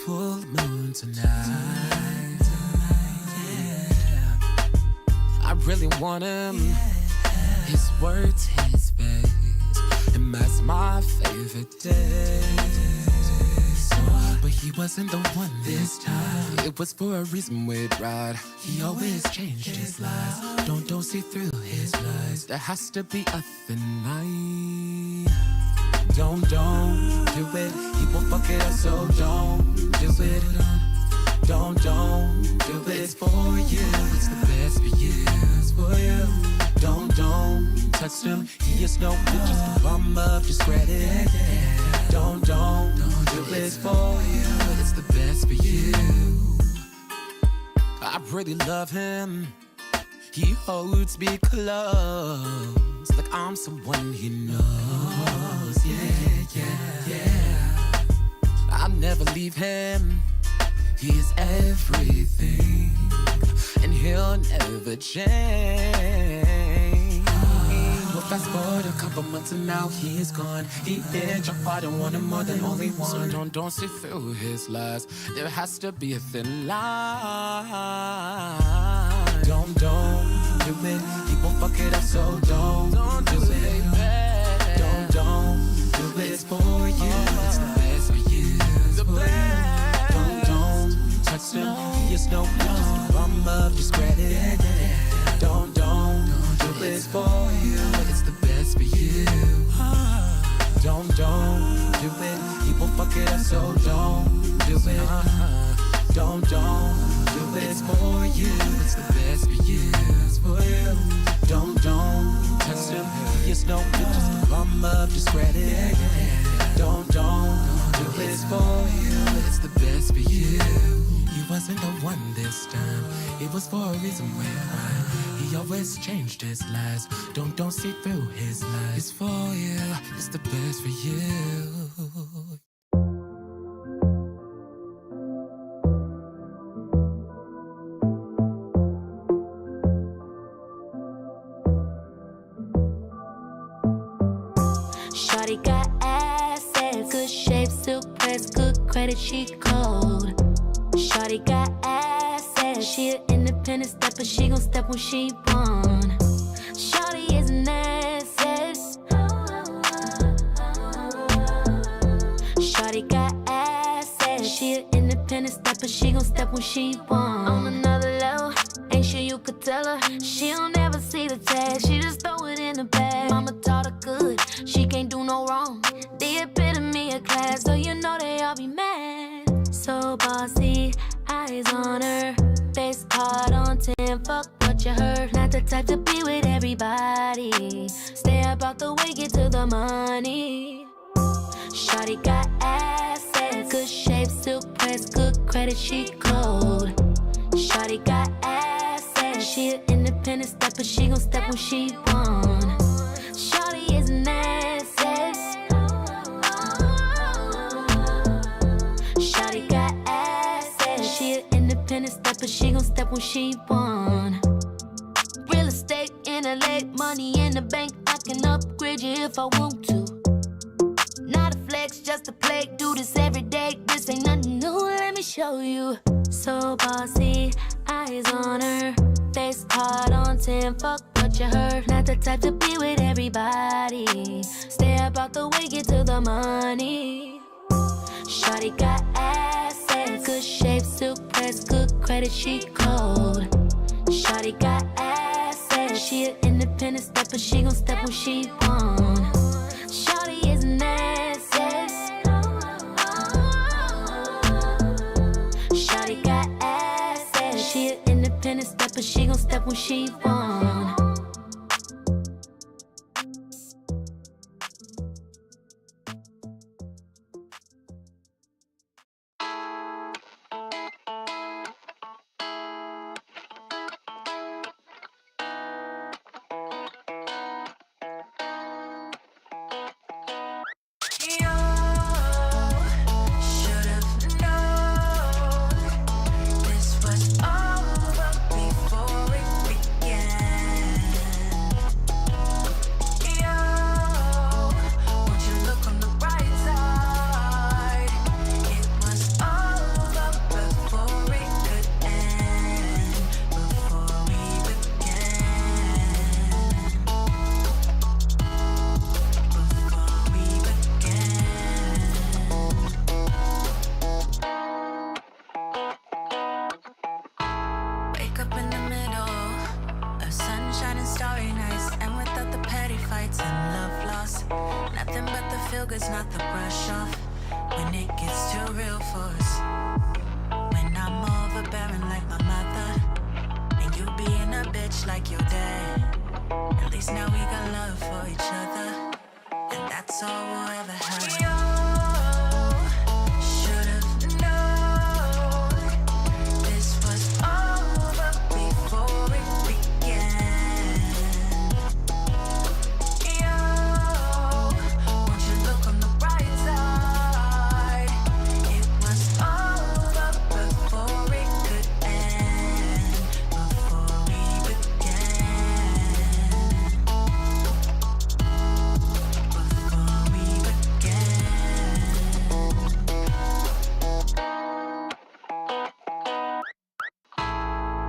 full moon tonight. Yeah. I really want him. His words, his face, and that's my favorite day. But he wasn't the one this time. It was for a reason we'd ride. He always changed his lies. Don't see through his lies. There has to be a thin line. Don't do it. He will fuck it up, so don't do it. Don't do it. It's for you. It's the best for you. It's for you. Don't touch him. He is no good. Just a bum up. Just credit. Don't do it. It's for you. It's the best for you. I really love him. He holds me close, like I'm someone he knows. Yeah. I'll never leave him. He is everything, and he'll never change. Well, fast forward a couple months and now he is gone. He hit your heart and wanted more than only one. So don't see through his lies. There has to be a thin line. Don't do it. He won't fuck it up, so don't do it. Don't do it. It's for you. It's the best for you. The best. Don't touch him. He is no good. Just a bum up. Just credit. Don't do it. It's for you. It's the best for you. Don't do it. He won't fuck it up, so don't do it. Don't do it. It's for you. It's the best for you. It's for you. Don't touch him. He is no good. Just a bum up. Just credit. Don't do it. It's for you. It's the best for you. He wasn't the one this time. It was for a reason why. He always changed his lies. Don't see through his lies. It's for you. It's the best for you. Shawty got assets, good shape, silk press, good credit, she cold. Shawty got assets, she an independent stepper, she gon' step when she want. Shawty is an asset. Shawty got assets, she an independent stepper, she gon' step when she want. On another level, ain't sure you could tell her, she don't ever see the tag, she just throw it in the bag. Mama taught her good, she can't do no wrong. The epitome of class, so you know they all be mad. So bossy, eyes on her, face card on 10, fuck what you heard. Not the type to be with everybody, stay about the way, get to the money. Shawty got assets, good shape, silk press, good credit, she cold. Shawty got assets, she an independent stepper, she gon' step when she want. Shawty is an asset. Shawty got assets, she an independent stepper, she gon' step when she want. Real estate in LA, money in the bank, I can upgrade you if I want to. Not a flex, just a play, do this every day, this ain't nothing new, let me show you. So bossy, eyes on her, face card on 10, fuck what you heard. Not the type to be with everybody, stay about the way, get to the money. Shawty got assets, good shape, silk press, good credit, she cold. Shawty got assets, she an independent stepper, she gon' step when she want. Shawty is an asset. Shawty got assets, she an independent stepper, she gon' step when she want. This was over before it began. feel good's not the brush off when it gets too real for us. When I'm overbearing like my mother, and you being a bitch like your dad. At least now we got love for each other, and that's all we'll ever have. Should've known this was over before it began. Yo, won't you look on the bright side? It was over before it could end, before we began. Before we began.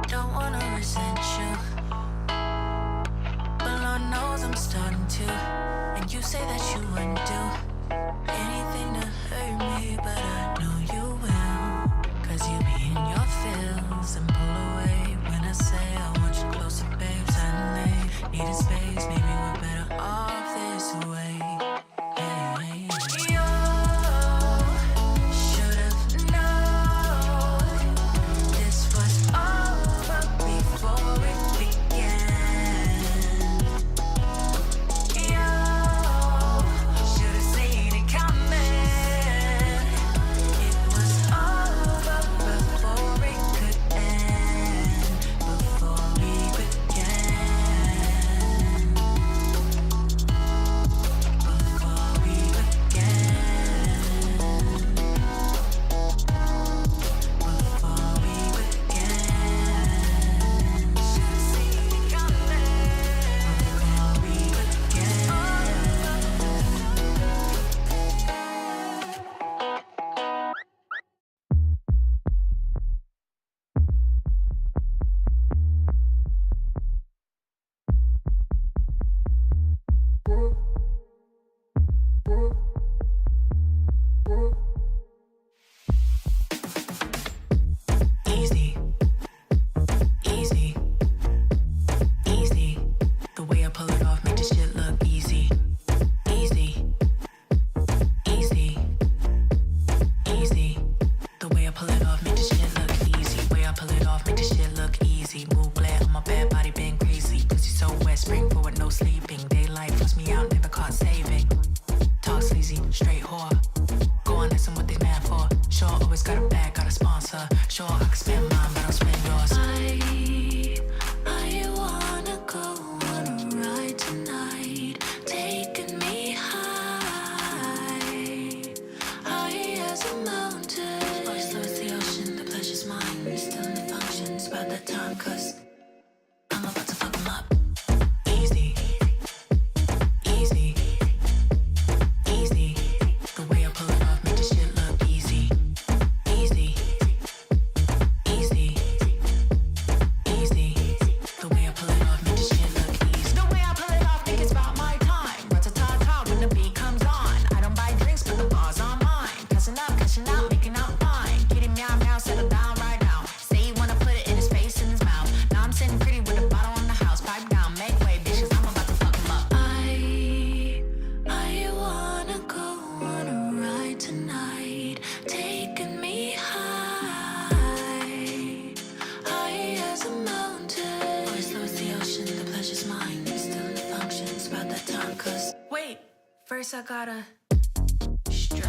Don't wanna resent you, but Lord knows I'm starting to. And you say that you wouldn't do anything to hurt me, but I know you will. Cause you be in your feels and pull away when I say I want you closer, babe. Suddenly needing space, maybe we're better off this way. Hey, yo, should've known this was over before it began. Yo, should've seen it coming. It was over before it could end, before we began. Before we began. Before we began. Should've seen it coming. Before we Easy, easy, easy. The way I pull it off make this shit look easy. Easy, easy, easy. The way I pull it off make this shit look easy. Way I pull it off make this shit look easy. Move glad on my bad body been crazy. Pussy so wet, spring forward, no sleeping. Daylight force me out, never caught saving. Talk sleazy, straight whore. Go on, listen what they mad for. Sure, always got a bag, got a sponsor. Sure, I can spend mine, but I'll spend yours. I wanna go on a ride tonight, taking me high, high as a mountain. Voice low as the ocean, the pleasure's mine. Still in the functions, about that time, cause I'm about to fuck 'em up. Easy, easy, easy. The way I pull it off make this shit look easy. Easy, easy, easy. The way I pull it off make this shit look easy. The way I pull it off think it's about my time. Rat-a-ta-ta when the beat comes on. I don't buy drinks but the bar's on mine. Cussing up, making out fine. Kitty meow meow, settle down right now. Say you wanna put it in his face and his mouth. Now I'm sitting pretty with a bottle on the house. Pipe down, make way, bitch, cause I'm about to fuck him up. I wanna go on a ride tonight, taking me high, high as a mountain. Voice low as the ocean, the pleasure's mine. Still in the functions, about that time, cause wait, first I gotta stretch.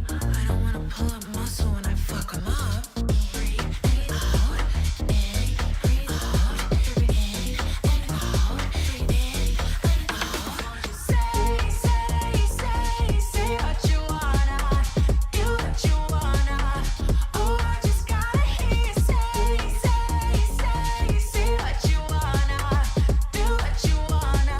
I don't wanna pull up muscle when I fuck 'em up. Breathe out, in, breathe out, in and out, in and out. Say what you wanna, do what you wanna. Oh, I just gotta hear you say what you wanna, do what you wanna.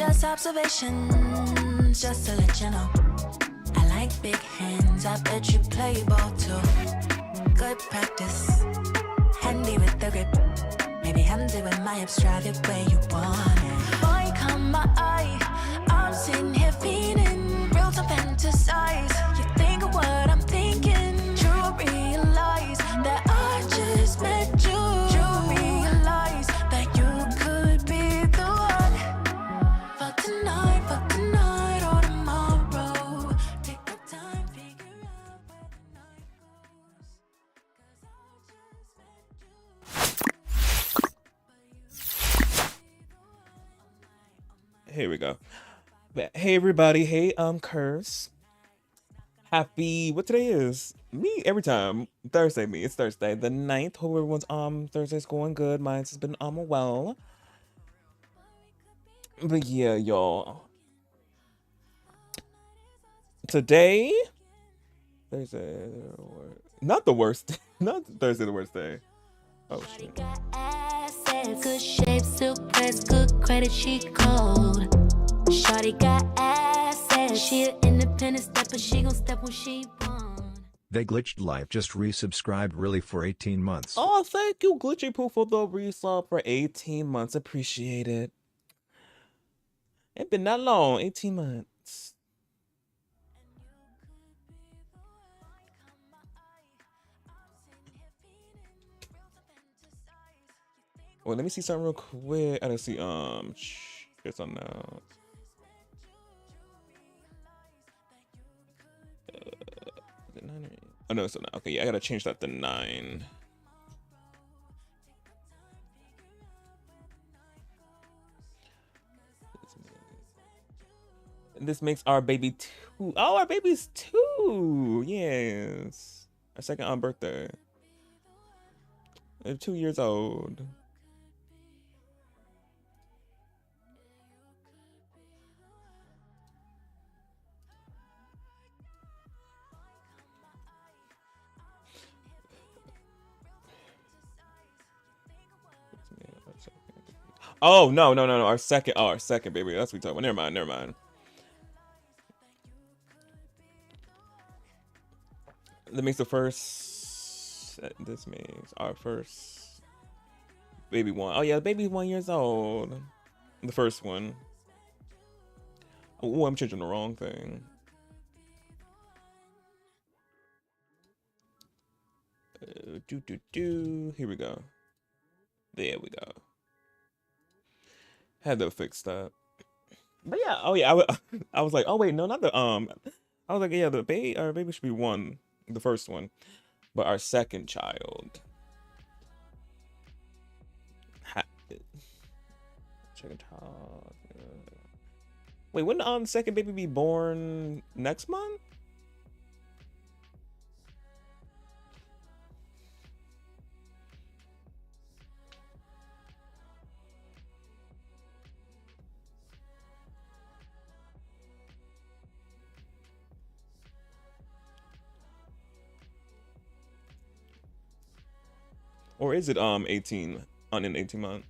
just observations, just to let you know. I like big hands, I bet you play ball too. Good practice, handy with the grip. Maybe handy with my abstract way you want it. Boy, caught my eye, I'm sitting here feeling real to fantasize. You think of what I'm thinking, you realize that I just met you. You realize that you could be the one for tonight or tomorrow. Take the time, figure out where the night goes. 'Cause I Here we go. Hey everybody, hey Curse. Happy what today is? Me every time. Thursday me. It's Thursday the 9th. Hope everyone's Thursday's going good. Mine's been well. But yeah, y'all. Today Thursday, not the worst. Not Thursday the worst day. Oh shit. Got assets, good shape, silk press, good credit, she cold. Shorty got assets, she an independent stepper, she gon' step when she want. They glitched live just resubscribed really for 18 months. Oh, thank you, Glitchy Poo, for the resub for 18 months. Appreciate it. It's been that long, 18 months. Well, let me see something real quick. I don't see it's on now. Is it 9 or 8? Oh no, it's not. Okay, yeah, I gotta change that to 9. And this makes our baby 2. Oh, our baby's 2. Yes, our second birthday. They're 2 years old. Oh no. Our second baby. That's what we talking about. Never mind. That makes the first. This makes our first baby 1. Oh yeah, the baby's 1 years old. The first one. Oh, I'm changing the wrong thing. Here we go. There we go. Had to fix that. But yeah, oh yeah, I was like, oh wait, no, not the I was like, yeah, our baby should be 1, the first one, but our second child. Second child. Wait, wouldn't the second baby be born next month? Or is it 18 on an 18 month?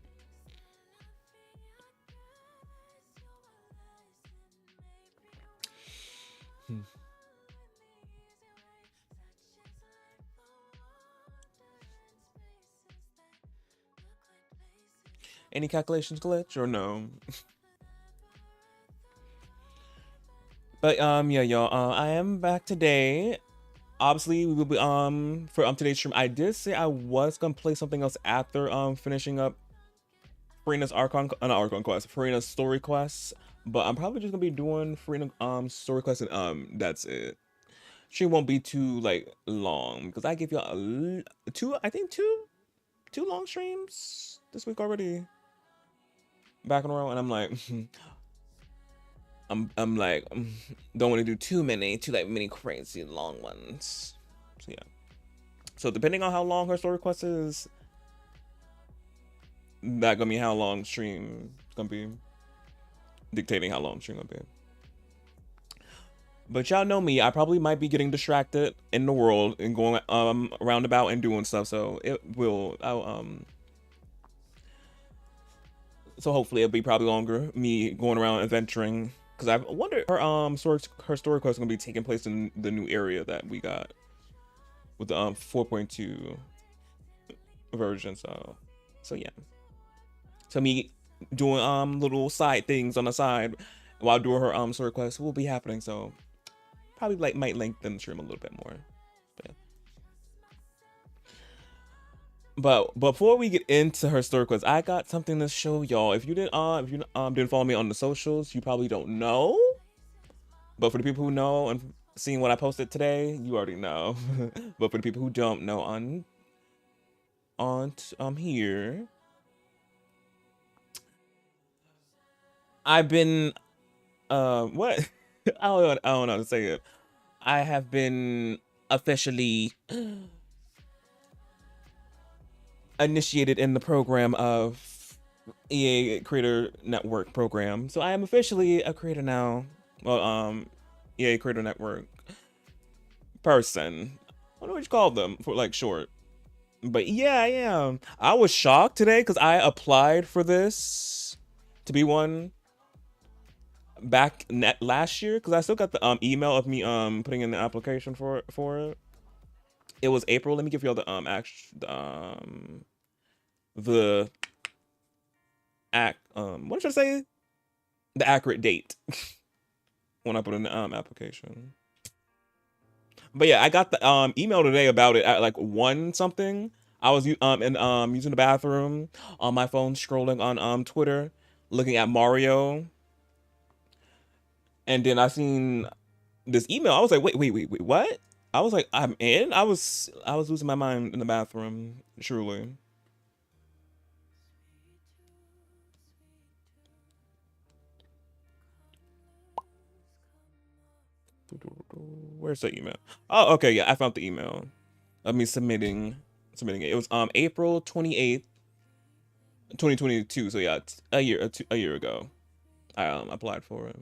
Any calculations glitch or no? But yeah, y'all, I am back today. Obviously, we will be for today's stream. I did say I was gonna play something else after finishing up Furina's Furina's story quests, but I'm probably just gonna be doing Furina story quests and that's it. She won't be too like long because I give y'all two long streams this week already. Back in a row, and I'm like I'm like don't want to do too many crazy long ones. So yeah. So depending on how long her story quest is, that gonna be how long stream gonna be. Dictating how long stream gonna be. But y'all know me, I probably might be getting distracted in the world and going roundabout and doing stuff. So So hopefully it'll be probably longer, me going around adventuring, because I wonder her story quest is gonna be taking place in the new area that we got with the 4.2 version. So yeah. So me doing little side things on the side while doing her story quest will be happening. So probably like might lengthen the stream a little bit more. But before we get into her story quest, I got something to show y'all. If you didn't follow me on the socials, you probably don't know. But for the people who know and seeing what I posted today, you already know. But for the people who don't know, on here, I've been what? I don't know how to say it. I have been officially initiated in the program of EA Creator Network program. So I am officially a creator now. Well, EA Creator Network person. I don't know what you call them for like short. But yeah, I am. I was shocked today because I applied for this to be one back last year, because I still got the email of me putting in the application for it. It was April. Let me give you all the what should I say? The accurate date when I put in the application. But yeah, I got the email today about it at like 1 something. I was using the bathroom on my phone, scrolling on Twitter, looking at Mario, and then I seen this email. I was like, wait, what? I was like, I'm in. I was losing my mind in the bathroom, truly. Where's the email? Oh, okay, yeah, I found the email of me submitting it. It was April 28th, 2022. So yeah, a year ago, I applied for it.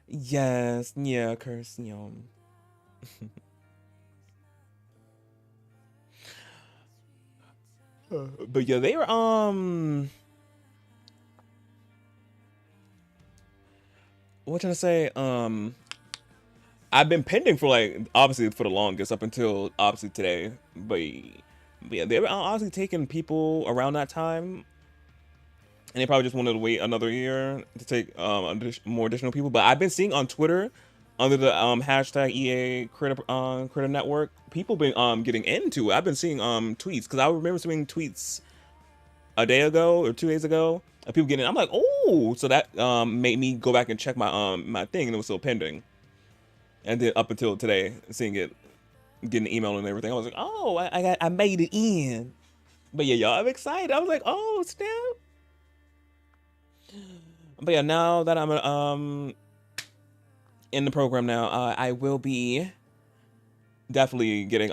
Yes, yeah, curse, but yeah, they were what should I say? I've been pending for like obviously for the longest up until obviously today, but yeah, they were obviously taking people around that time, and they probably just wanted to wait another year to take more additional people. But I've been seeing on Twitter under the hashtag EA Creator Network, people been getting into it. I've been seeing tweets, because I remember seeing tweets a day ago or 2 days ago of people getting. I'm like, oh, so that made me go back and check my my thing, and it was still pending. And then up until today, seeing it, getting the email and everything, I was like, oh, I made it in. But yeah, y'all, I'm excited. I was like, oh, snap. But yeah, now that I'm in the program now, I will be definitely getting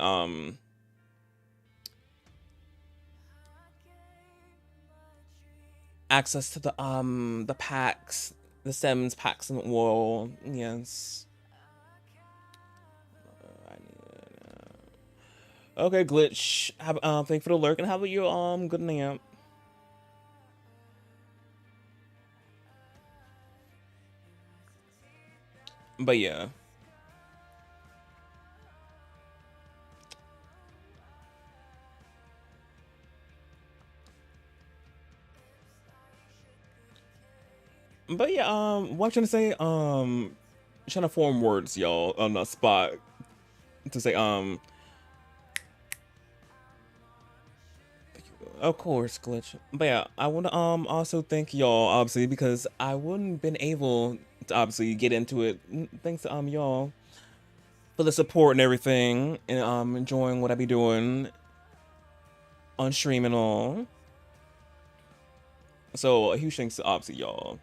access to the packs, the Sims packs and wall. Yes. Okay, Glitch. Thank you for the lurk, and how about you? Good nap. But yeah. But yeah, what I'm trying to say, trying to form words, y'all, on the spot to say, of course, Glitch. But yeah, I want to also thank y'all, obviously, because I wouldn't been able to obviously get into it. Thanks to y'all for the support and everything, and enjoying what I be doing on stream and all. So a huge thanks to obviously y'all.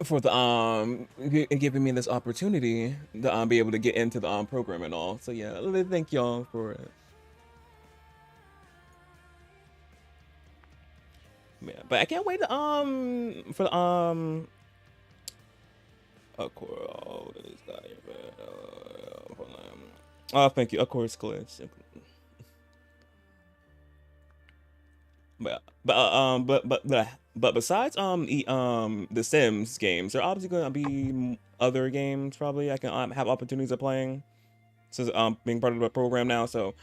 For the giving me this opportunity to be able to get into the program and all. So yeah, thank y'all for it. Yeah, but I can't wait to for the oh, this guy here, hold on. Oh, thank you. Of course, Cliff. But besides the Sims games, there are obviously gonna be other games probably I can have opportunities of playing since being part of the program now. So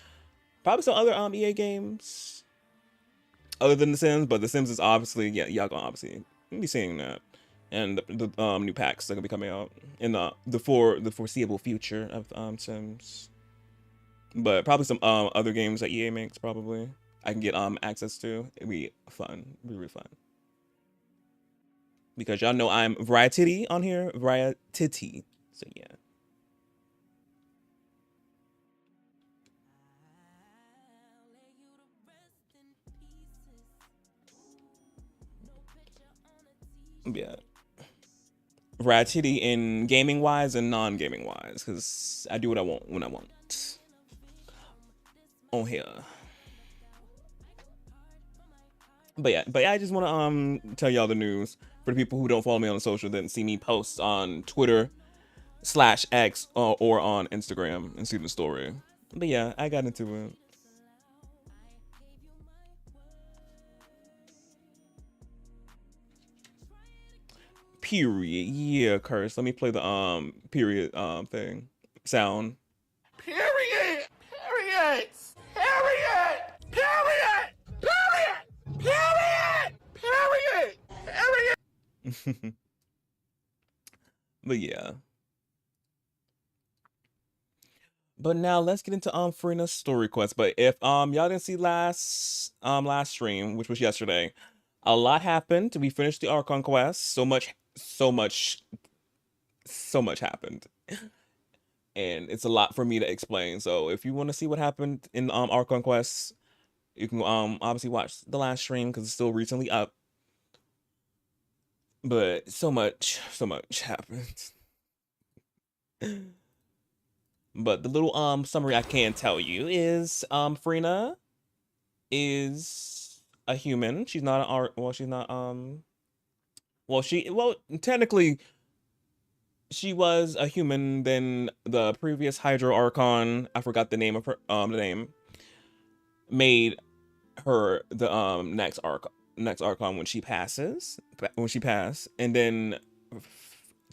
probably some other EA games other than the Sims, but the Sims is obviously y'all gonna obviously be seeing that, and the new packs that are gonna be coming out in the foreseeable future of Sims. But probably some other games that EA makes probably I can get access to. It'd be fun. It'd be really fun. Because y'all know I'm variety on here. Variety. So yeah. Yeah. Variety in gaming wise and non-gaming wise. Because I do what I want when I want. On here. But yeah, I just want to tell y'all the news for the people who don't follow me on social, didn't see me post on Twitter/X or on Instagram and see the story. But yeah, I got into it. Period. Yeah, curse. Let me play the period thing sound. Period. Period. Period. Period. Period. Period. Period. Period. But yeah. But now let's get into Furina's story quest. But if y'all didn't see last stream, which was yesterday, a lot happened. We finished the Archon quest. So much happened. And it's a lot for me to explain. So if you want to see what happened in Archon quest, you can obviously watch the last stream because it's still recently up. But so much happened. But the little summary I can tell you is Furina is a human. She's not an art. Well, she's not well, technically she was a human. Then the previous Hydro Archon, I forgot the name of her the name, made her the next Archon when she passed, and then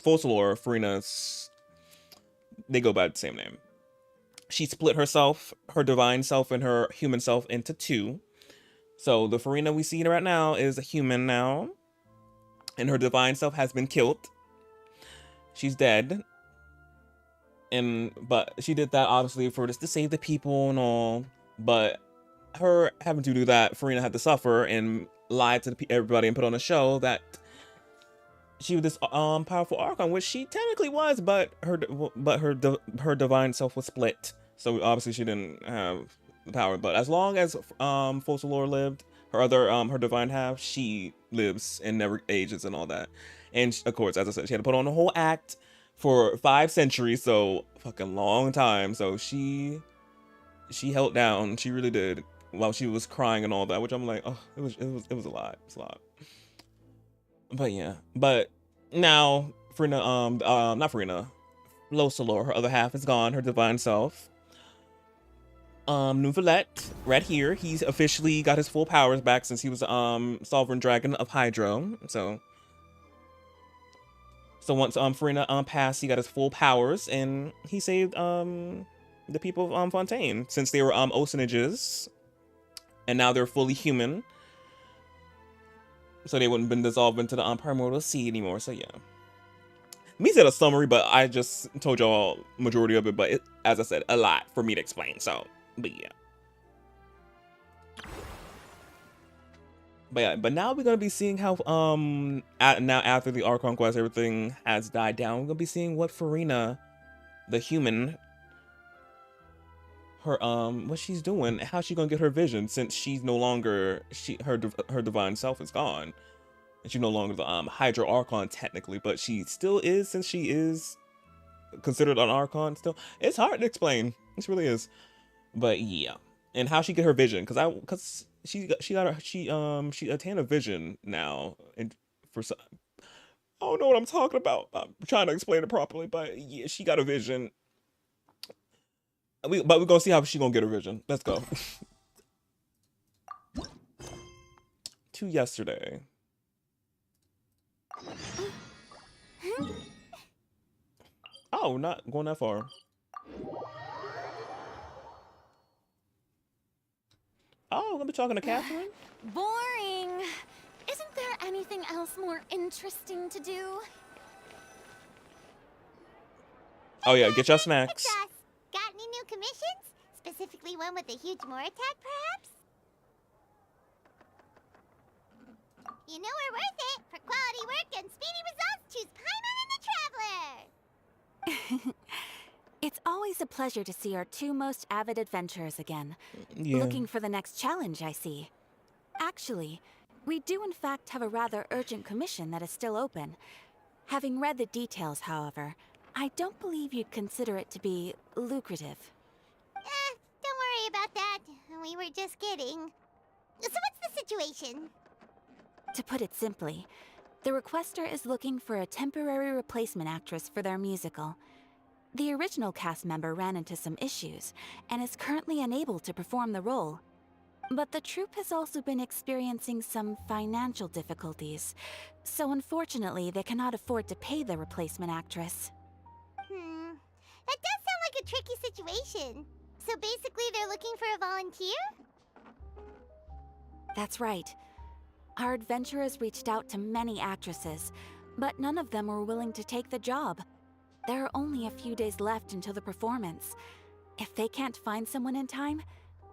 Focalor, Furina's, they go by the same name. She split herself, her divine self and her human self, into two. So the Furina we see right now is a human now, and her divine self has been killed. She's dead. But she did that obviously for just to save the people and all. But her having to do that, Furina had to suffer and lie to everybody and put on a show that she was this powerful Archon, which she technically was, but her divine self was split. So obviously she didn't have the power. But as long as Focalor lived, her divine half, she lives and never ages and all that. And of course, as I said, she had to put on a whole act for 5 centuries, so fucking long time. So she held down. She really did, while she was crying and all that, which I'm like, oh, it was a lot. It's a lot. But yeah, but now Furina, not Furina, Focalor, her other half is gone, her divine self. Nuvalet, right here, he's officially got his full powers back since he was Sovereign Dragon of Hydro. So once Furina passed, he got his full powers and he saved the people of Fontaine, since they were Oceanages, and now they're fully human. So they wouldn't have been dissolved into the primordial sea anymore. So yeah. Me said a summary, but I just told y'all majority of it. But as I said, a lot for me to explain. So, but yeah. But now we're gonna be seeing how now after the Archon quest, everything has died down. We're gonna be seeing what Furina, the human, her what she's doing, how she's gonna get her vision, since she's no longer her divine self is gone, and she's no longer the Hydro Archon technically, but she still is, since she is considered an Archon still. It's hard to explain. This really is. But yeah, and how she get her vision, because she attained a vision now, and for some, I don't know what I'm talking about. I'm trying to explain it properly, but yeah, she got a vision. But we're gonna see how she gonna get her vision. Let's go. To yesterday. Oh, not going that far. Oh, let me talking to Catherine. Boring. Isn't there anything else more interesting to do? Oh yeah, get your snacks. Got any new commissions? Specifically one with a huge more attack, perhaps? You know we're worth it. For quality work and speedy results, choose Paimon and the Traveler. It's always a pleasure to see our two most avid adventurers again. Yeah. Looking for the next challenge, I see. Actually, we do in fact have a rather urgent commission that is still open. Having read the details, however, I don't believe you'd consider it to be lucrative. Don't worry about that. We were just kidding. So what's the situation? To put it simply, the requester is looking for a temporary replacement actress for their musical. The original cast member ran into some issues and is currently unable to perform the role. But the troupe has also been experiencing some financial difficulties, so unfortunately they cannot afford to pay the replacement actress. That does sound like a tricky situation. So basically they're looking for a volunteer? That's right. Our adventurers reached out to many actresses, but none of them were willing to take the job. There are only a few days left until the performance. If they can't find someone in time,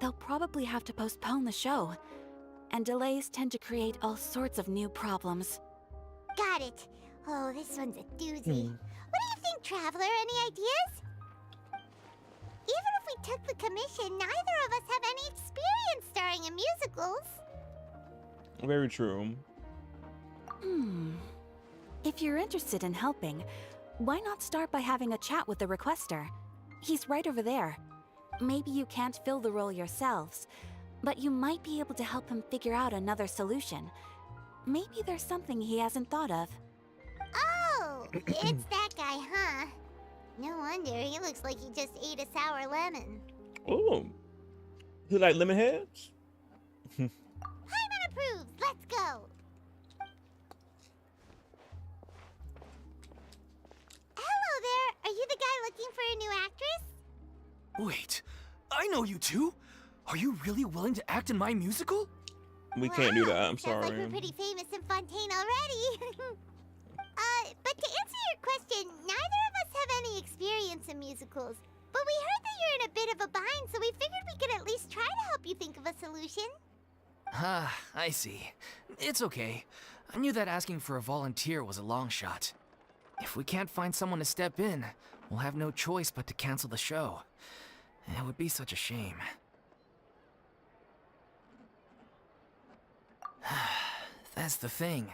they'll probably have to postpone the show. And delays tend to create all sorts of new problems. Got it. Oh, this one's a doozy. What do you think, Traveler? Any ideas? Even if we took the commission, neither of us have any experience starring in musicals. Very true. If you're interested in helping, why not start by having a chat with the requester? He's right over there. Maybe you can't fill the role yourselves, but you might be able to help him figure out another solution. Maybe there's something he hasn't thought of. Oh, it's that guy, huh? No wonder, he looks like he just ate a sour lemon. Oh, you like lemon heads? Paimon approves, let's go! Hello there, are you the guy looking for a new actress? Wait, I know you two. Are you really willing to act in my musical? We can't do that. I'm Sounds sorry. like we're pretty famous in Fontaine already. But to answer your question, neither of us have any experience in musicals. But we heard that you're in a bit of a bind, so we figured we could at least try to help you think of a solution. Ah, I see. It's okay. I knew that asking for a volunteer was a long shot. If we can't find someone to step in, we'll have no choice but to cancel the show. It would be such a shame. That's the thing.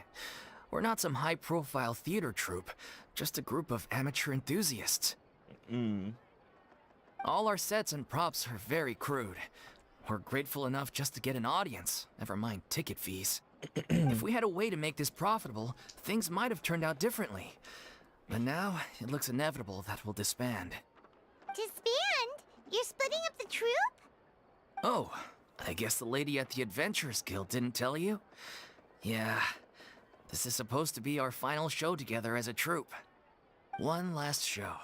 We're not some high-profile theater troupe, just a group of amateur enthusiasts. All our sets and props are very crude. We're grateful enough just to get an audience, never mind ticket fees. If we had a way to make this profitable, things might have turned out differently. But now, it looks inevitable that we'll disband. Disband? You're splitting up the troupe? Oh, I guess the lady at the Adventurers Guild didn't tell you? Yeah, this is supposed to be our final show together as a troupe. One last show.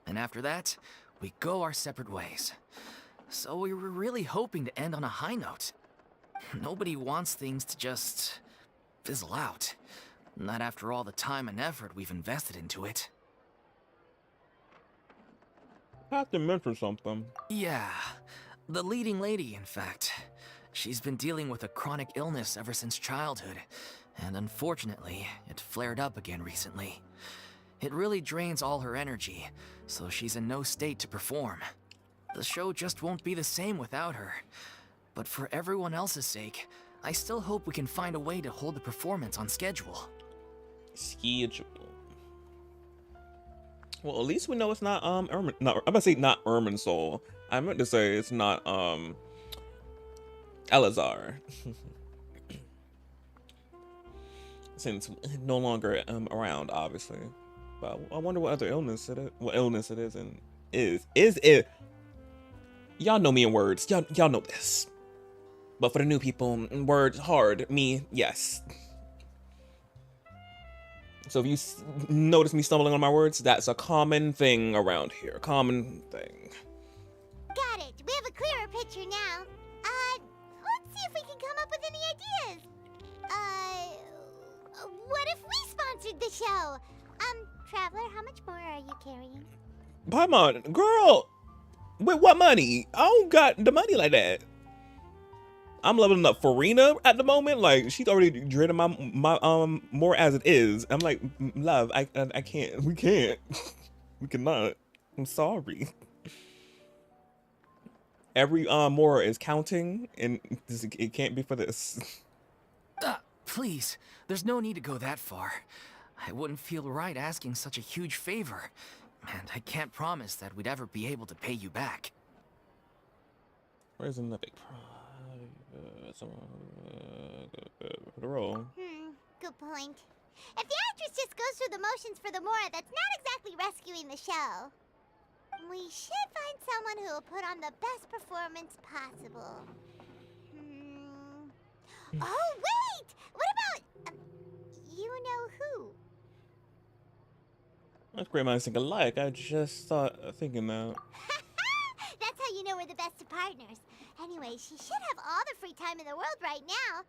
And after that, we go our separate ways. So we were really hoping to end on a high note. Nobody wants things to just fizzle out. Not after all the time and effort we've invested into it. I have to mention something. Yeah, the leading lady, in fact. She's been dealing with a chronic illness ever since childhood, and unfortunately, it flared up again recently. It really drains all her energy, so she's in no state to perform. The show just won't be the same without her. But for everyone else's sake, I still hope we can find a way to hold the performance on schedule. Schedule. Well, at least we know it's not Ermin. Not, I'm about to say not Ermin Soul. I meant to say it's not Elazar. Since no longer around, obviously. But I wonder what other illness it is. What illness it is, and is it? Y'all know me in words. Y'all know this. But for the new people, words hard. Me, yes. So if you notice me stumbling on my words, that's a common thing around here. Common thing. Got it. We have a clearer picture now. Let's see if we can come up with any ideas. What if we sponsored the show? Traveler, how much more are you carrying? Paimon, girl, with what money? I don't got the money like that. I'm leveling up Furina at the moment. Like, she's already draining my more as it is. I'm like, love, I can't. We can't. We cannot. I'm sorry. Every more is counting, and it can't be for this. Please, there's no need to go that far. I wouldn't feel right asking such a huge favor, and I can't promise that we'd ever be able to pay you back. Where's the big the role? Good point. If the actress just goes through the motions for the Mora, that's not exactly rescuing the show. We should find someone who will put on the best performance possible. Oh, wait! What about... you know who? That's great minds think alike. I just thinking that. That's how you know we're the best of partners. Anyway, she should have all the free time in the world right now.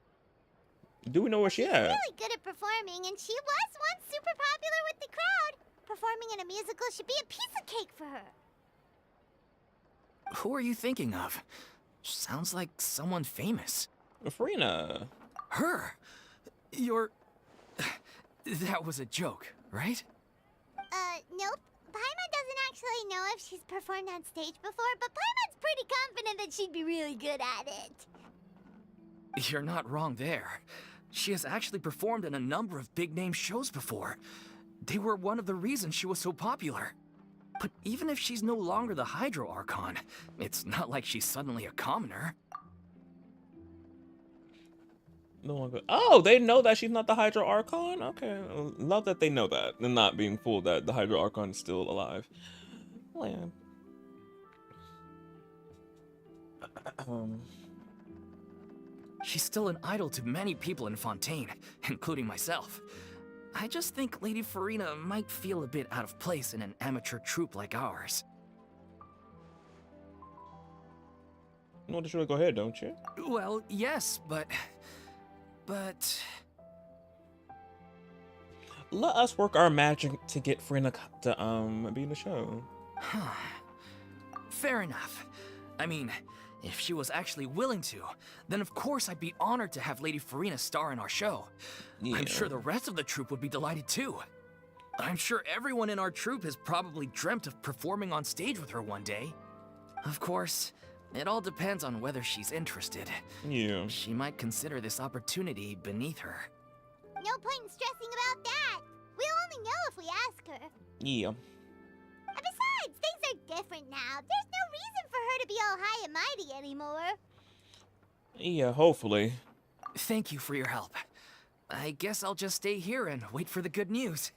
Do we know where she She's at? really good at performing, and she was once super popular with the crowd. Performing in a musical should be a piece of cake for her. Who are you thinking of? Sounds like someone famous. Furina. Her? You're... That was a joke, right? Nope. Paimon doesn't actually know if she's performed on stage before, but Paimon's pretty confident that she'd be really good at it. You're not wrong there. She has actually performed in a number of big-name shows before. They were one of the reasons she was so popular. But even if she's no longer the Hydro Archon, it's not like she's suddenly a commoner. No longer. Oh, they know that she's not the Hydro Archon? Okay. Love that they know that. And not being fooled that the Hydro Archon is still alive. Well, yeah. She's still an idol to many people in Fontaine, including myself. I just think Lady Furina might feel a bit out of place in an amateur troupe like ours. You want to go ahead, don't you? Well, yes, but... Let us work our magic to get Furina to be in the show. Fair enough. I mean, if she was actually willing to, then of course I'd be honored to have Lady Furina star in our show. Yeah. I'm sure the rest of the troupe would be delighted too. I'm sure everyone in our troupe has probably dreamt of performing on stage with her one day. Of course, it all depends on whether she's interested. Yeah. She might consider this opportunity beneath her. No point in stressing about that. We'll only know if we ask her. Yeah. And besides, things are different now. There's no reason for her to be all high and mighty anymore. Yeah, hopefully. Thank you for your help. I guess I'll just stay here and wait for the good news.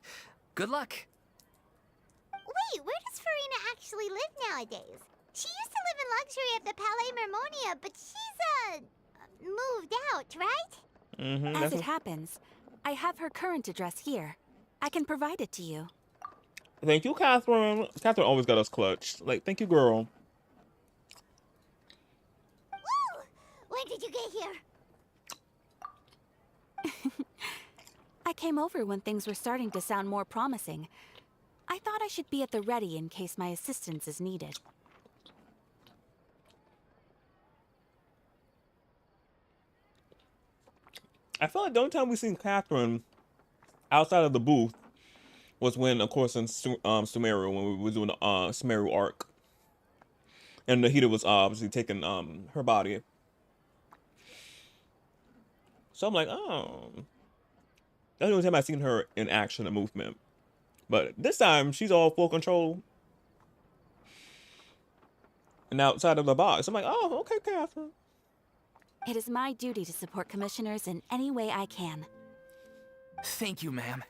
Good luck. Wait, where does Furina actually live nowadays? She used to live in luxury at the Palais Mermonia, but she's, moved out, right? As it happens, I have her current address here. I can provide it to you. Thank you, Catherine. Catherine always got us clutched. Like, thank you, girl. Woo! When did you get here? I came over when things were starting to sound more promising. I thought I should be at the ready in case my assistance is needed. I feel like the only time we seen Catherine outside of the booth was when, of course, in Sumeru, when we were doing the Sumeru arc. And Nahida was obviously taking her body. So I'm like, oh. That's the only time I've seen her in action and movement. But this time, she's all full control. And outside of the box. I'm like, oh, okay, Catherine. It is my duty to support commissioners in any way I can. Thank you, ma'am.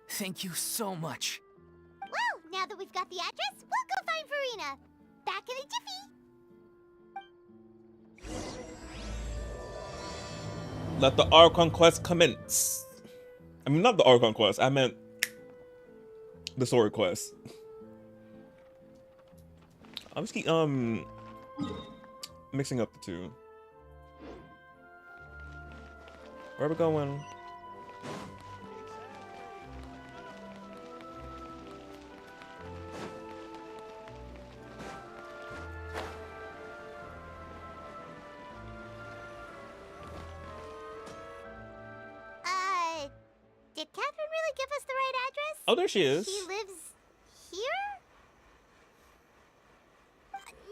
Thank you so much. Well, now that we've got the address, we'll go find Furina. Back in a jiffy. Let the Archon quest commence. I mean, not the Archon quest. I meant the sword quest. I'm just keep mixing up the two. Where are we going? Did Catherine really give us the right address? Oh, there she is. She lives here?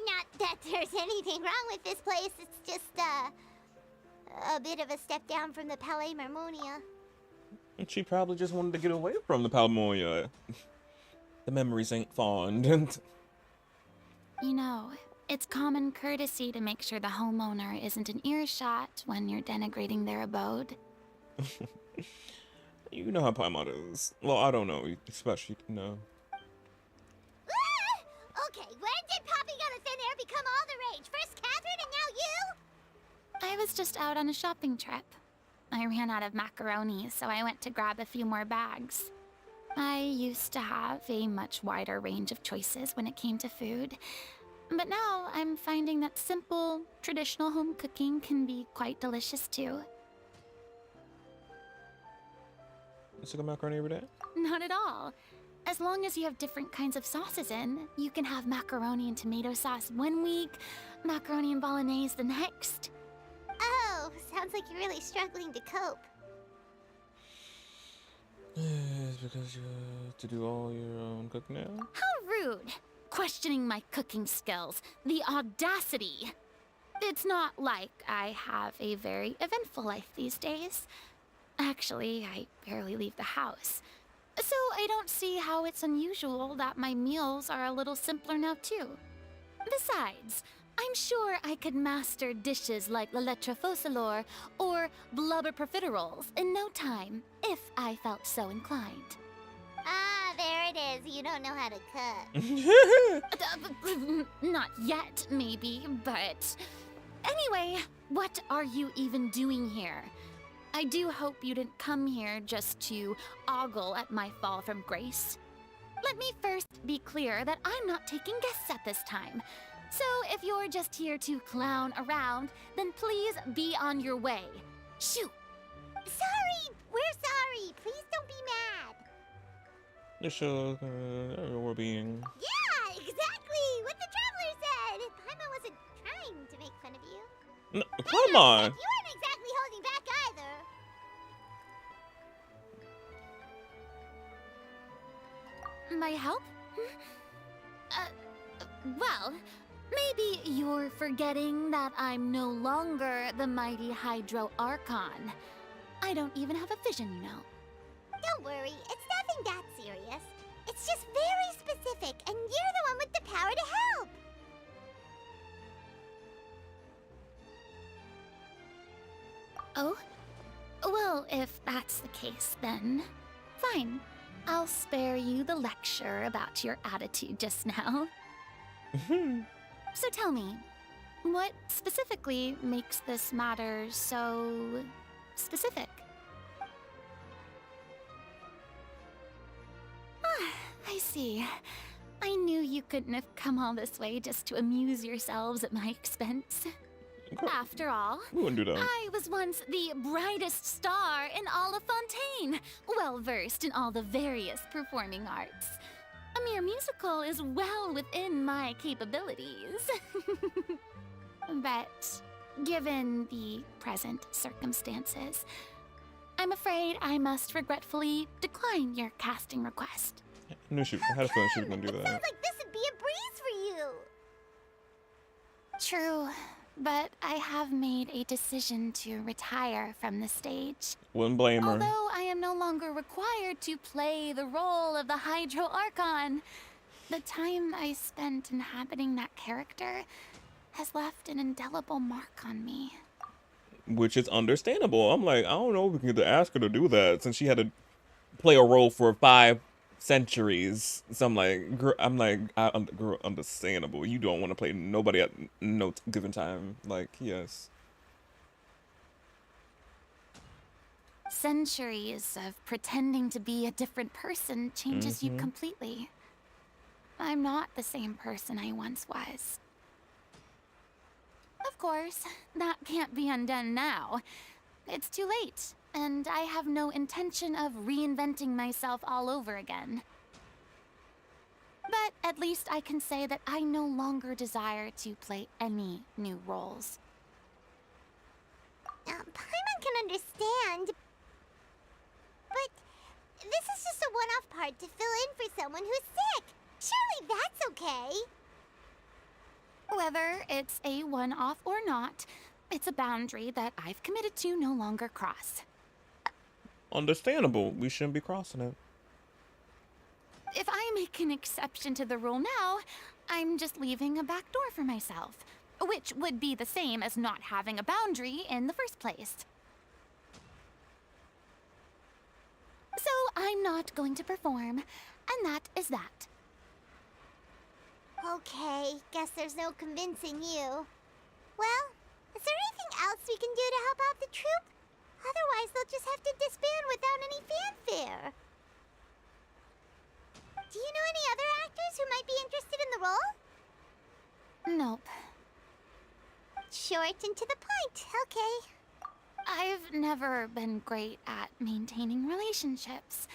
Not that there's anything wrong with this place. It's just, a bit of a step down from the Palais Marmonia. And she probably just wanted to get away from the Palmonia. The memories ain't fond. You know, it's common courtesy to make sure the homeowner isn't an earshot when you're denigrating their abode. You know how Paimon is. Well, I don't know, especially, no. Okay, when did Poppy Got a Thin Air become all the rage? First Catherine and now you? I was just out on a shopping trip. I ran out of macaroni, so I went to grab a few more bags. I used to have a much wider range of choices when it came to food, but now I'm finding that simple, traditional home cooking can be quite delicious too. You still got macaroni every day? Not at all. As long as you have different kinds of sauces in, you can have macaroni and tomato sauce one week, macaroni and bolognese the next. Oh, sounds like you're really struggling to cope. It's because you have to do all your own cooking now? How rude! Questioning my cooking skills. The audacity! It's not like I have a very eventful life these days. Actually, I barely leave the house. So I don't see how it's unusual that my meals are a little simpler now too. Besides, I'm sure I could master dishes like la lettre focilor or blubber profiteroles in no time, if I felt so inclined. Ah, there it is. You don't know how to cook. Not yet, maybe, but... Anyway, what are you even doing here? I do hope you didn't come here just to ogle at my fall from grace. Let me first be clear that I'm not taking guests at this time. So if you're just here to clown around, then please be on your way. Shoo! Sorry! We're sorry! Please don't be mad! The show, we're being... Yeah, exactly! What the Traveler said! Paimon wasn't trying to make fun of you. No, come on! You weren't exactly holding back either. My help? Well, maybe you're forgetting that I'm no longer the mighty Hydro Archon. I don't even have a vision, you know. Don't worry, it's nothing that serious. It's just very specific, and you're the one with the power to help. Oh? Well, if that's the case, then fine. I'll spare you the lecture about your attitude just now. So tell me, what specifically makes this matter so specific? Ah, I see. I knew you couldn't have come all this way just to amuse yourselves at my expense. After all, We wouldn't do that. I was once the brightest star in all of Fontaine, well-versed in all the various performing arts. A mere musical is well within my capabilities. But given the present circumstances, I'm afraid I must regretfully decline your casting request. I knew she, I had a feeling she was gonna do Sounds that. like this would be a breeze for you. True, but I have made a decision to retire from the stage. Wouldn't blame her. Although I am no longer required to play the role of the Hydro Archon, the time I spent inhabiting that character has left an indelible mark on me. Which is understandable. I'm like, I don't know if we can ask her to do that since she had to play a role for 5 centuries. So I'm like, girl, girl, understandable. You don't want to play nobody at no given time. Like, yes. Centuries of pretending to be a different person changes you completely. I'm not the same person I once was. Of course, that can't be undone now. It's too late, and I have no intention of reinventing myself all over again. But at least I can say that I no longer desire to play any new roles. Paimon can understand, but this is just a one-off part to fill in for someone who's sick. Surely that's okay. Whether it's a one-off or not, it's a boundary that I've committed to no longer cross. Understandable. We shouldn't be crossing it. If I make an exception to the rule now, I'm just leaving a back door for myself, which would be the same as not having a boundary in the first place. So I'm not going to perform, and that is that. Okay, guess there's no convincing you. Well, is there anything else we can do to help out the troupe? Otherwise, they'll just have to disband without any fanfare. Do you know any other actors who might be interested in the role? Nope. Short and to the point, okay. I've never been great at maintaining relationships.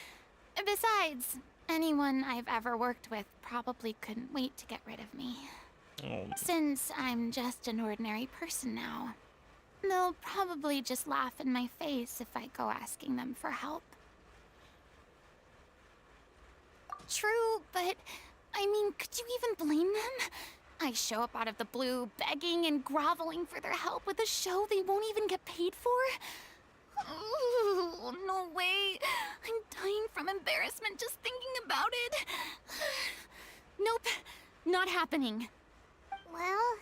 Besides, anyone I've ever worked with probably couldn't wait to get rid of me. Oh. Since I'm just an ordinary person now, they'll probably just laugh in my face if I go asking them for help. True, but I mean, could you even blame them? I show up out of the blue, begging and groveling for their help with a show they won't even get paid for? Ooh, no way. I'm dying from embarrassment just thinking about it. Nope, not happening. Well,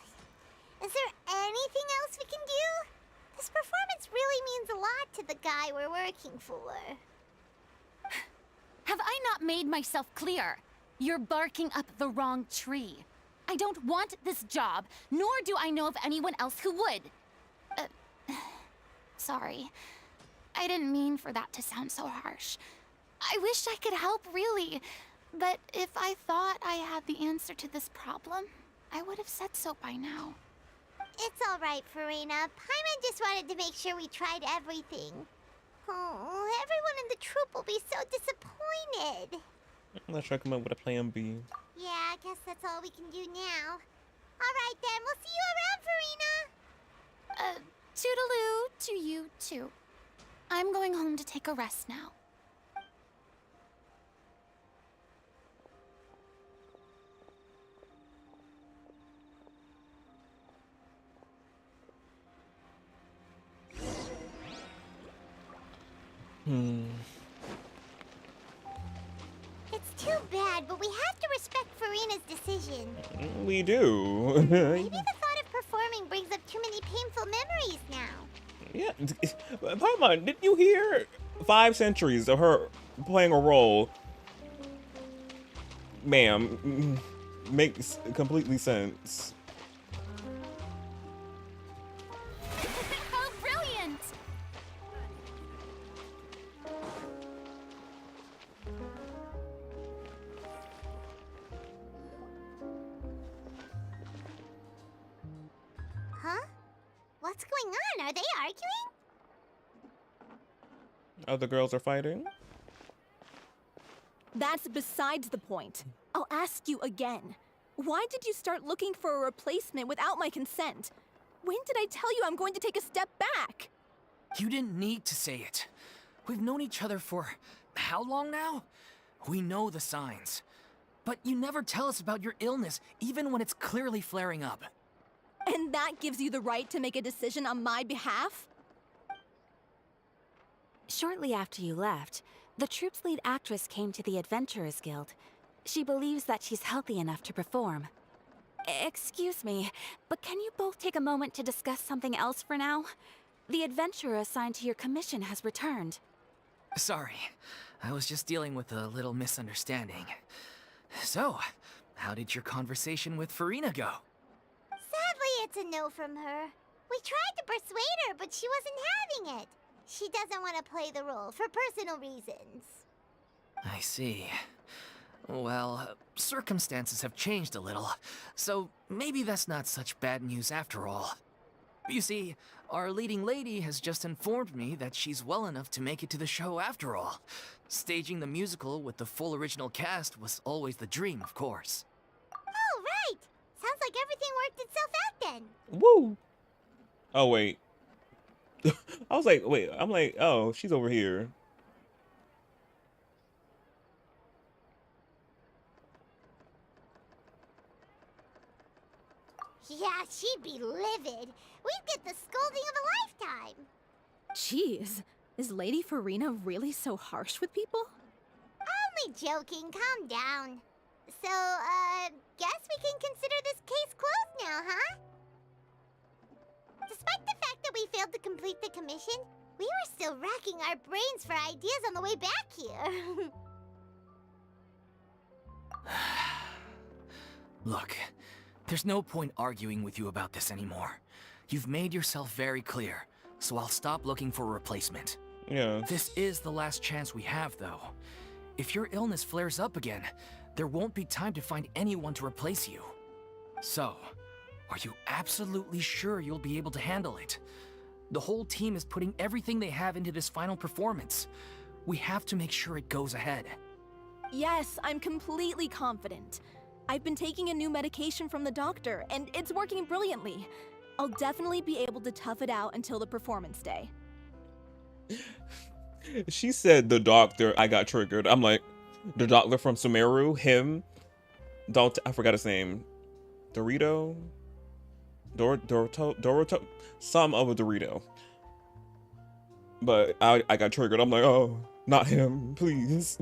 is there anything else we can do? This performance really means a lot to the guy we're working for. Have I not made myself clear? You're barking up the wrong tree. I don't want this job, nor do I know of anyone else who would. Sorry. I didn't mean for that to sound so harsh. I wish I could help, really. But if I thought I had the answer to this problem, I would have said so by now. It's all right, Furina. Paimon just wanted to make sure we tried everything. Oh, everyone in the troupe will be so disappointed. Let's try to come up with a plan B. Yeah, I guess that's all we can do now. All right, then. We'll see you around, Furina. Toodaloo to you, too. I'm going home to take a rest now. It's too bad, but we have to respect Furina's decision. We do. Maybe the thought of performing brings up too many painful memories now. Yeah. Paimon, didn't you hear 5 centuries of her playing a role? Ma'am, makes completely sense. How brilliant! Huh? What's going on? Are they arguing? Other girls are fighting? That's besides the point. I'll ask you again. Why did you start looking for a replacement without my consent? When did I tell you I'm going to take a step back? You didn't need to say it. We've known each other for how long now? We know the signs. But you never tell us about your illness, even when it's clearly flaring up. And that gives you the right to make a decision on my behalf? Shortly after you left, the troupe's lead actress came to the Adventurers Guild. She believes that she's healthy enough to perform. Excuse me, but can you both take a moment to discuss something else for now? The adventurer assigned to your commission has returned. Sorry, I was just dealing with a little misunderstanding. So, how did your conversation with Furina go? Sadly, it's a no from her. We tried to persuade her, but she wasn't having it. She doesn't want to play the role for personal reasons. I see. Well, circumstances have changed a little, so maybe that's not such bad news after all. You see, our leading lady has just informed me that she's well enough to make it to the show after all. Staging the musical with the full original cast was always the dream, of course. Oh, right! Sounds like everything worked itself out then. Woo! Oh, wait. I was like, wait, I'm like, oh, she's over here. Yeah, she'd be livid. We'd get the scolding of a lifetime. Jeez, is Lady Furina really so harsh with people? Only joking, calm down. So, guess we can consider this case closed now, huh? Despite the fact that we failed to complete the commission, we were still racking our brains for ideas on the way back here. Look, there's no point arguing with you about this anymore. You've made yourself very clear, so I'll stop looking for a replacement. Yeah. This is the last chance we have, though. If your illness flares up again, there won't be time to find anyone to replace you. So, are you absolutely sure you'll be able to handle it? The whole team is putting everything they have into this final performance. We have to make sure it goes ahead. Yes, I'm completely confident. I've been taking a new medication from the doctor, and it's working brilliantly. I'll definitely be able to tough it out until the performance day. She said the doctor, I got triggered. I'm like, the doctor from Sumeru, him, don't, I forgot his name. Dorito? Dorito? Some of a Dorito. But I got triggered. I'm like, oh, not him, please.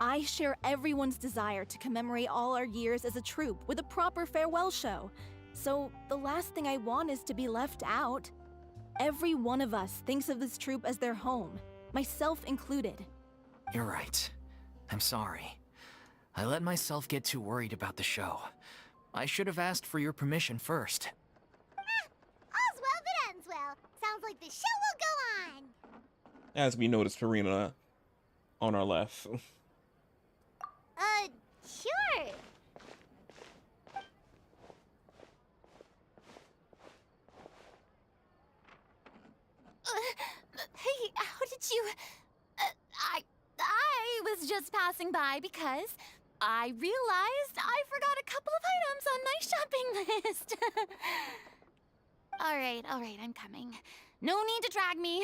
I share everyone's desire to commemorate all our years as a troupe with a proper farewell show. So the last thing I want is to be left out. Every one of us thinks of this troupe as their home, myself included. You're right. I'm sorry. I let myself get too worried about the show. I should have asked for your permission first. All's well that ends well. Sounds like the show will go on. As we noticed Furina on our left. Sure. Hey, how did you... I was just passing by because I realized I forgot a couple of items on my shopping list. All right, I'm coming. No need to drag me.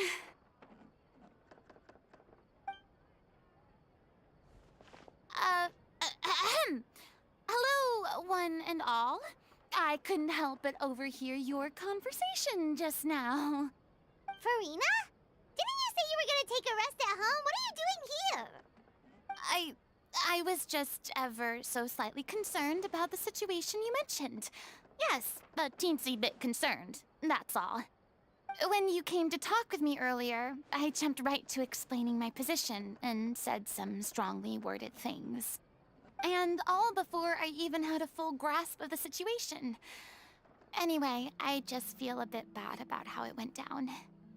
Hello, one and all. I couldn't help but overhear your conversation just now. Furina? Didn't you say you were gonna take a rest at home? What are you doing here? I was just ever so slightly concerned about the situation you mentioned. Yes, a teensy bit concerned, that's all. When you came to talk with me earlier, I jumped right to explaining my position and said some strongly worded things. And all before I even had a full grasp of the situation. Anyway, I just feel a bit bad about how it went down.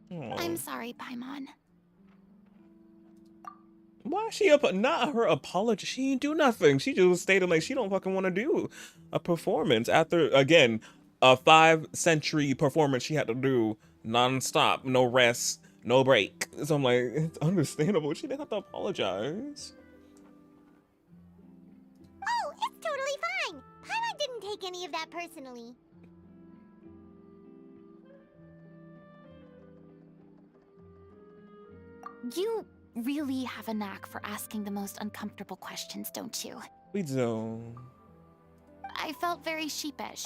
Aww. I'm sorry, Paimon. Why is she not her apology? She didn't do nothing. She just stated like she don't fucking want to do a performance after, again, a 5-century performance she had to do non-stop, no rest, no break. So I'm like, it's understandable. She didn't have to apologize. Oh, it's totally fine. Paimon didn't take any of that personally. You really have a knack for asking the most uncomfortable questions, don't you? We do. I felt very sheepish,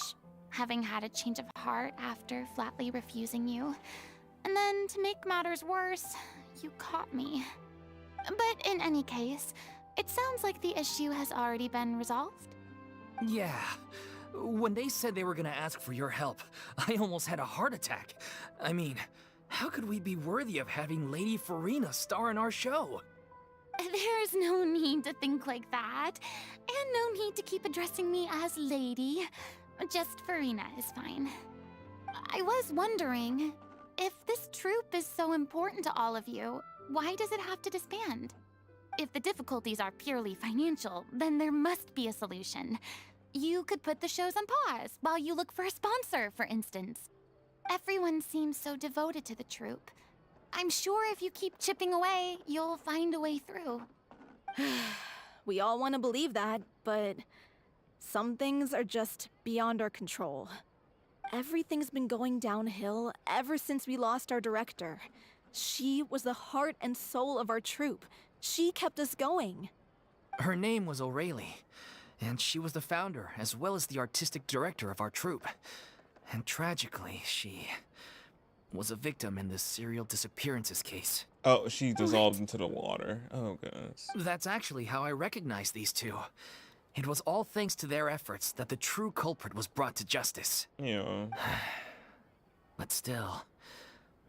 having had a change of heart after flatly refusing you. And then, to make matters worse, you caught me. But in any case, it sounds like the issue has already been resolved. Yeah. When they said they were gonna ask for your help, I almost had a heart attack. I mean, how could we be worthy of having Lady Furina star in our show? There's no need to think like that, and no need to keep addressing me as Lady. Just Furina is fine. I was wondering, If this troupe is so important to all of you, why does it have to disband? If the difficulties are purely financial, then there must be a solution. You could put the shows on pause while you look for a sponsor, for instance. Everyone seems so devoted to the troupe. I'm sure if you keep chipping away, you'll find a way through. We all want to believe that, but some things are just beyond our control. Everything's been going downhill ever since we lost our director. She was the heart and soul of our troupe. She kept us going. Her name was O'Reilly, and she was the founder as well as the artistic director of our troupe. And tragically, she was a victim in this serial disappearances case. Oh, she dissolved into the water. Oh, goodness. That's actually how I recognized these two. It was all thanks to their efforts that the true culprit was brought to justice. Yeah. But still,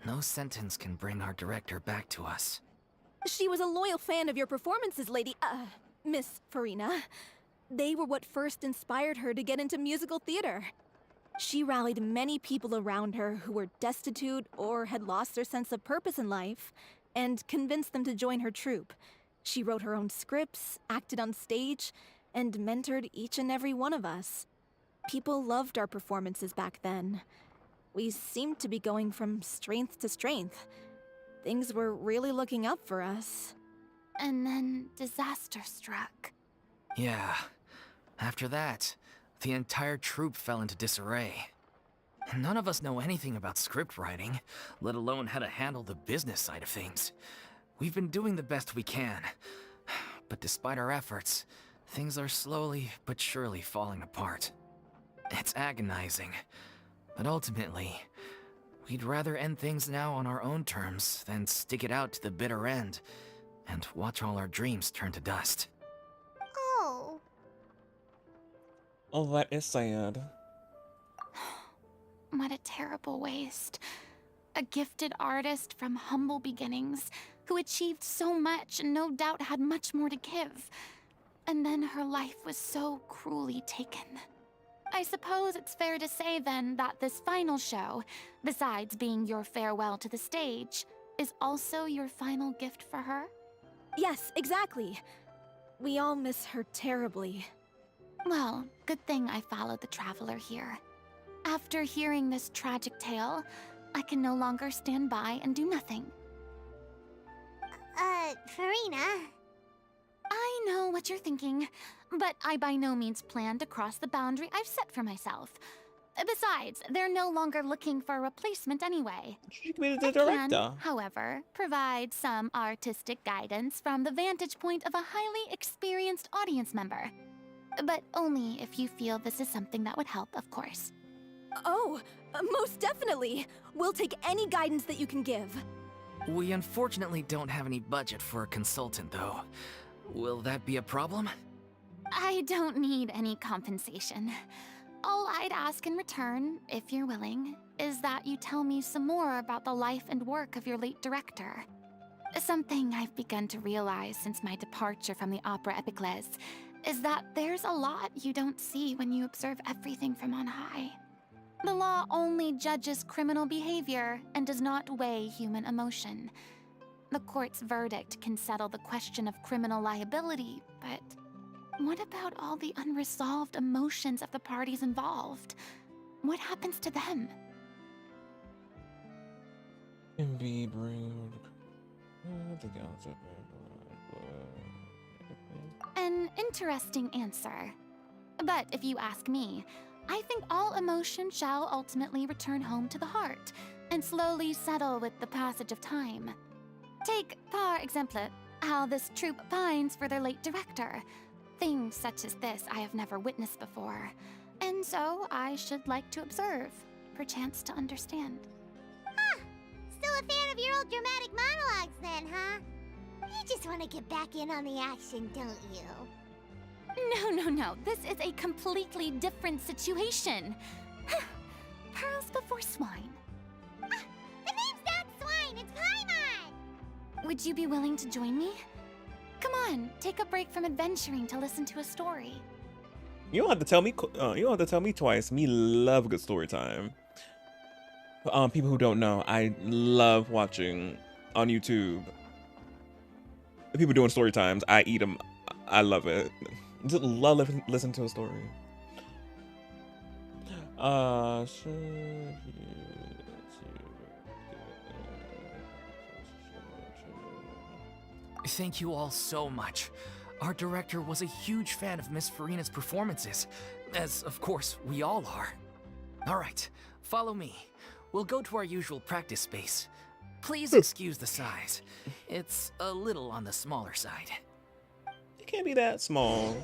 no sentence can bring our director back to us. She was a loyal fan of your performances, Miss Furina. They were what first inspired her to get into musical theater. She rallied many people around her who were destitute or had lost their sense of purpose in life, and convinced them to join her troupe. She wrote her own scripts, acted on stage, and mentored each and every one of us. People loved our performances back then. We seemed to be going from strength to strength. Things were really looking up for us. And then disaster struck. Yeah. After that, the entire troupe fell into disarray. None of us know anything about script writing, let alone how to handle the business side of things. We've been doing the best we can. But despite our efforts, things are slowly but surely falling apart. It's agonizing. But ultimately, we'd rather end things now on our own terms than stick it out to the bitter end and watch all our dreams turn to dust. Oh. Oh, that is sad. What a terrible waste. A gifted artist from humble beginnings who achieved so much and no doubt had much more to give. And then her life was so cruelly taken. I suppose it's fair to say then that this final show, besides being your farewell to the stage, is also your final gift for her? Yes, exactly. We all miss her terribly. Well, good thing I followed the Traveler here. After hearing this tragic tale, I can no longer stand by and do nothing. Furina. I know what you're thinking, but I by no means plan to cross the boundary I've set for myself. Besides, they're no longer looking for a replacement anyway. She can be the I director. can, however, provide some artistic guidance from the vantage point of a highly experienced audience member. But only if you feel this is something that would help, of course. Oh, most definitely. We'll take any guidance that you can give. We unfortunately don't have any budget for a consultant, though. Will that be a problem? I don't need any compensation. All I'd ask in return, if you're willing, is that you tell me some more about the life and work of your late director. Something I've begun to realize since my departure from the Opera Epiclese is that there's a lot you don't see when you observe everything from on high. The law only judges criminal behavior and does not weigh human emotion. The court's verdict can settle the question of criminal liability, but what about all the unresolved emotions of the parties involved? What happens to them? Be brewed. An interesting answer. But if you ask me, I think all emotion shall ultimately return home to the heart and slowly settle with the passage of time. Take, par exemple, how this troupe pines for their late director. Things such as this I have never witnessed before, and so I should like to observe, perchance to understand. Huh. Still a fan of your old dramatic monologues then, huh? You just want to get back in on the action, don't you? No. This is a completely different situation. Pearls before swine. Ah, the name's not Swine, it's Paimon! Would you be willing to join me? Come on, take a break from adventuring to listen to a story. You don't have to tell me. You don't have to tell me twice. Me love good story time. People who don't know, I love watching on YouTube people doing story times. I eat them. I love it. Just love listen to a story. Thank you all so much. Our director was a huge fan of Miss Furina's performances, as of course we all are. Alright, follow me. We'll go to our usual practice space. Please excuse the size. It's a little on the smaller side. It can't be that small.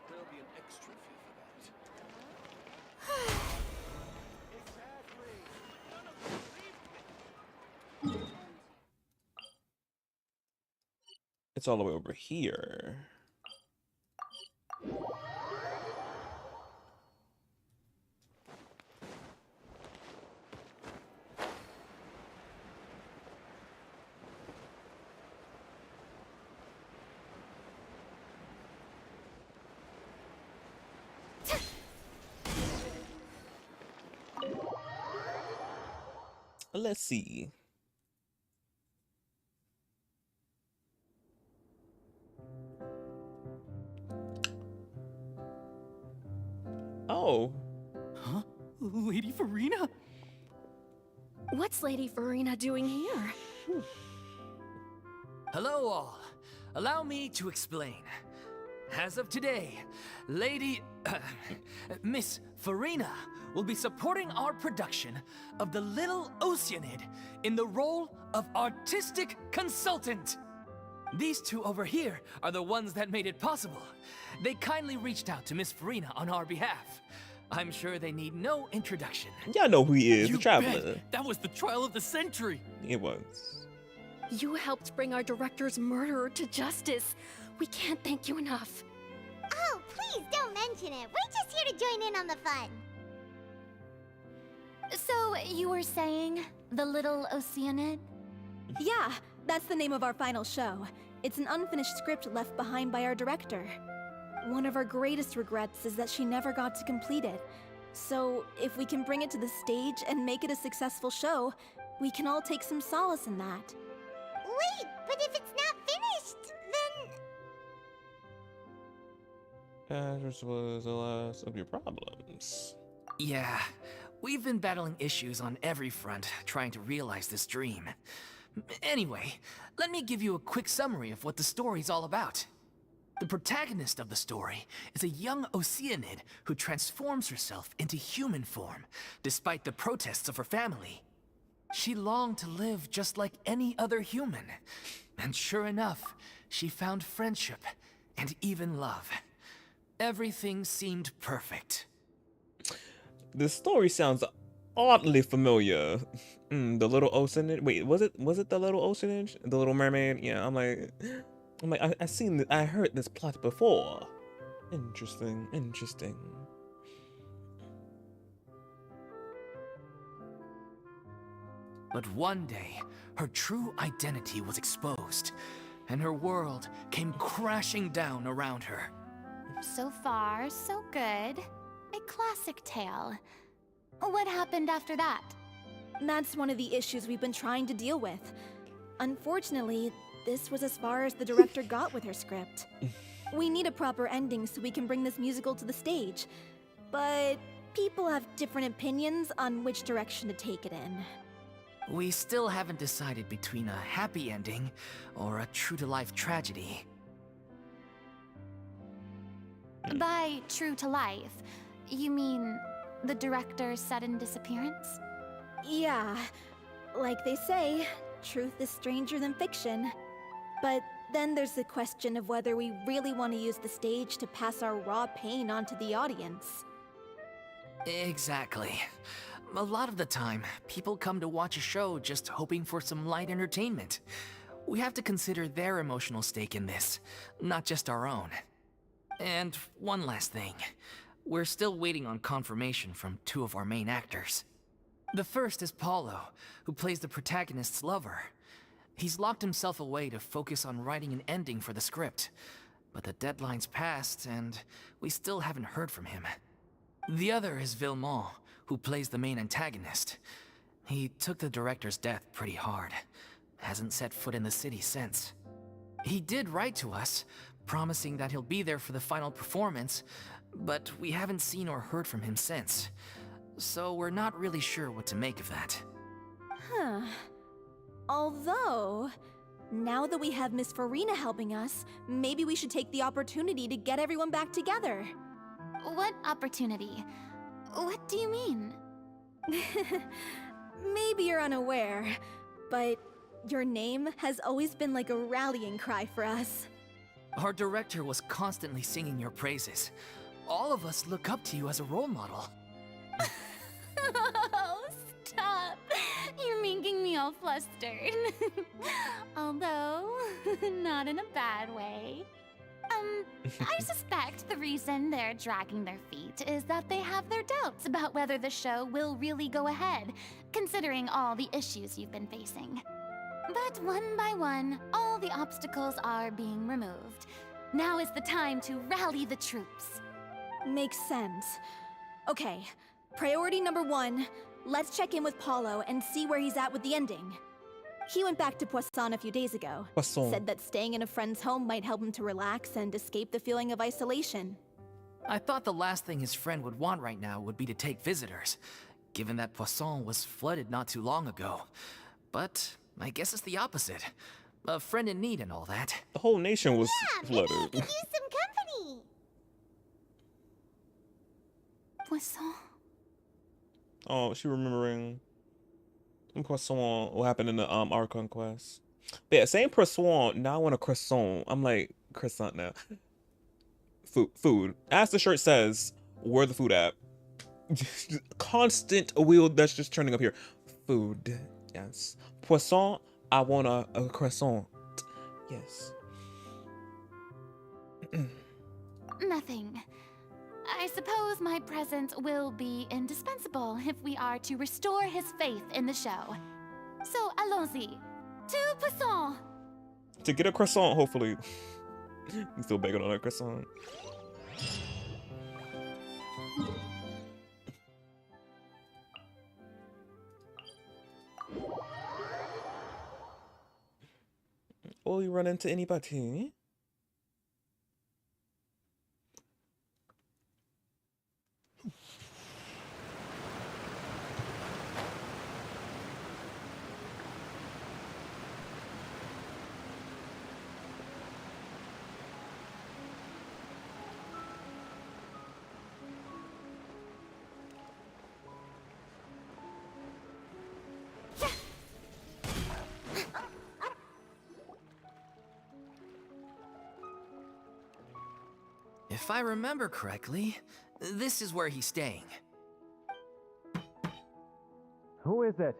There'll be an extra fee for that. It's all the way over here. Let's see. Oh. Huh? Lady Furina? What's Lady Furina doing here? Hello all. Allow me to explain. As of today, Miss Furina will be supporting our production of The Little Oceanid in the role of artistic consultant. These two over here are the ones that made it possible. They kindly reached out to Miss Furina on our behalf. I'm sure they need no introduction. Y'all know who he is, You the traveler. bet. That was the trial of the century. It was. You helped bring our director's murderer to justice. We can't thank you enough. Oh, please don't mention it. We're just here to join in on the fun. So, you were saying The Little Oceanid? Yeah, that's the name of our final show. It's an unfinished script left behind by our director. One of our greatest regrets is that she never got to complete it. So, if we can bring it to the stage and make it a successful show, we can all take some solace in that. Wait, but if it's not finished, then... This was the last of your problems. Yeah, we've been battling issues on every front trying to realize this dream. Anyway, let me give you a quick summary of what the story's all about. The protagonist of the story is a young Oceanid who transforms herself into human form, despite the protests of her family. She longed to live just like any other human, and sure enough, she found friendship and even love. Everything seemed perfect. The story sounds oddly familiar. The Little Oceanid. Wait, was it the Little Oceanid? The Little Mermaid? Yeah, I'm like, I seen this, I heard this plot before. Interesting. But one day, her true identity was exposed, and her world came crashing down around her. So far, so good. A classic tale. What happened after that? That's one of the issues we've been trying to deal with. Unfortunately, this was as far as the director got with her script. We need a proper ending so we can bring this musical to the stage. But people have different opinions on which direction to take it in. We still haven't decided between a happy ending or a true-to-life tragedy. By true to life, you mean the director's sudden disappearance? Yeah, like they say, truth is stranger than fiction. But then there's the question of whether we really want to use the stage to pass our raw pain onto the audience. Exactly. A lot of the time, people come to watch a show just hoping for some light entertainment. We have to consider their emotional stake in this, not just our own. And one last thing. We're still waiting on confirmation from two of our main actors. The first is Paulo, who plays the protagonist's lover. He's locked himself away to focus on writing an ending for the script, but the deadline's passed and we still haven't heard from him. The other is Villemont, who plays the main antagonist. He took the director's death pretty hard. Hasn't set foot in the city since. He did write to us, promising that he'll be there for the final performance, but we haven't seen or heard from him since. So we're not really sure what to make of that. Huh. Although, now that we have Miss Furina helping us, maybe we should take the opportunity to get everyone back together. What opportunity? What do you mean? Maybe you're unaware, but your name has always been like a rallying cry for us. Our director was constantly singing your praises. All of us look up to you as a role model. Oh, stop! You're making me all flustered. Although, not in a bad way. I suspect the reason they're dragging their feet is that they have their doubts about whether the show will really go ahead, considering all the issues you've been facing. But one by one, all the obstacles are being removed. Now is the time to rally the troops. Makes sense. Okay, priority number 1, let's check in with Paulo and see where he's at with the ending. He went back to Poisson a few days ago. Poisson. Said that staying in a friend's home might help him to relax and escape the feeling of isolation. I thought the last thing his friend would want right now would be to take visitors, given that Poisson was flooded not too long ago. But I guess it's the opposite. A friend in need and all that. The whole nation was Maybe flooded. you could use some company. Poisson. Oh, she remembering croissant. What happened in the our conquest? But yeah, same croissant. Now I want a croissant. I'm like croissant now. Food. As the shirt says, where the food at? Constant wheel that's just turning up here. Food. Yes. Poisson. I want a croissant. Yes. Nothing. I suppose my presence will be indispensable if we are to restore his faith in the show. So allons-y. To Poisson! To get a croissant, hopefully. He's still begging on a croissant. Will you run into anybody? If I remember correctly, this is where he's staying. Who is it?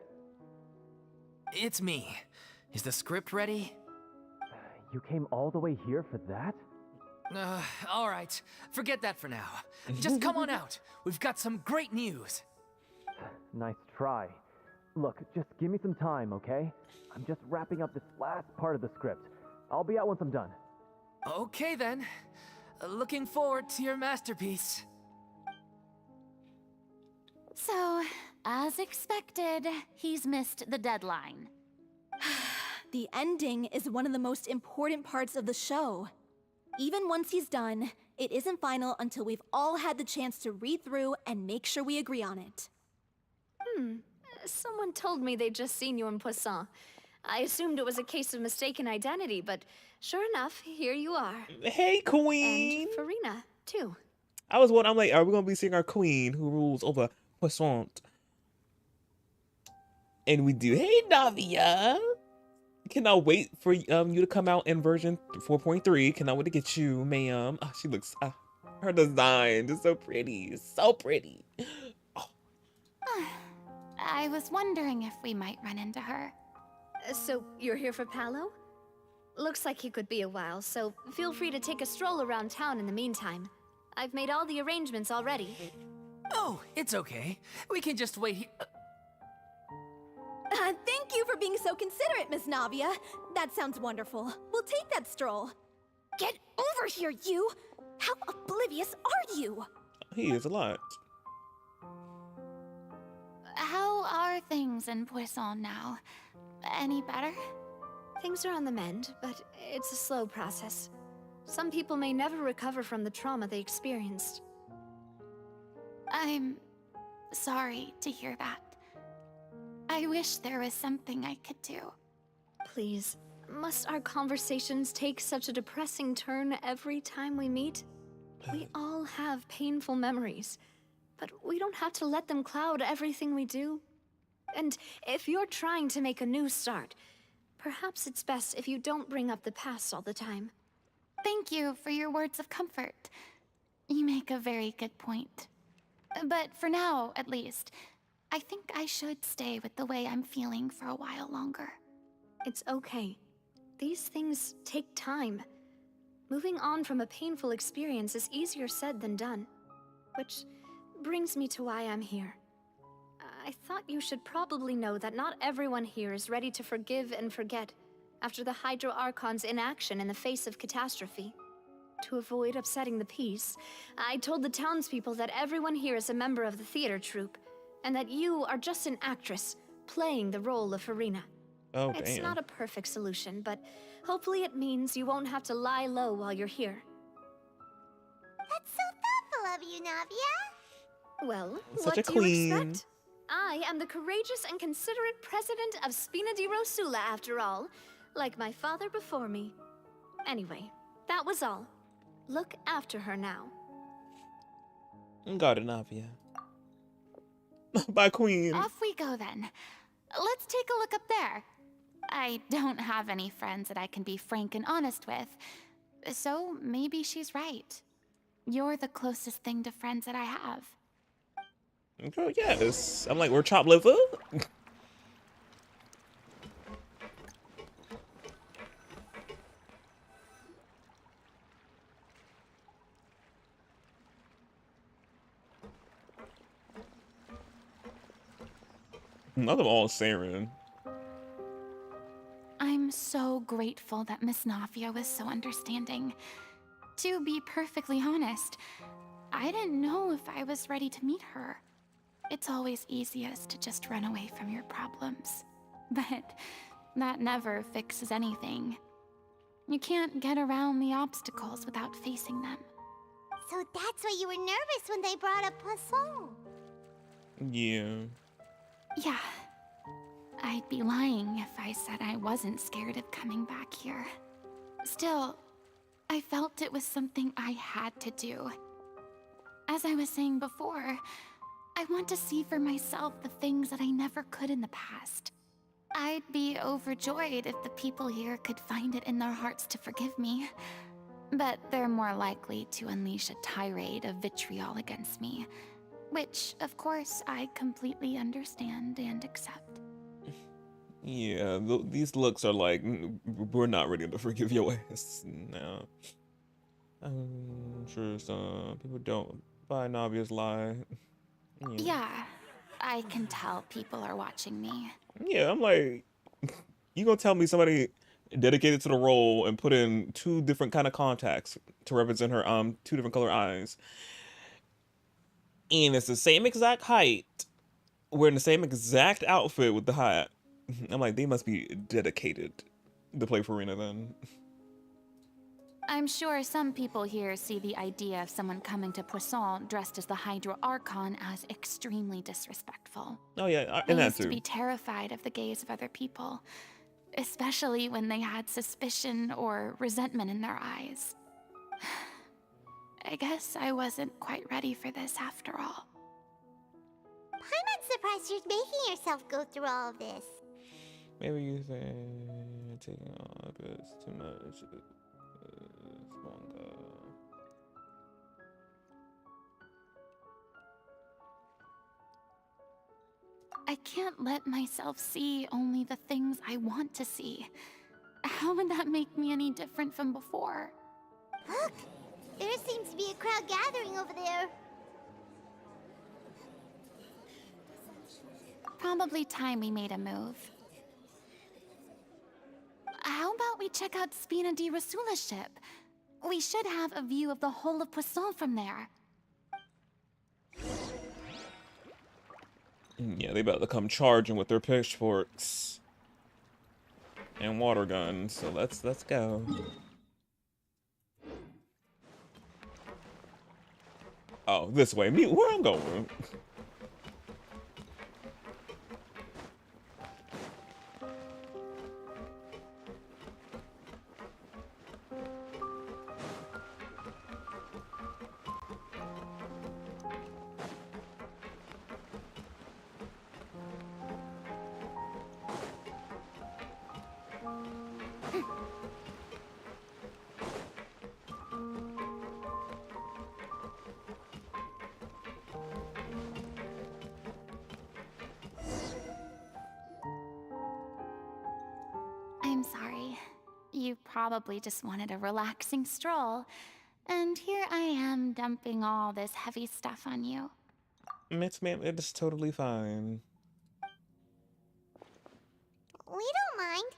It's me. Is the script ready? You came all the way here for that? All right. Forget that for now. Just come on out. We've got some great news. Nice try. Look, just give me some time, okay? I'm just wrapping up this last part of the script. I'll be out once I'm done. Okay then. Looking forward to your masterpiece. So, as expected, he's missed the deadline. The ending is one of the most important parts of the show. Even once he's done, it isn't final until we've all had the chance to read through and make sure we agree on it. Someone told me they'd just seen you in Poisson. I assumed it was a case of mistaken identity, but sure enough, here you are. Hey, queen! And Furina, too. I was wondering, I'm like, are we gonna be seeing our queen who rules over Poisson? And we do. Hey, Navia! Cannot wait for you to come out in version 4.3. Cannot wait to get you, ma'am. Oh, she looks, her design is so pretty. So pretty. Oh. I was wondering if we might run into her. So, you're here for Paolo? Looks like he could be a while, so feel free to take a stroll around town in the meantime. I've made all the arrangements already. Oh, it's okay. We can just wait here. Thank you for being so considerate, Miss Navia. That sounds wonderful. We'll take that stroll. Get over here, you! How oblivious are you? He is a lot. How are things in Poisson now? Any better? Things are on the mend, but it's a slow process. Some people may never recover from the trauma they experienced. I'm sorry to hear that. I wish there was something I could do. Please, must our conversations take such a depressing turn every time we meet? We all have painful memories, but we don't have to let them cloud everything we do. And if you're trying to make a new start, perhaps it's best if you don't bring up the past all the time. Thank you for your words of comfort. You make a very good point. But for now, at least, I think I should stay with the way I'm feeling for a while longer. It's okay. These things take time. Moving on from a painful experience is easier said than done. Which brings me to why I'm here. I thought you should probably know that not everyone here is ready to forgive and forget after the Hydro Archon's inaction in the face of catastrophe. To avoid upsetting the peace, I told the townspeople that everyone here is a member of the theater troupe, and that you are just an actress playing the role of Furina. Oh, It's damn. not a perfect solution, but hopefully it means you won't have to lie low while you're here. That's so thoughtful of you, Navia. Well, Such what a do you queen. expect? I am the courageous and considerate president of Spina di Rosula, after all, like my father before me. Anyway, that was all. Look after her now. Got it, Navia. Bye, queen. Off we go then. Let's take a look up there. I don't have any friends that I can be frank and honest with, so maybe she's right. You're the closest thing to friends that I have. Girl, yes. I'm like, we're chopped liver. Not all Saren. I'm so grateful that Miss Navia was so understanding. To be perfectly honest, I didn't know if I was ready to meet her. It's always easiest to just run away from your problems. But that never fixes anything. You can't get around the obstacles without facing them. So that's why you were nervous when they brought up Poisson. Yeah. Yeah. I'd be lying if I said I wasn't scared of coming back here. Still, I felt it was something I had to do. As I was saying before, I want to see for myself the things that I never could in the past. I'd be overjoyed if the people here could find it in their hearts to forgive me. But they're more likely to unleash a tirade of vitriol against me. Which, of course, I completely understand and accept. Yeah, these looks are like, we're not ready to forgive your ass. No. I'm sure some people don't buy Navia's lie. Yeah, I can tell people are watching me. Yeah, I'm like, you gonna tell me somebody dedicated to the role and put in 2 different kind of contacts to represent her 2 different color eyes, and it's the same exact height, wearing the same exact outfit with the hat. I'm like, they must be dedicated to play Furina then. I'm sure some people here see the idea of someone coming to Poisson dressed as the Hydro Archon as extremely disrespectful. Oh yeah, They and that used to too. be terrified of the gaze of other people, especially when they had suspicion or resentment in their eyes. I guess I wasn't quite ready for this after all. I'm not surprised you're making yourself go through all of this. Maybe you think taking on this too much. Manga. I can't let myself see only the things I want to see. How would that make me any different from before? Look! There seems to be a crowd gathering over there. Probably time we made a move. How about we check out Spina di Rosula's ship? We should have a view of the whole of Poisson from there. Yeah, they about to come charging with their pitchforks and water guns. So let's go. Oh, this way. Me, where I'm going? I'm sorry. You probably just wanted a relaxing stroll. And here I am dumping all this heavy stuff on you. Miss ma'am, it is totally fine. We don't mind.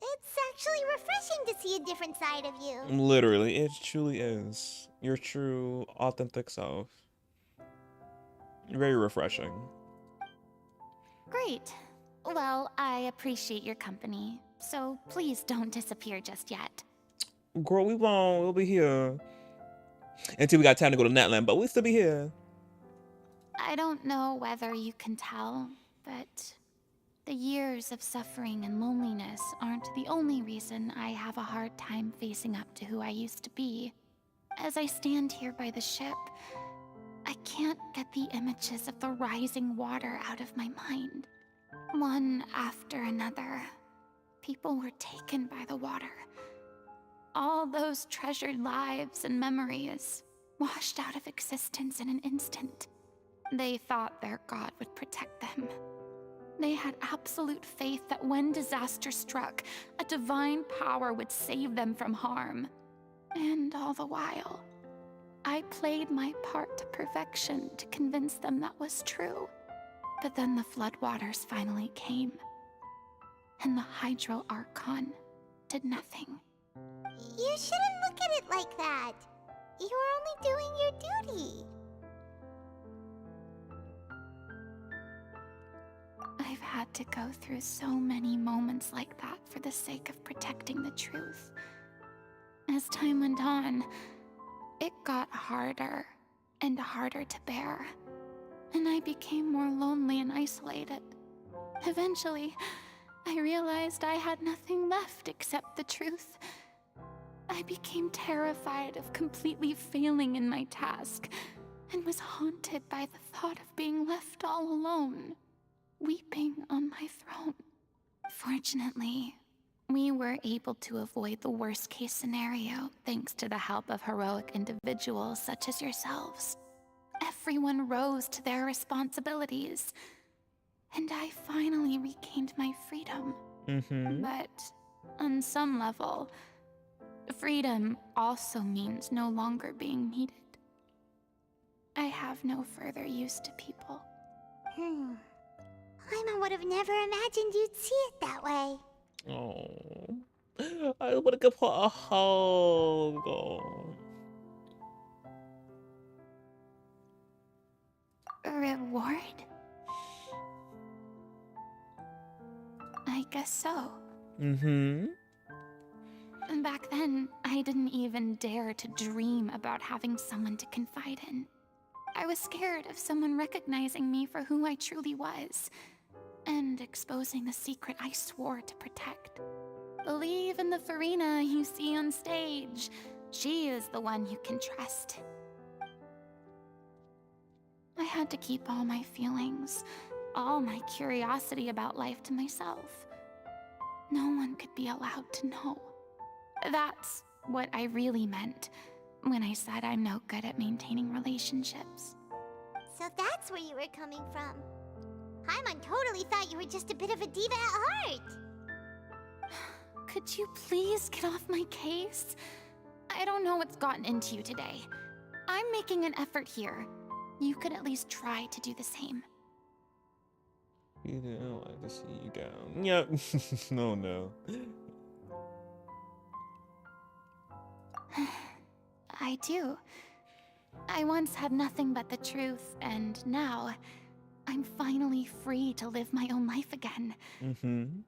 It's actually refreshing to see a different side of you. Literally, it truly is. Your true, authentic self. Very refreshing. Great. Well, I appreciate your company, so please don't disappear just yet. Girl, we won't. We'll be here. Until we got time to go to Natland, but we'll still be here. I don't know whether you can tell, but the years of suffering and loneliness aren't the only reason I have a hard time facing up to who I used to be. As I stand here by the ship, I can't get the images of the rising water out of my mind. One after another, people were taken by the water. All those treasured lives and memories washed out of existence in an instant. They thought their god would protect them. They had absolute faith that when disaster struck, a divine power would save them from harm. And all the while, I played my part to perfection to convince them that was true. But then the floodwaters finally came, and the Hydro Archon did nothing. You shouldn't look at it like that. You were only doing your duty. I've had to go through so many moments like that for the sake of protecting the truth. As time went on, it got harder and harder to bear, and I became more lonely and isolated. Eventually, I realized I had nothing left except the truth. I became terrified of completely failing in my task, and was haunted by the thought of being left all alone, weeping on my throne. Fortunately, we were able to avoid the worst-case scenario thanks to the help of heroic individuals such as yourselves. Everyone rose to their responsibilities, and I finally regained my freedom. But on some level, freedom also means no longer being needed. I have no further use to people. Paimon would have never imagined you'd see it that way. Oh, I want to give her a hug. Oh. Reward? I guess so. And back then, I didn't even dare to dream about having someone to confide in. I was scared of someone recognizing me for who I truly was, and exposing the secret I swore to protect. Believe in the Furina you see on stage. She is the one you can trust. I had to keep all my feelings, all my curiosity about life to myself. No one could be allowed to know. That's what I really meant when I said I'm no good at maintaining relationships. So that's where you were coming from. Paimon totally thought you were just a bit of a diva at heart. Could you please get off my case? I don't know what's gotten into you today. I'm making an effort here. You could at least try to do the same. You don't like to see you down. Yep. No. I do. I once had nothing but the truth, and now I'm finally free to live my own life again.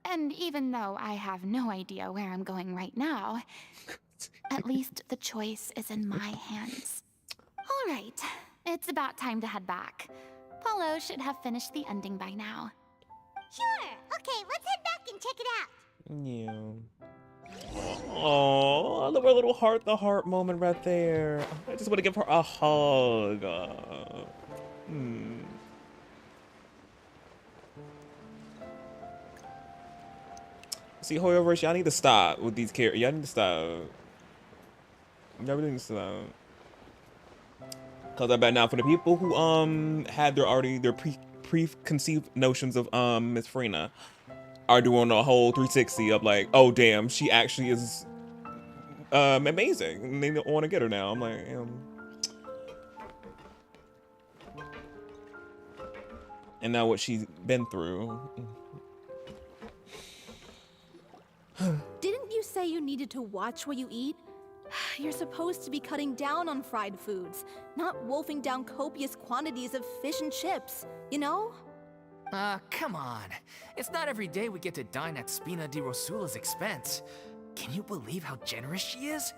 And even though I have no idea where I'm going right now, at least the choice is in my hands. All right, it's about time to head back. Paulo should have finished the ending by now. Sure. Okay, let's head back and check it out. Yeah. Oh, I love our little heart-to-heart moment right there. I just want to give her a hug. See, however, y'all need to stop with these characters. Y'all need to stop. Y'all really need to stop. Cause I bet now for the people who had their preconceived notions of Miss Furina are doing a whole 360 of like, oh damn, she actually is amazing. And they don't want to get her now. I'm like, and now what she's been through. Didn't you say you needed to watch what you eat? You're supposed to be cutting down on fried foods, not wolfing down copious quantities of fish and chips, you know? Come on. It's not every day we get to dine at Spina di Rosula's expense. Can you believe how generous she is?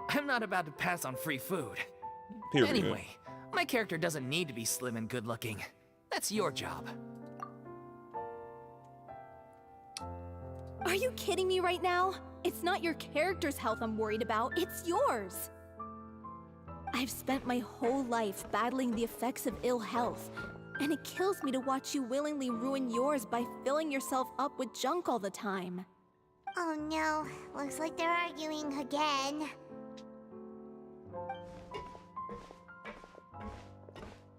I'm not about to pass on free food. Period. Anyway, my character doesn't need to be slim and good looking. That's your job. Are you kidding me right now? It's not your character's health I'm worried about, it's yours. I've spent my whole life battling the effects of ill health, and it kills me to watch you willingly ruin yours by filling yourself up with junk all the time. Oh no, looks like they're arguing again.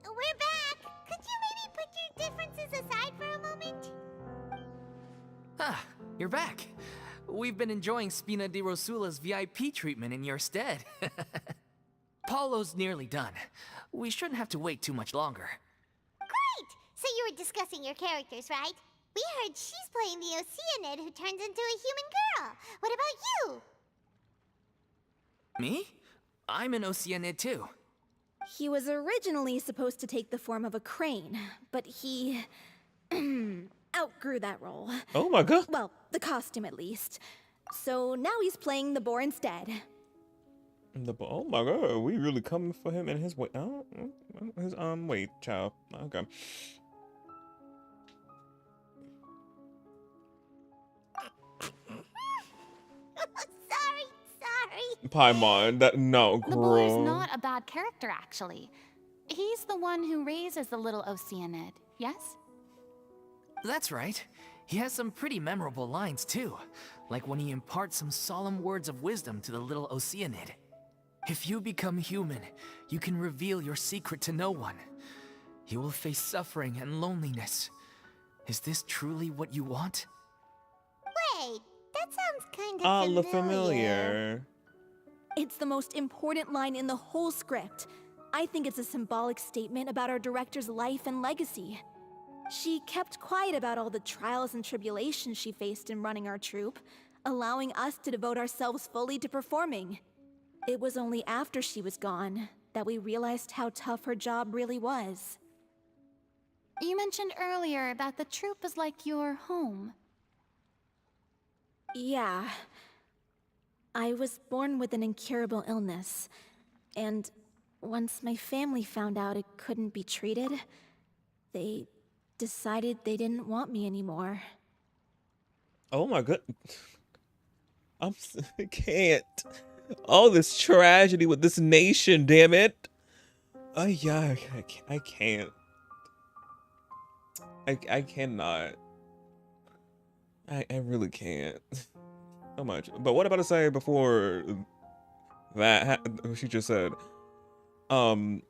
We're back! Could you maybe put your differences aside for a moment? Ah, you're back. We've been enjoying Spina di Rosula's VIP treatment in your stead. Paulo's nearly done. We shouldn't have to wait too much longer. Great! So you were discussing your characters, right? We heard she's playing the Oceanid who turns into a human girl. What about you? Me? I'm an Oceanid too. He was originally supposed to take the form of a crane, but he outgrew that role. Oh my god. Well, the costume at least. So now he's playing the boar instead. Oh my god, we really coming for him in his way. His wait, child. Okay. Sorry. Paimon, no, The boy's girl. not a bad character, actually. He's the one who raises the little Oceanid, yes? That's right. He has some pretty memorable lines too, like when he imparts some solemn words of wisdom to the little Oceanid. If you become human, you can reveal your secret to no one. You will face suffering and loneliness. Is this truly what you want? Wait, that sounds kind of familiar. It's the most important line in the whole script. I think it's a symbolic statement about our director's life and legacy. She kept quiet about all the trials and tribulations she faced in running our troupe, allowing us to devote ourselves fully to performing. It was only after she was gone that we realized how tough her job really was. You mentioned earlier that the troupe is like your home. Yeah. I was born with an incurable illness, and once my family found out it couldn't be treated, they decided they didn't want me anymore. Oh my god. I can't. All this tragedy with this nation, damn it. Oh yeah, I can't. I cannot. I really can't. So much. But what about to say before that she just said? I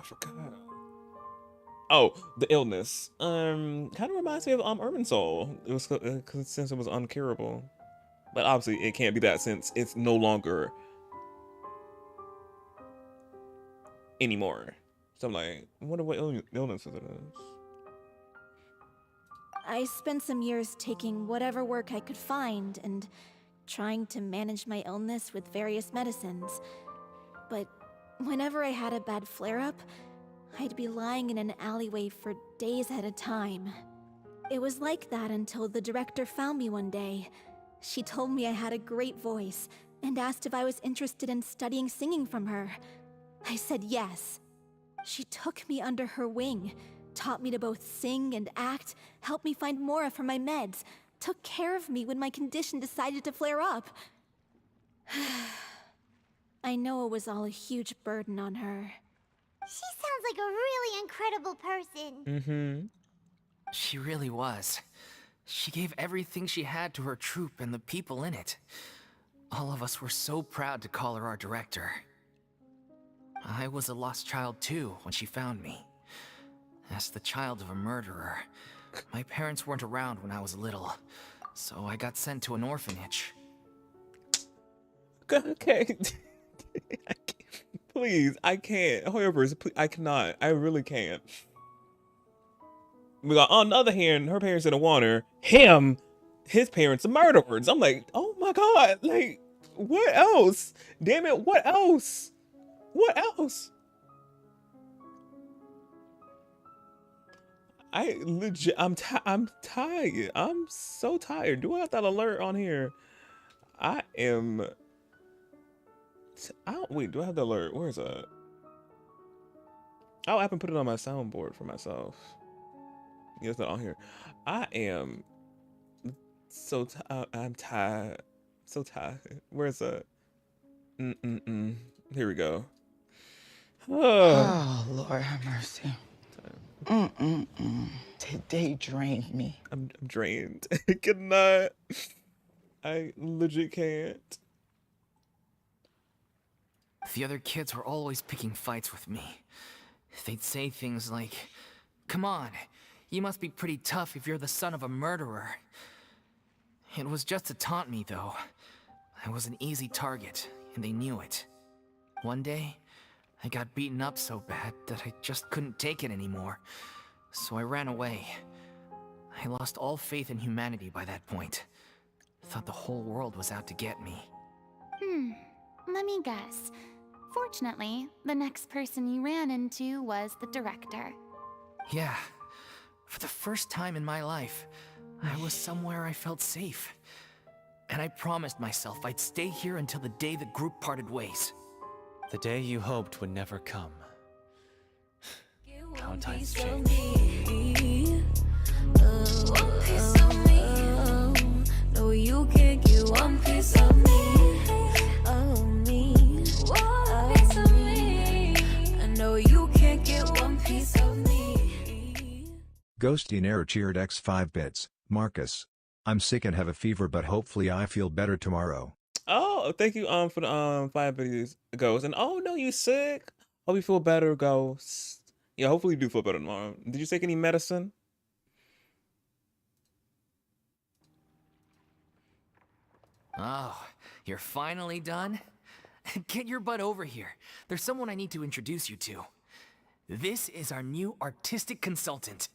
forgot. Oh, the illness. Kind of reminds me of Urban Soul. It was since it was uncurable, but obviously it can't be that since it's no longer anymore. So I'm like, I wonder what illness it is. I spent some years taking whatever work I could find and trying to manage my illness with various medicines. But whenever I had a bad flare-up, I'd be lying in an alleyway for days at a time. It was like that until the director found me one day. She told me I had a great voice and asked if I was interested in studying singing from her. I said yes. She took me under her wing, taught me to both sing and act, helped me find Mora for my meds, took care of me when my condition decided to flare up. I know it was all a huge burden on her. She sounds like a really incredible person. Mm-hmm. She really was. She gave everything she had to her troupe and the people in it. All of us were so proud to call her our director. I was a lost child too when she found me. As the child of a murderer, my parents weren't around when I was little, so I got sent to an orphanage. Okay. Please, I can't. However, I cannot. I really can't. We got, on the other hand, her parents didn't want her. His parents are murderers. I'm like, oh my god, like, what else? Damn it, what else? What else? I'm tired. I'm so tired. Do I have that alert on here? I don't, wait, do I have the alert? Where is that? I'll have to put it on my soundboard for myself. Yeah, it's not on here. I am so I'm tired. So tired. Where's that? Here we go. Oh, Lord have mercy. Today drained me. I'm drained. I cannot. I legit can't. The other kids were always picking fights with me. They'd say things like, "Come on, you must be pretty tough if you're the son of a murderer." It was just to taunt me, though. I was an easy target, and they knew it. One day, I got beaten up so bad that I just couldn't take it anymore, so I ran away. I lost all faith in humanity by that point. Thought the whole world was out to get me. Let me guess. Fortunately, the next person you ran into was the director. Yeah. For the first time in my life, I was somewhere I felt safe. And I promised myself I'd stay here until the day the group parted ways. The day you hoped would never come. How times change. One piece of me. No, you can't get one piece of me. One piece of me. I know you can't get one piece of me. Ghostinaire cheered X 5 bits. Marcus, I'm sick and have a fever, but hopefully I feel better tomorrow. Oh, thank you for the 5 videos, Ghost. And oh no, you sick? Hope you feel better, Ghost. Yeah, hopefully you do feel better tomorrow. Did you take any medicine? Oh, you're finally done? Get your butt over here. There's someone I need to introduce you to. This is our new artistic consultant,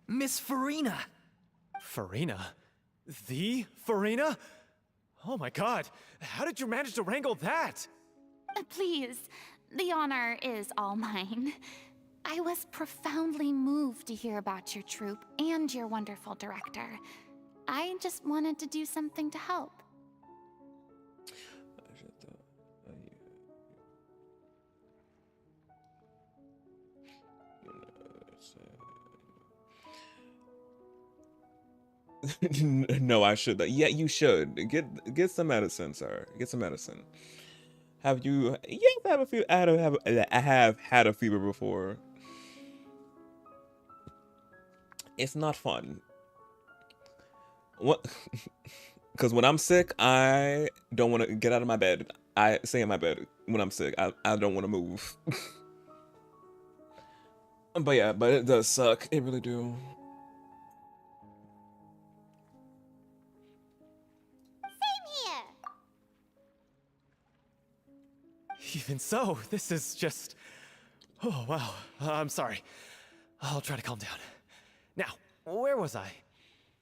Miss Furina. Furina? The Furina? Oh my god, how did you manage to wrangle that? Please, the honor is all mine. I was profoundly moved to hear about your troupe and your wonderful director. I just wanted to do something to help. No, I should. Yeah, you should get some medicine, sir. Get some medicine. Have you? Yes, I have a few. I have had a fever before. It's not fun. What? Because when I'm sick, I don't want to get out of my bed. I stay in my bed when I'm sick. I don't want to move. But yeah, but it does suck. It really do. Even so, this is just... Oh, wow. I'm sorry. I'll try to calm down. Now, where was I?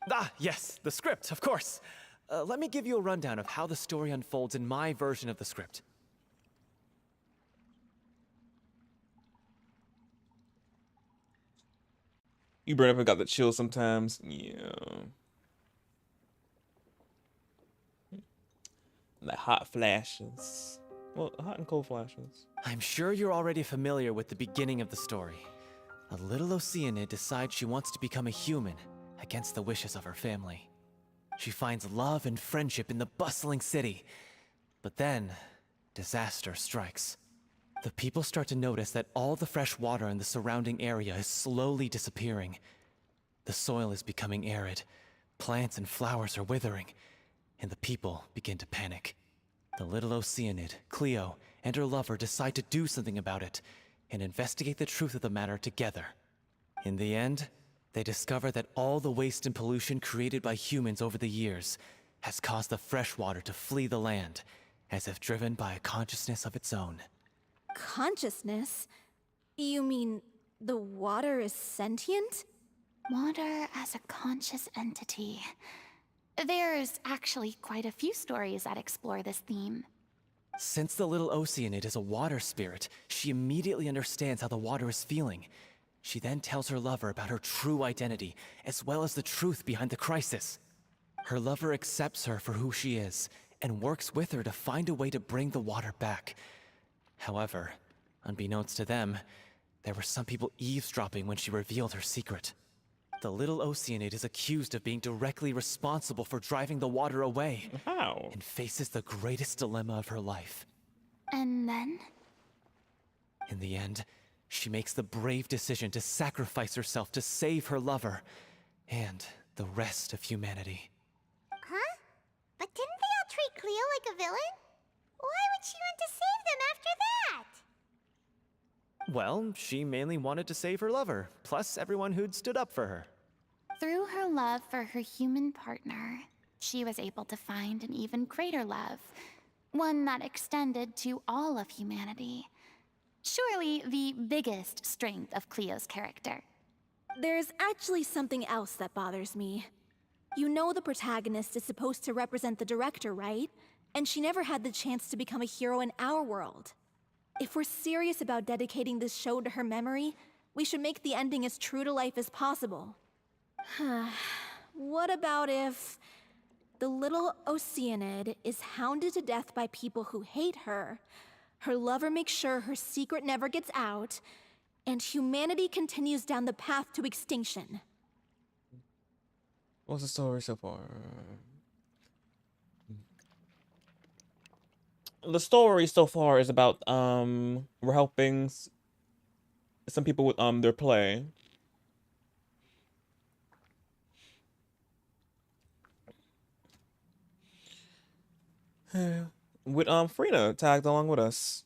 Ah, yes, the script, of course. Let me give you a rundown of how the story unfolds in my version of the script. You burn up and got the chill sometimes. Yeah. Like hot flashes. Well, hot and cold flashes. I'm sure you're already familiar with the beginning of the story. A little Oceanid decides she wants to become a human against the wishes of her family. She finds love and friendship in the bustling city. But then, disaster strikes. The people start to notice that all the fresh water in the surrounding area is slowly disappearing. The soil is becoming arid, plants and flowers are withering, and the people begin to panic. The little Oceanid, Cleo, and her lover decide to do something about it and investigate the truth of the matter together. In the end, they discover that all the waste and pollution created by humans over the years has caused the fresh water to flee the land, as if driven by a consciousness of its own. Consciousness? You mean the water is sentient? Water as a conscious entity. There's actually quite a few stories that explore this theme. Since the little Oceanid is a water spirit, she immediately understands how the water is feeling. She then tells her lover about her true identity, as well as the truth behind the crisis. Her lover accepts her for who she is, and works with her to find a way to bring the water back. However, unbeknownst to them, there were some people eavesdropping when she revealed her secret. The little Oceanid is accused of being directly responsible for driving the water away. How? And faces the greatest dilemma of her life. And then? In the end, she makes the brave decision to sacrifice herself to save her lover and the rest of humanity. Huh? But didn't they all treat Cleo like a villain? Why would she want to save them after that? Well, she mainly wanted to save her lover, plus everyone who'd stood up for her. Through her love for her human partner, she was able to find an even greater love, one that extended to all of humanity. Surely the biggest strength of Cleo's character. There's actually something else that bothers me. You know the protagonist is supposed to represent the director, right? And she never had the chance to become a hero in our world. If we're serious about dedicating this show to her memory, we should make the ending as true to life as possible. What about if the little Oceanid is hounded to death by people who hate her, her lover makes sure her secret never gets out, and humanity continues down the path to extinction? What's the story so far? The story so far is about we're helping some people with their play. With Furina tagged along with us.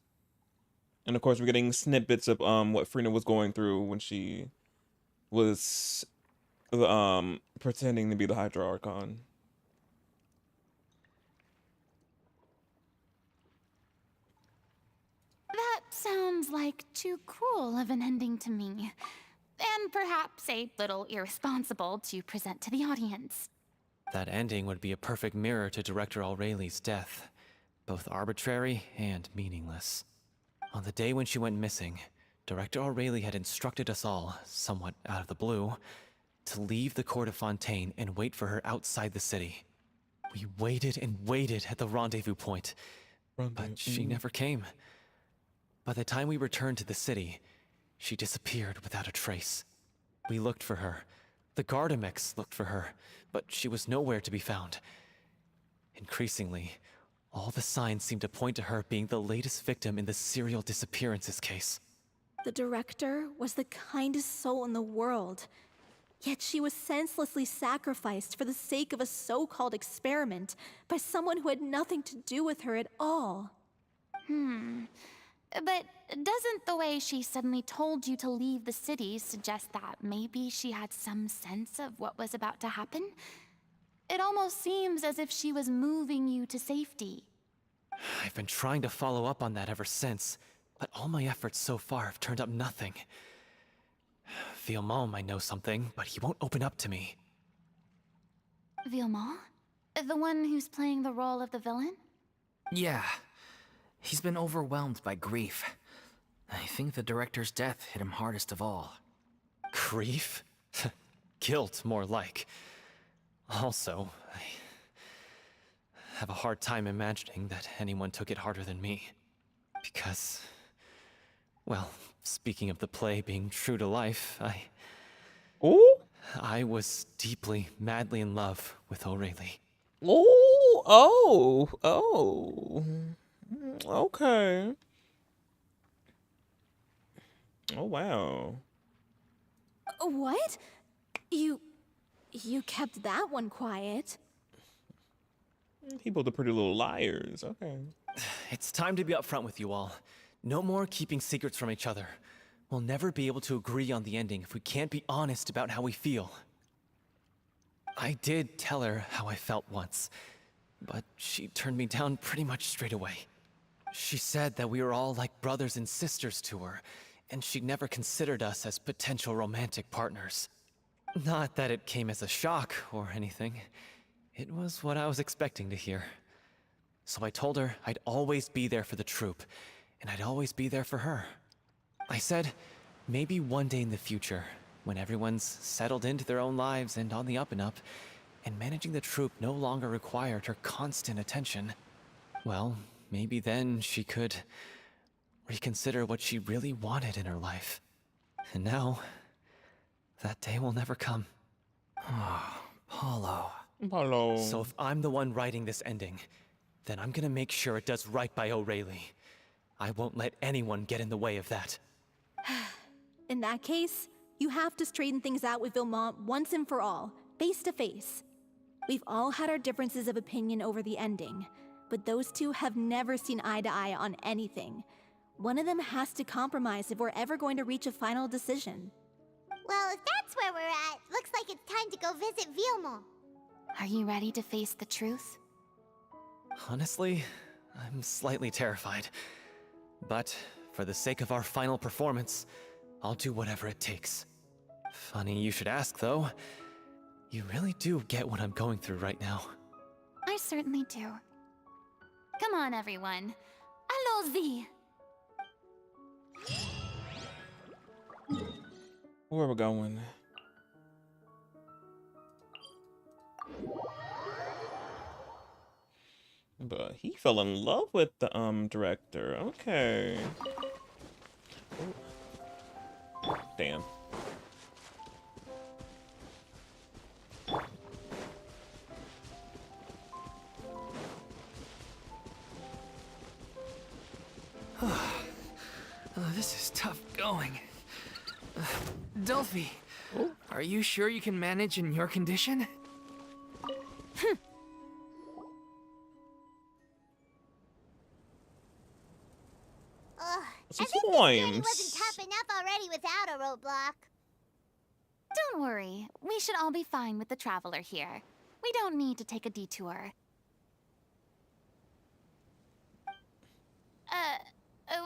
And of course we're getting snippets of what Furina was going through when she was pretending to be the Hydra Archon. That sounds like too cruel of an ending to me. And perhaps a little irresponsible to present to the audience. That ending would be a perfect mirror to Director Aureli's death, both arbitrary and meaningless. On the day when she went missing, Director Aureli had instructed us all, somewhat out of the blue, to leave the court of Fontaine and wait for her outside the city. We waited and waited at the rendezvous point, but she never came. By the time we returned to the city, she disappeared without a trace. We looked for her. The Gardamex looked for her, but she was nowhere to be found. Increasingly, all the signs seemed to point to her being the latest victim in the serial disappearances case. The director was the kindest soul in the world, yet she was senselessly sacrificed for the sake of a so-called experiment by someone who had nothing to do with her at all. But doesn't the way she suddenly told you to leave the city suggest that maybe she had some sense of what was about to happen? It almost seems as if she was moving you to safety. I've been trying to follow up on that ever since, but all my efforts so far have turned up nothing. Villemont might know something, but he won't open up to me. Villemont? The one who's playing the role of the villain? Yeah. He's been overwhelmed by grief. I think the director's death hit him hardest of all. Grief? Guilt, more like. Also, I have a hard time imagining that anyone took it harder than me. Because, well, speaking of the play being true to life, I was deeply, madly in love with O'Reilly. Okay. Oh, wow. What? You kept that one quiet. People are pretty little liars. Okay. It's time to be upfront with you all. No more keeping secrets from each other. We'll never be able to agree on the ending if we can't be honest about how we feel. I did tell her how I felt once, but she turned me down pretty much straight away. She said that we were all like brothers and sisters to her, and she'd never considered us as potential romantic partners. Not that it came as a shock or anything. It was what I was expecting to hear. So I told her I'd always be there for the troupe, and I'd always be there for her. I said, maybe one day in the future, when everyone's settled into their own lives and on the up and up, and managing the troupe no longer required her constant attention, well, maybe then she could reconsider what she really wanted in her life. And now, that day will never come. Oh, Paulo. So if I'm the one writing this ending, then I'm gonna make sure it does right by O'Reilly. I won't let anyone get in the way of that. In that case, you have to straighten things out with Vilmont once and for all, face to face. We've all had our differences of opinion over the ending, but those two have never seen eye to eye on anything. One of them has to compromise if we're ever going to reach a final decision. Well, if that's where we're at, looks like it's time to go visit Vilmont. Are you ready to face the truth? Honestly, I'm slightly terrified. But for the sake of our final performance, I'll do whatever it takes. Funny you should ask, though. You really do get what I'm going through right now. I certainly do. Come on, everyone. Allons-y! Where we're going? But he fell in love with the director. Okay. Ooh. Damn. This is tough going. Delphi, are you sure you can manage in your condition? I think this journey wasn't tough enough already without a roadblock. Don't worry. We should all be fine with the Traveler here. We don't need to take a detour.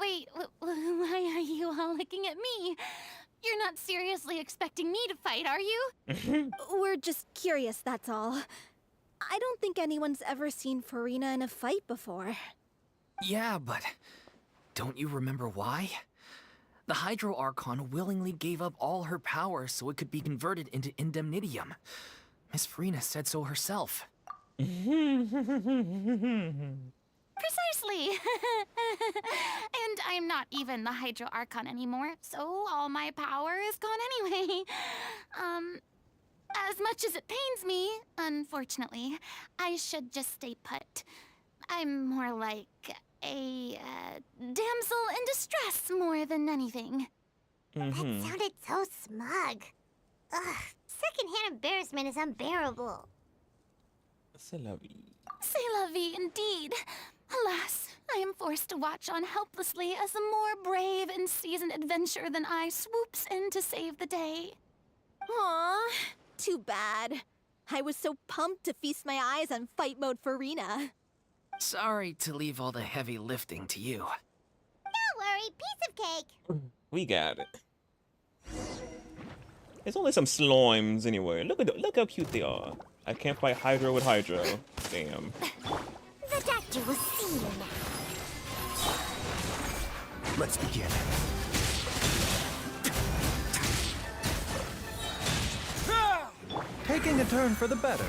Wait, why are you all looking at me? You're not seriously expecting me to fight, are you? We're just curious, that's all. I don't think anyone's ever seen Furina in a fight before. Yeah, but don't you remember why? The Hydro Archon willingly gave up all her power so it could be converted into indemnitium. Miss Furina said so herself. Precisely! And I'm not even the Hydro Archon anymore, so all my power is gone anyway. As much as it pains me, unfortunately, I should just stay put. I'm more like a damsel in distress more than anything. That sounded so smug. Ugh, secondhand embarrassment is unbearable. C'est la vie. C'est la vie indeed. Alas, I am forced to watch on helplessly as a more brave and seasoned adventurer than I swoops in to save the day. Aw, too bad. I was so pumped to feast my eyes on fight mode Furina. Sorry to leave all the heavy lifting to you. Don't worry, piece of cake. We got it. It's only some slimes anyway. Look how cute they are. I can't fight Hydro with Hydro. Damn. The doctor will see you now. Let's begin. taking a turn for the better.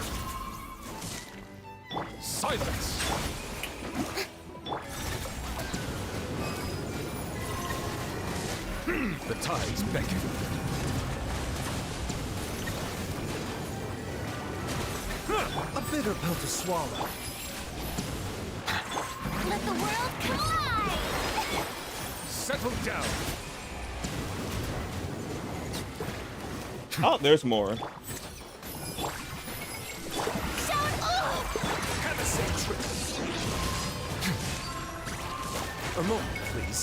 Silence! The tides beckon. A bitter pill to swallow. Let the world collide! Settle down. Oh, there's more. Have a safe trip. A moment, please.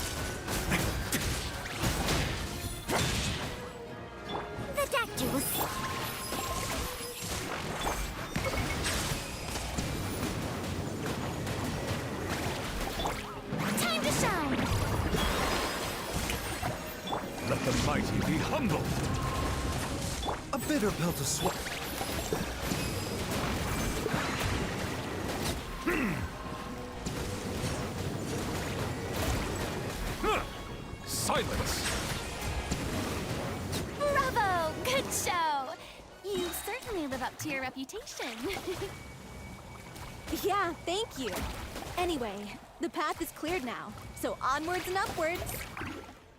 The deck juice. Time to shine. Let the mighty be humble. A bitter pill to swallow. Silence! Bravo! Good show! You certainly live up to your reputation. Yeah, thank you. Anyway, the path is cleared now, so onwards and upwards.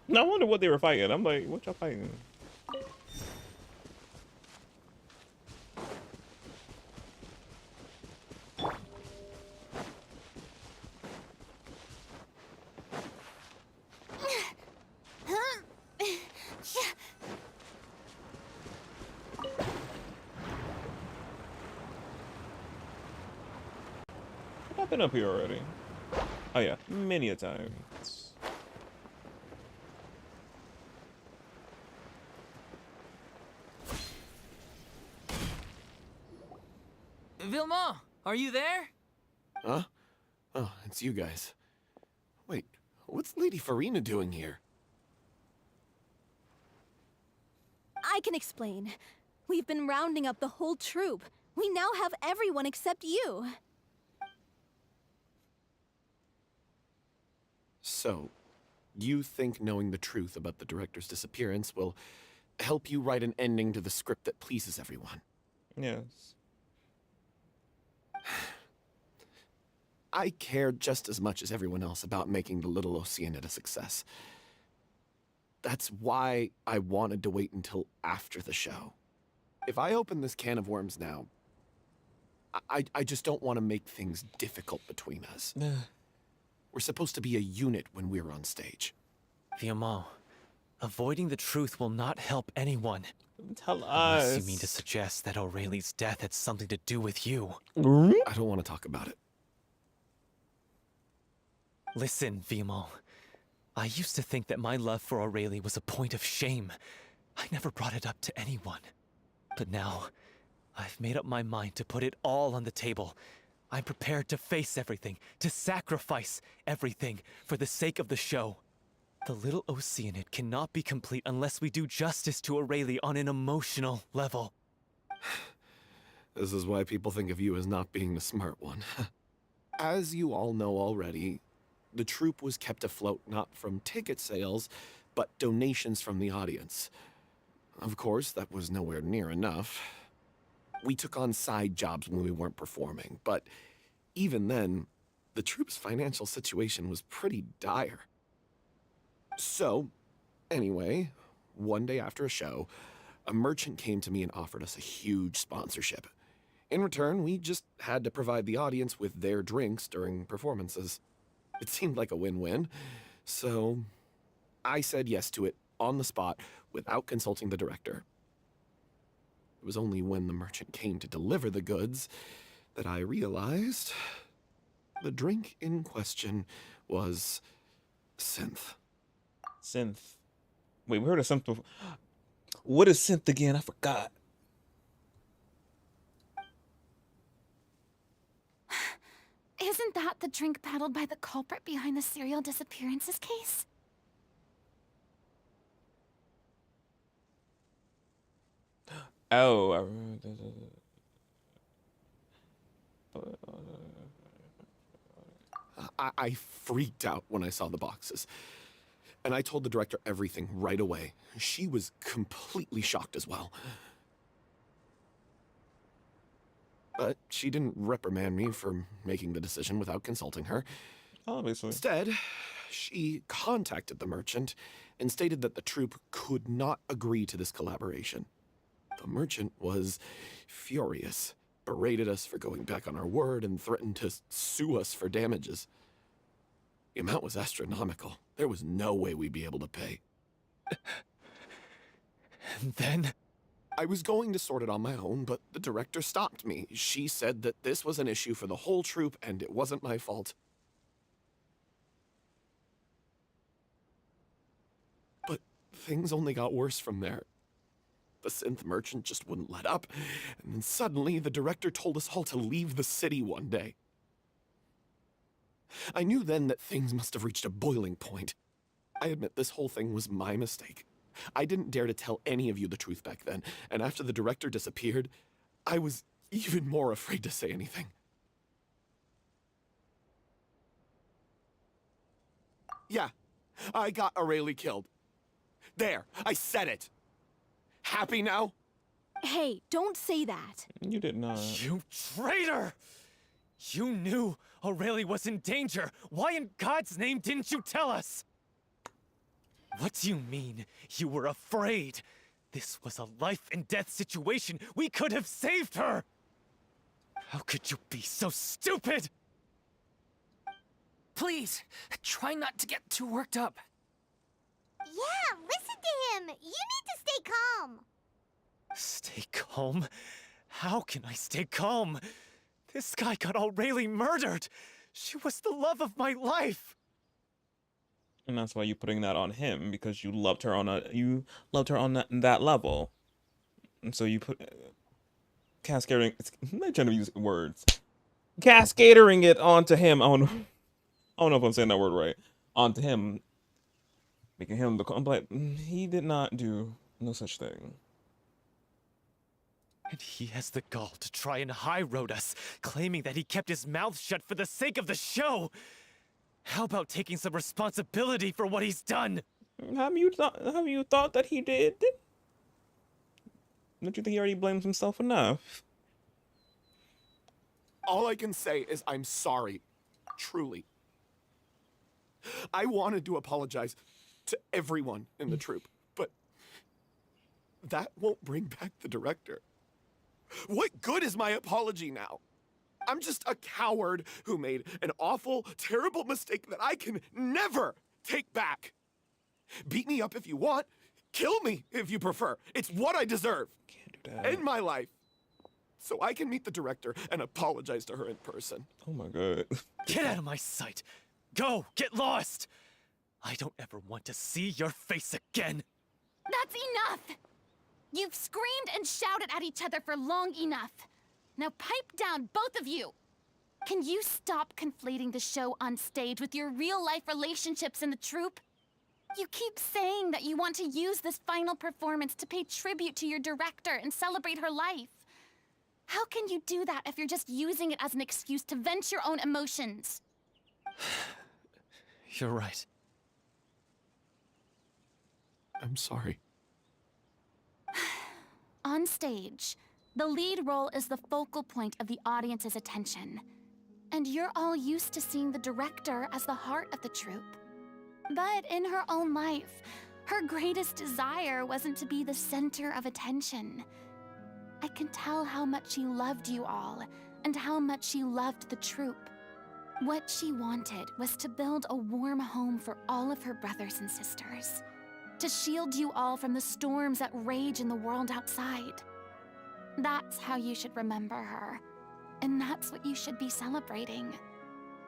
No, I wonder what they were fighting. I'm like, what y'all fighting? I've been up here already. Oh yeah, many a time. Vilma, are you there? Huh? Oh, it's you guys. Wait, what's Lady Furina doing here? I can explain. We've been rounding up the whole troop. We now have everyone except you. So, you think knowing the truth about the director's disappearance will help you write an ending to the script that pleases everyone? Yes. I care just as much as everyone else about making the Little Oceanid a success. That's why I wanted to wait until after the show. If I open this can of worms now, I just don't want to make things difficult between us. We're supposed to be a unit when we're on stage. Vilma, avoiding the truth will not help anyone. Tell Unless us. you mean to suggest that Aurelie's death had something to do with you. I don't want to talk about it. Listen, Vilma. I used to think that my love for Aurelie was a point of shame. I never brought it up to anyone. But now, I've made up my mind to put it all on the table. I'm prepared to face everything, to sacrifice everything for the sake of the show. The Little Oceanid cannot be complete unless we do justice to Aurelie on an emotional level. This is why people think of you as not being the smart one. As you all know already, the troupe was kept afloat not from ticket sales, but donations from the audience. Of course, that was nowhere near enough. We took on side jobs when we weren't performing, but even then, the troupe's financial situation was pretty dire. So, anyway, one day after a show, a merchant came to me and offered us a huge sponsorship. In return, we just had to provide the audience with their drinks during performances. It seemed like a win-win, so I said yes to it on the spot without consulting the director. It was only when the merchant came to deliver the goods that I realized the drink in question was synth. Synth. Wait, we heard of something before. What is synth again? I forgot. Isn't that the drink paddled by the culprit behind the serial disappearances case? Oh, I remember. I freaked out when I saw the boxes. And I told the director everything right away. She was completely shocked as well. But she didn't reprimand me for making the decision without consulting her. Obviously. Instead, she contacted the merchant and stated that the troupe could not agree to this collaboration. The merchant was furious, berated us for going back on our word, and threatened to sue us for damages. The amount was astronomical. There was no way we'd be able to pay. And then? I was going to sort it on my own, but the director stopped me. She said that this was an issue for the whole troupe, and it wasn't my fault. But things only got worse from there. The synth merchant just wouldn't let up, and then suddenly the director told us all to leave the city one day. I knew then that things must have reached a boiling point. I admit this whole thing was my mistake. I didn't dare to tell any of you the truth back then, and after the director disappeared, I was even more afraid to say anything. Yeah, I got Aurelie killed. There, I said it. Happy now? Hey, don't say that. You did not. You traitor! You knew Aurelie was in danger. Why in God's name didn't you tell us? What do you mean, you were afraid? This was a life and death situation. We could have saved her! How could you be so stupid? Please, try not to get too worked up. Yeah, listen to him. You need to stay calm. Stay calm? How can I stay calm? This guy got Aurelie murdered. She was the love of my life. And that's why you're putting that on him, because you loved her on that level. And so you put cascading. I'm not trying to use words. Cascading it onto him. I don't know if I'm saying that word right. Onto him, making him the. But he did not do no such thing. And he has the gall to try and high-road us, claiming that he kept his mouth shut for the sake of the show. How about taking some responsibility for what he's done? Have you thought that he did? Don't you think he already blames himself enough? All I can say is I'm sorry. Truly. I wanted to apologize to everyone in the troupe, but that won't bring back the director. What good is my apology now? I'm just a coward who made an awful, terrible mistake that I can never take back. Beat me up if you want. Kill me if you prefer. It's what I deserve. Can't do that. End my life. So I can meet the director and apologize to her in person. Oh my god. Get out of my sight. Go, get lost. I don't ever want to see your face again. That's enough! You've screamed and shouted at each other for long enough. Now pipe down, both of you! Can you stop conflating the show on stage with your real-life relationships in the troupe? You keep saying that you want to use this final performance to pay tribute to your director and celebrate her life. How can you do that if you're just using it as an excuse to vent your own emotions? You're right. I'm sorry. On stage, the lead role is the focal point of the audience's attention. And you're all used to seeing the director as the heart of the troupe. But in her own life, her greatest desire wasn't to be the center of attention. I can tell how much she loved you all, and how much she loved the troupe. What she wanted was to build a warm home for all of her brothers and sisters. To shield you all from the storms that rage in the world outside. That's how you should remember her. And that's what you should be celebrating.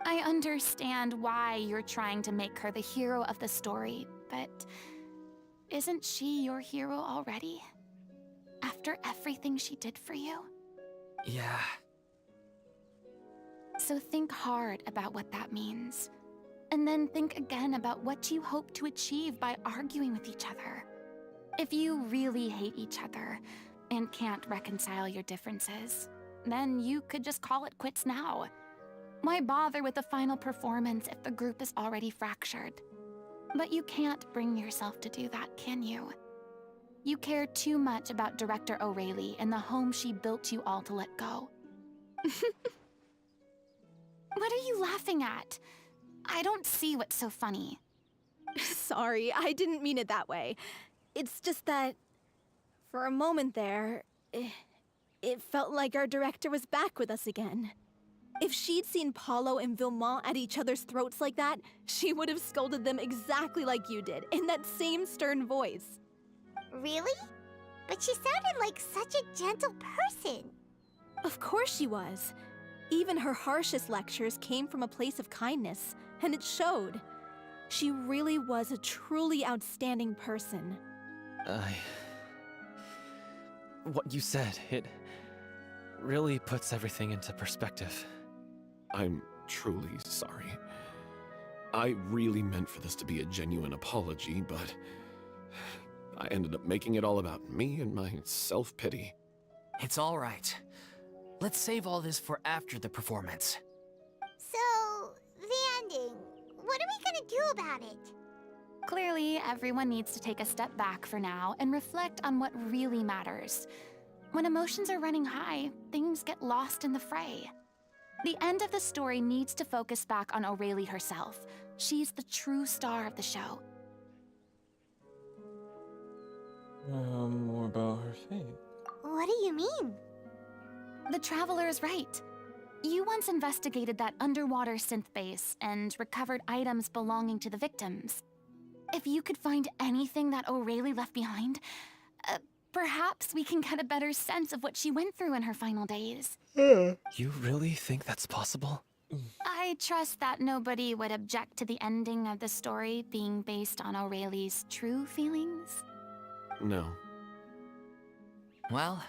I understand why you're trying to make her the hero of the story, but isn't she your hero already? After everything she did for you? Yeah. So think hard about what that means. And then think again about what you hope to achieve by arguing with each other. If you really hate each other and can't reconcile your differences, then you could just call it quits now. Why bother with the final performance if the group is already fractured? But you can't bring yourself to do that, can you? You care too much about Director Aurelie and the home she built you all to let go. What are you laughing at? I don't see what's so funny. Sorry, I didn't mean it that way. It's just that, for a moment there, it felt like our director was back with us again. If she'd seen Paulo and Vilmont at each other's throats like that, she would have scolded them exactly like you did, in that same stern voice. Really? But she sounded like such a gentle person. Of course she was. Even her harshest lectures came from a place of kindness, and it showed. She really was a truly outstanding person. What you said, it really puts everything into perspective. I'm truly sorry. I really meant for this to be a genuine apology, but I ended up making it all about me and my self-pity. It's all right. Let's save all this for after the performance. So, the ending. What are we gonna do about it? Clearly, everyone needs to take a step back for now and reflect on what really matters. When emotions are running high, things get lost in the fray. The end of the story needs to focus back on Aurelie herself. She's the true star of the show. More about her fate. What do you mean? The Traveler is right. You once investigated that underwater synth base and recovered items belonging to the victims. If you could find anything that Aurelie left behind, perhaps we can get a better sense of what she went through in her final days. You really think that's possible? I trust that nobody would object to the ending of the story being based on Aurelie's true feelings. No. Well,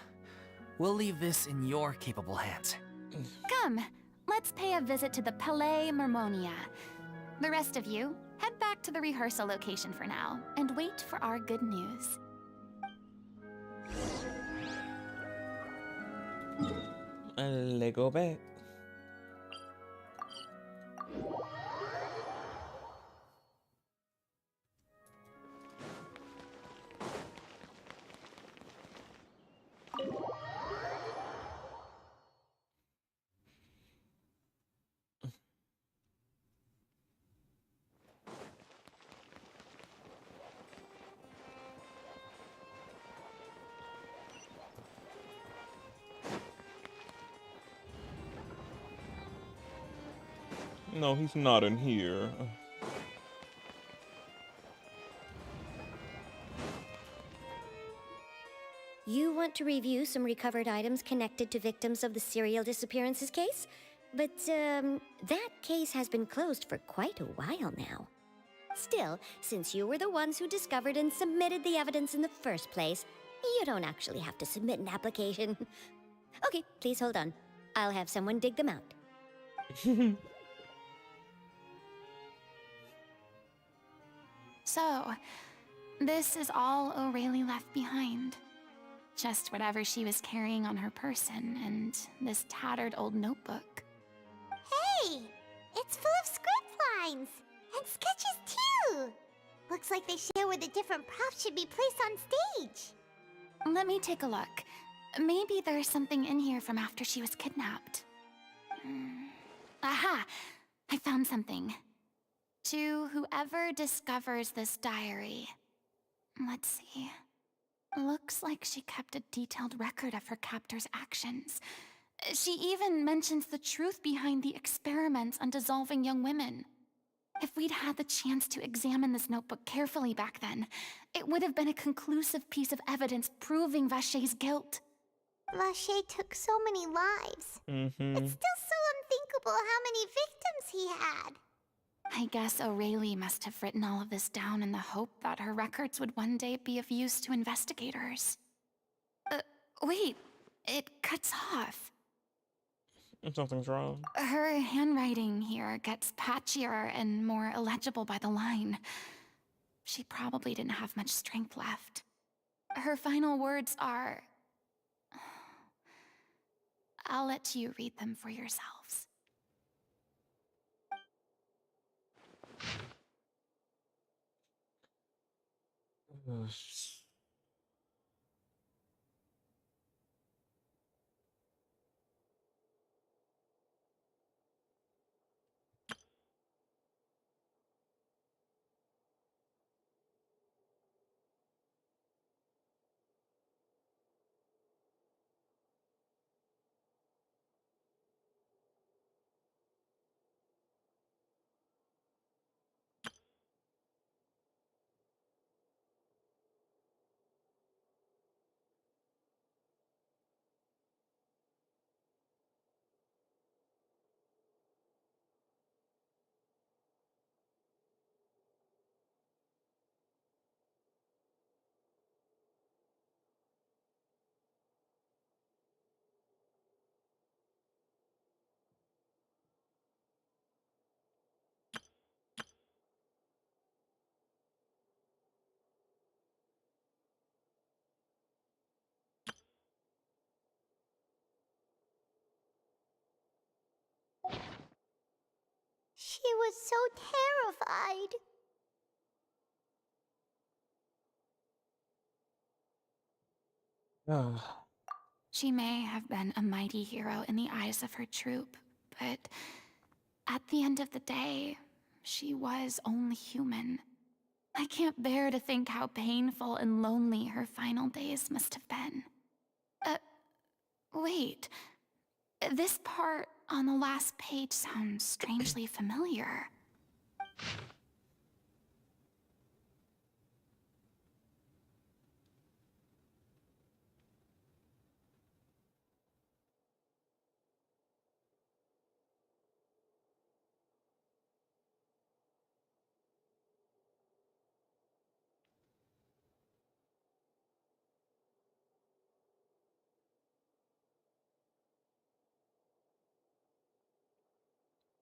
we'll leave this in your capable hands. Come, let's pay a visit to the Palais Mermonia. The rest of you, head back to the rehearsal location for now, and wait for our good news. Let's go back. No, he's not in here. You want to review some recovered items connected to victims of the serial disappearances case? But, that case has been closed for quite a while now. Still, since you were the ones who discovered and submitted the evidence in the first place, you don't actually have to submit an application. Okay, please hold on. I'll have someone dig them out. So, this is all Aurelie left behind. Just whatever she was carrying on her person and this tattered old notebook. Hey! It's full of script lines! And sketches too! Looks like they share where the different props should be placed on stage. Let me take a look. Maybe there's something in here from after she was kidnapped. Aha! I found something. To whoever discovers this diary. Let's see. Looks like she kept a detailed record of her captor's actions. She even mentions the truth behind the experiments on dissolving young women. If we'd had the chance to examine this notebook carefully back then, it would have been a conclusive piece of evidence proving Vachey's guilt. Vachey took so many lives. It's still so unthinkable how many victims he had. I guess Aurelie must have written all of this down in the hope that her records would one day be of use to investigators. Wait, it cuts off. Something's wrong. Her handwriting here gets patchier and more illegible by the line. She probably didn't have much strength left. Her final words are... I'll let you read them for yourselves. She was so terrified. She may have been a mighty hero in the eyes of her troop, but at the end of the day, she was only human. I can't bear to think how painful and lonely her final days must have been. Wait. This part on the last page sounds strangely familiar.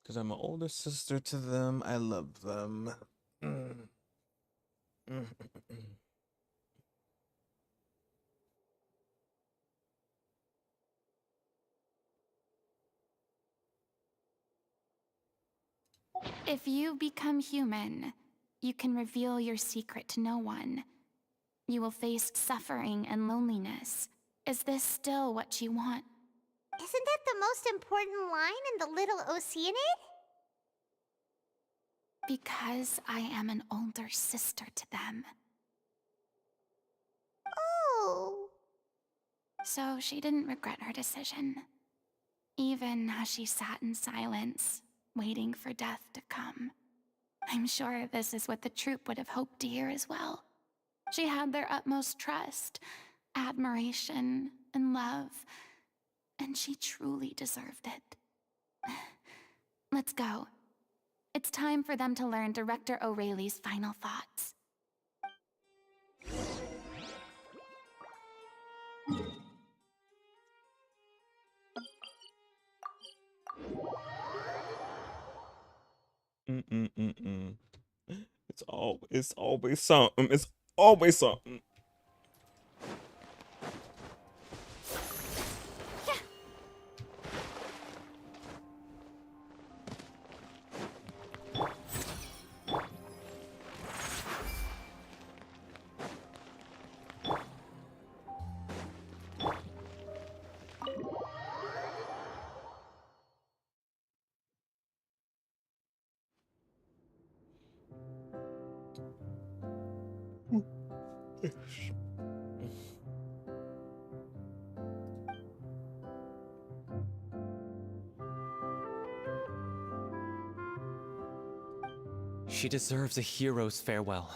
Because I'm an older sister to them, I love them. If you become human, you can reveal your secret to no one. You will face suffering and loneliness. Is this still what you want? Isn't that the most important line in the Little Oceanid? Because I am an older sister to them. Oh. So she didn't regret her decision. Even as she sat in silence, waiting for death to come. I'm sure this is what the troop would have hoped to hear as well. She had their utmost trust, admiration, and love, and she truly deserved it. Let's go. It's time for them to learn Director O'Reilly's final thoughts. It's always something. It's always something. She deserves a hero's farewell.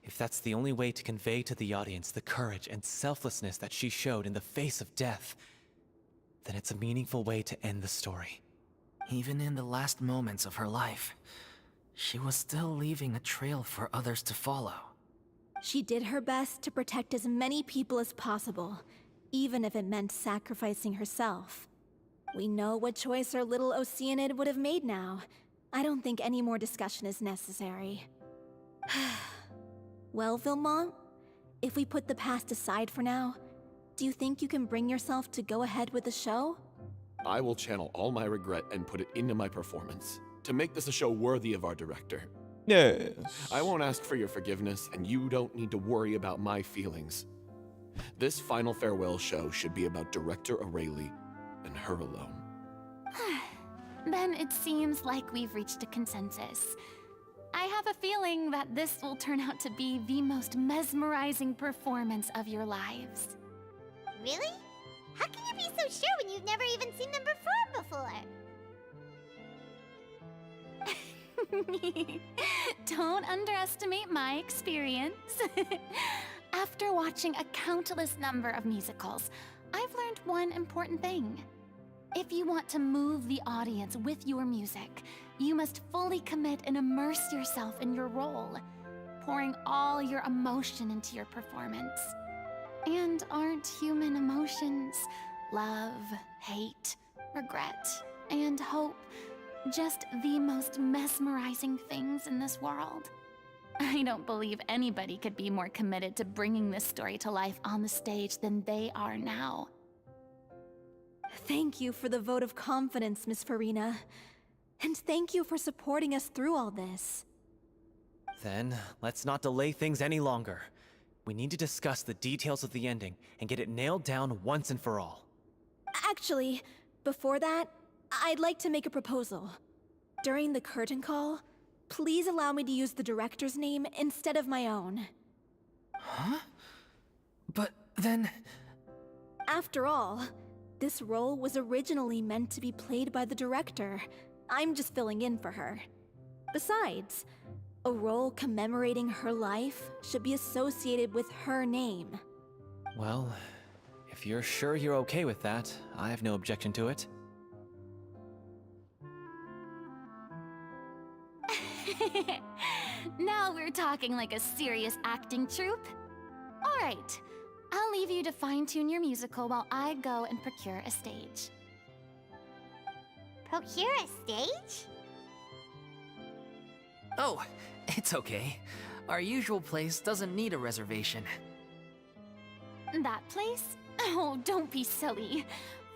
If that's the only way to convey to the audience the courage and selflessness that she showed in the face of death, then it's a meaningful way to end the story. Even in the last moments of her life, she was still leaving a trail for others to follow. She did her best to protect as many people as possible, even if it meant sacrificing herself. We know what choice our little Oceanid would have made now. I don't think any more discussion is necessary. Well, Vilmont, if we put the past aside for now, do you think you can bring yourself to go ahead with the show? I will channel all my regret and put it into my performance, to make this a show worthy of our director. Yes. I won't ask for your forgiveness, and you don't need to worry about my feelings. This final farewell show should be about Director O'Reilly and her alone. Then it seems like we've reached a consensus. I have a feeling that this will turn out to be the most mesmerizing performance of your lives. Really? How can you be so sure when you've never even seen them perform before? Don't underestimate my experience. After watching a countless number of musicals, I've learned one important thing. If you want to move the audience with your music, you must fully commit and immerse yourself in your role, pouring all your emotion into your performance. And aren't human emotions, love, hate, regret, and hope, just the most mesmerizing things in this world? I don't believe anybody could be more committed to bringing this story to life on the stage than they are now. Thank you for the vote of confidence, Miss Furina. And thank you for supporting us through all this. Then, let's not delay things any longer. We need to discuss the details of the ending and get it nailed down once and for all. Actually, before that, I'd like to make a proposal. During the curtain call, please allow me to use the director's name instead of my own. Huh? But then... After all, this role was originally meant to be played by the director. I'm just filling in for her. Besides, a role commemorating her life should be associated with her name. Well, if you're sure you're okay with that, I have no objection to it. Now we're talking like a serious acting troupe. All right, I'll leave you to fine-tune your musical while I go and procure a stage. Procure a stage? Oh, it's okay. Our usual place doesn't need a reservation. That place? Oh, don't be silly.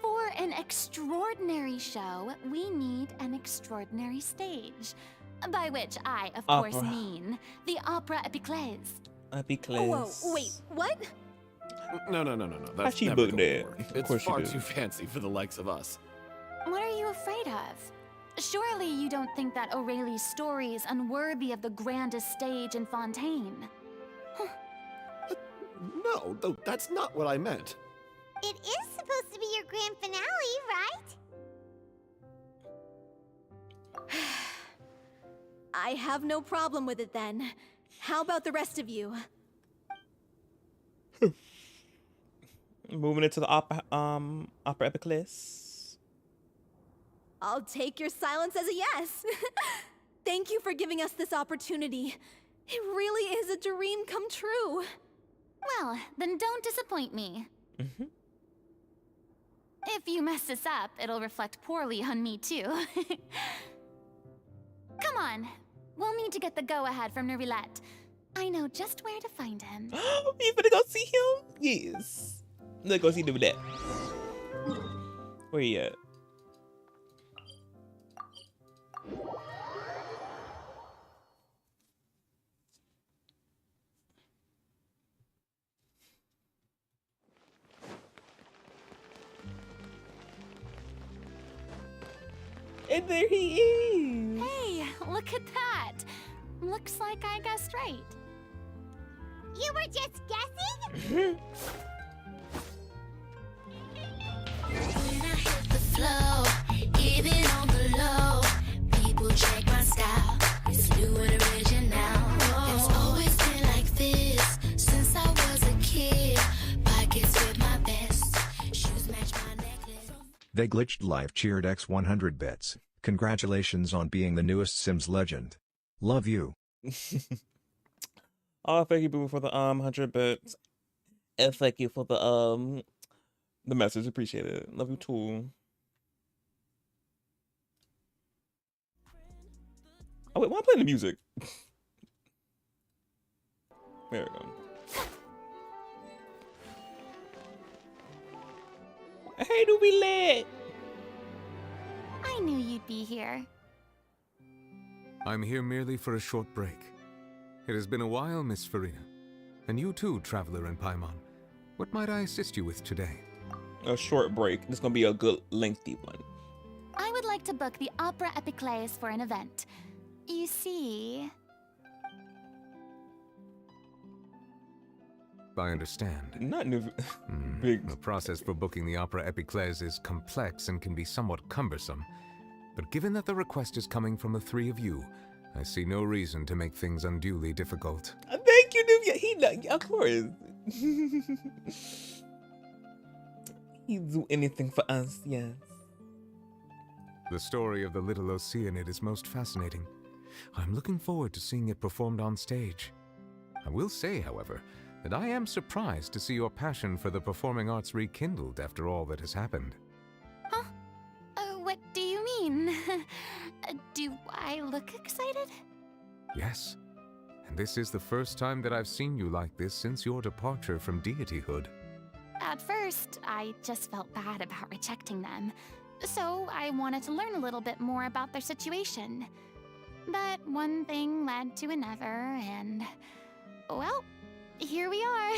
For an extraordinary show, we need an extraordinary stage. By which I, of course, Opera. mean the Opera Epiclese. Whoa, wait, what? No. That's she never booked going to that? work. Of It's course she far did. too fancy for the likes of us. What are you afraid of? Surely you don't think that Aurelie's story is unworthy of the grandest stage in Fontaine. No, though that's not what I meant. It is supposed to be your grand finale, right? I have no problem with it then. How about the rest of you? Moving into the opera epiclese. I'll take your silence as a yes. Thank you for giving us this opportunity. It really is a dream come true. Well, then don't disappoint me. If you mess this up, it'll reflect poorly on me too. Come on, we'll need to get the go-ahead from Nervilette. I know just where to find him. You finna go see him? Yes. Let's go see Nervilette. Where he at? And there he is. Hey, look at that. Looks like I guessed right. You were just guessing? When I hit the flow, even on the low, people check my style. It's new and original. It's always been like this since I was a kid. Pockets with my best, shoes match my necklace. They glitched life cheered X 100 bits. Congratulations on being the newest Sims legend. Love you. Oh, thank you, Boo, for the 100 bits. And thank you for the message. Appreciate it. Love you too. Oh wait, why am I playing the music? There we go. Hey, do we lit? I knew you'd be here. I'm here merely for a short break. It has been a while, Miss Furina. And you too, Traveler in Paimon. What might I assist you with today? A short break. It's gonna be a good lengthy one. I would like to book the Opera Epiclese for an event. You see... I understand. Not new. The process for booking the Opera Epiclese is complex and can be somewhat cumbersome. But given that the request is coming from the three of you, I see no reason to make things unduly difficult. Thank you, Nuvia. He, of course. He'd do anything for us, yes. The story of the little Oceanid is most fascinating. I'm looking forward to seeing it performed on stage. I will say, however, that I am surprised to see your passion for the performing arts rekindled after all that has happened. Huh? What do you mean? Do I look excited? Yes, and this is the first time that I've seen you like this since your departure from deityhood. At first, I just felt bad about rejecting them. so I wanted to learn a little bit more about their situation. But one thing led to another, and well, here we are.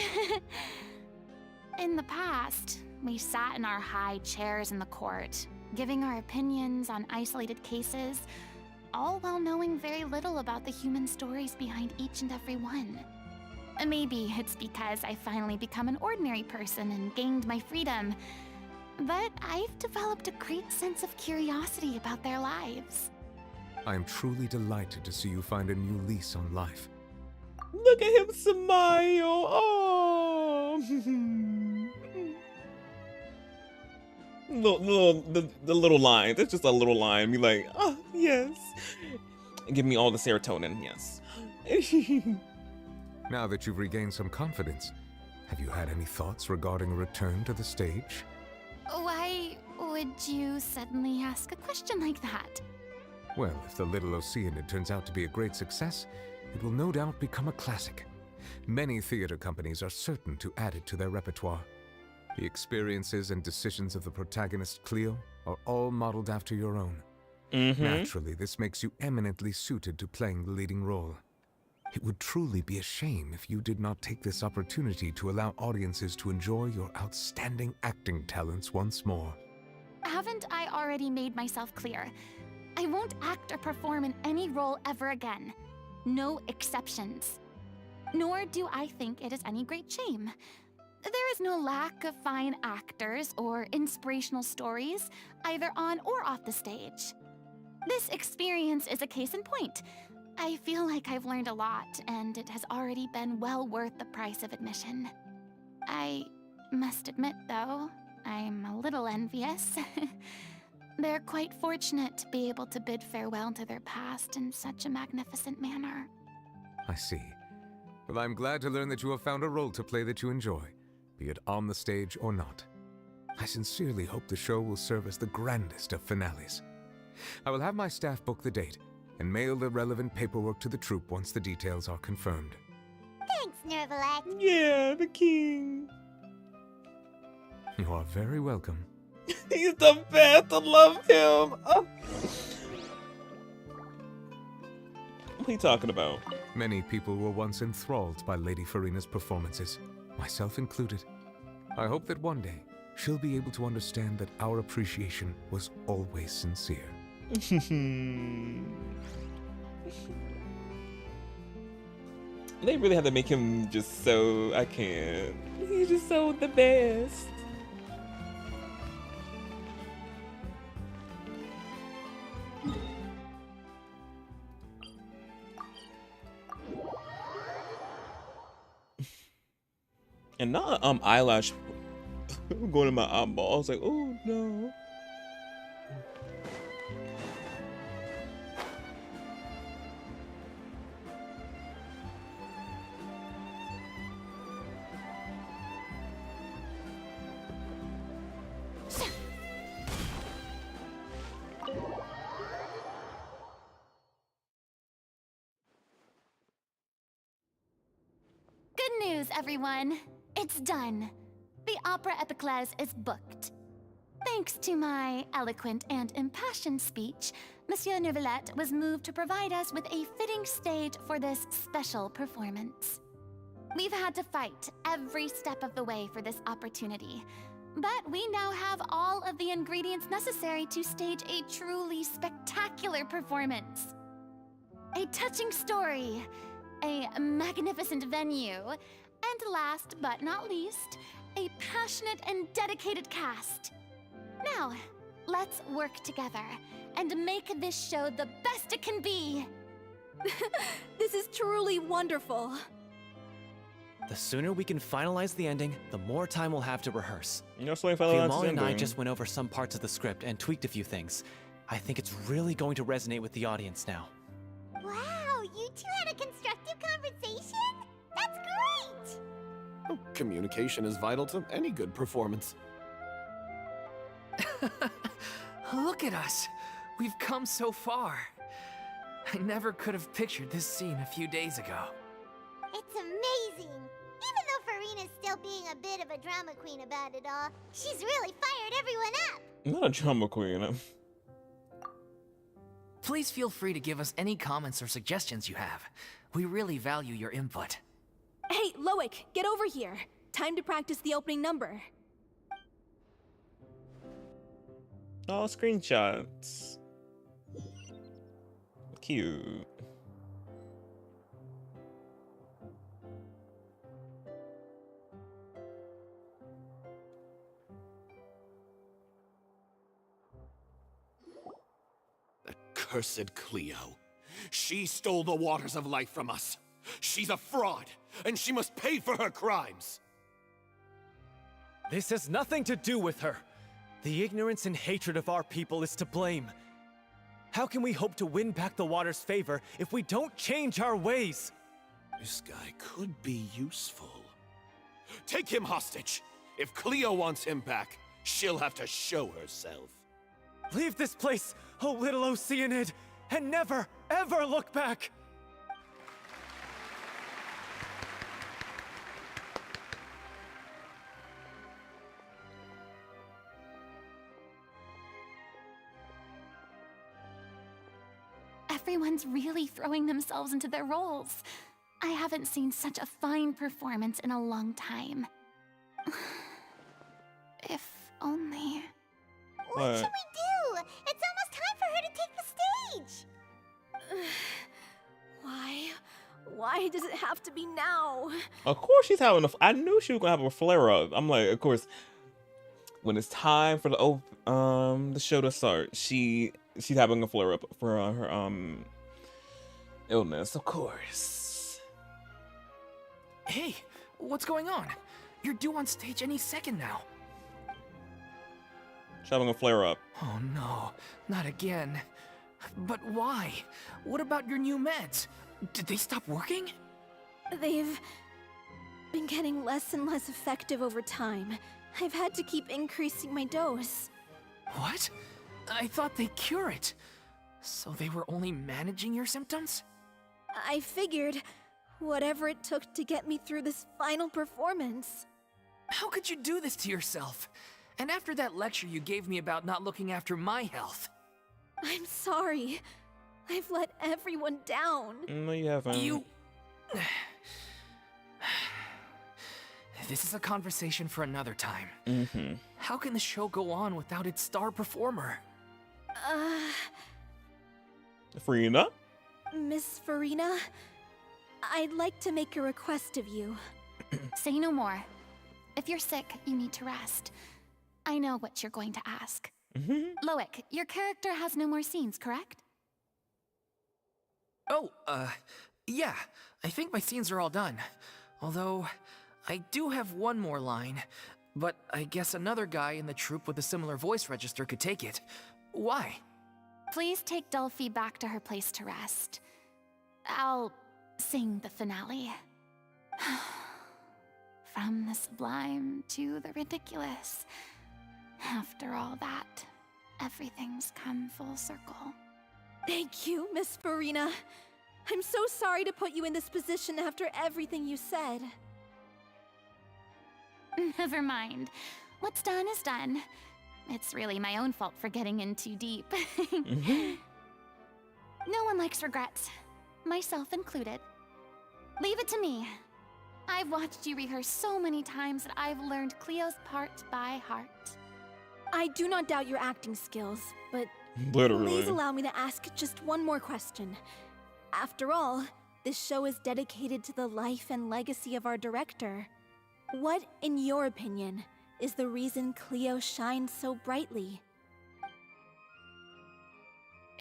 In the past, we sat in our high chairs in the court, giving our opinions on isolated cases, all while knowing very little about the human stories behind each and every one. Maybe it's because I finally become an ordinary person and gained my freedom, but I've developed a great sense of curiosity about their lives. I am truly delighted to see you find a new lease on life. Look at him smile. Oh. The little line. It's just a little line. Be like, oh, yes. Give me all the serotonin, yes. Now that you've regained some confidence, have you had any thoughts regarding a return to the stage? Why would you suddenly ask a question like that? Well, if the Little Oceanid turns out to be a great success, it will no doubt become a classic. Many theater companies are certain to add it to their repertoire. The experiences and decisions of the protagonist Cleo are all modeled after your own. Naturally, this makes you eminently suited to playing the leading role. It would truly be a shame if you did not take this opportunity to allow audiences to enjoy your outstanding acting talents once more. Haven't I already made myself clear? I won't act or perform in any role ever again. No exceptions. Nor do I think it is any great shame. There is no lack of fine actors or inspirational stories, either on or off the stage. This experience is a case in point. I feel like I've learned a lot, and it has already been well worth the price of admission. I must admit, though, I'm a little envious. They're quite fortunate to be able to bid farewell to their past in such a magnificent manner. I see. Well, I'm glad to learn that you have found a role to play that you enjoy, be it on the stage or not. I sincerely hope the show will serve as the grandest of finales. I will have my staff book the date and mail the relevant paperwork to the troupe once the details are confirmed. Thanks, Nervalak. Yeah, the king. You are very welcome. He's the best. I love him. Oh. What are you talking about? Many people were once enthralled by Lady Furina's performances, myself included. I hope that one day she'll be able to understand that our appreciation was always sincere. They really have to make him just so... I can't. He's just so the best. And not eyelash going in my eyeball. I was like, oh no. Good news, everyone. It's done. The Opera Epiclese is booked. Thanks to my eloquent and impassioned speech, Monsieur Neuvillette was moved to provide us with a fitting stage for this special performance. We've had to fight every step of the way for this opportunity, but we now have all of the ingredients necessary to stage a truly spectacular performance. A touching story, a magnificent venue, and last but not least, a passionate and dedicated cast. Now, let's work together and make this show the best it can be. This is truly wonderful. The sooner we can finalize the ending, the more time we'll have to rehearse. That's why I finalized Molly and I ending. just went over some parts of the script and tweaked a few things. I think it's really going to resonate with the audience now. Wow, you two had a constructive conversation? That's great! Oh, communication is vital to any good performance. Look at us. We've come so far. I never could have pictured this scene a few days ago. It's amazing! Even though Furina's still being a bit of a drama queen about it all, she's really fired everyone up! Not a drama queen. Please feel free to give us any comments or suggestions you have. We really value your input. Hey, Loic, get over here. Time to practice the opening number. Oh, screenshots. Cute. Cursed Cleo. She stole the waters of life from us. She's a fraud, and she must pay for her crimes. This has nothing to do with her. The ignorance and hatred of our people is to blame. How can we hope to win back the water's favor if we don't change our ways? This guy could be useful. Take him hostage. If Cleo wants him back, she'll have to show herself. Leave this place, oh little Oceanid, and never, ever look back! Everyone's really throwing themselves into their roles. I haven't seen such a fine performance in a long time. If only... What should we do? It's almost time for her to take the stage! Why does it have to be now? Of course she's having a... I knew she was gonna have a flare-up. I'm like, of course, when it's time for the show to start, she's having a flare-up for her illness, of course. Hey, what's going on? You're due on stage any second now. She's having a flare-up. Oh no, not again. But why? What about your new meds? Did they stop working? They've been getting less and less effective over time. I've had to keep increasing my dose. What? I thought they cure it. So they were only managing your symptoms? I figured whatever it took to get me through this final performance. How could you do this to yourself? And after that lecture you gave me about not looking after my health. I'm sorry. I've let everyone down. No, you haven't. You... This is a conversation for another time. Mm-hmm. How can the show go on without its star performer? Furina? Miss Furina, I'd like to make a request of you. Say no more. If you're sick, you need to rest. I know what you're going to ask. Loic, your character has no more scenes, correct? Oh, yeah. I think my scenes are all done. Although, I do have one more line. But I guess another guy in the troupe with a similar voice register could take it. Why? Please take Delphi back to her place to rest. I'll sing the finale. From the sublime to the ridiculous. After all that, everything's come full circle. Thank you, Miss Furina. I'm so sorry to put you in this position after everything you said. Never mind. What's done is done. It's really my own fault for getting in too deep. No one likes regrets, myself included. Leave it to me. I've watched you rehearse so many times that I've learned Cleo's part by heart. I do not doubt your acting skills, but Literally. please allow me to ask just one more question. After all, this show is dedicated to the life and legacy of our director. What, in your opinion, is the reason Cleo shines so brightly?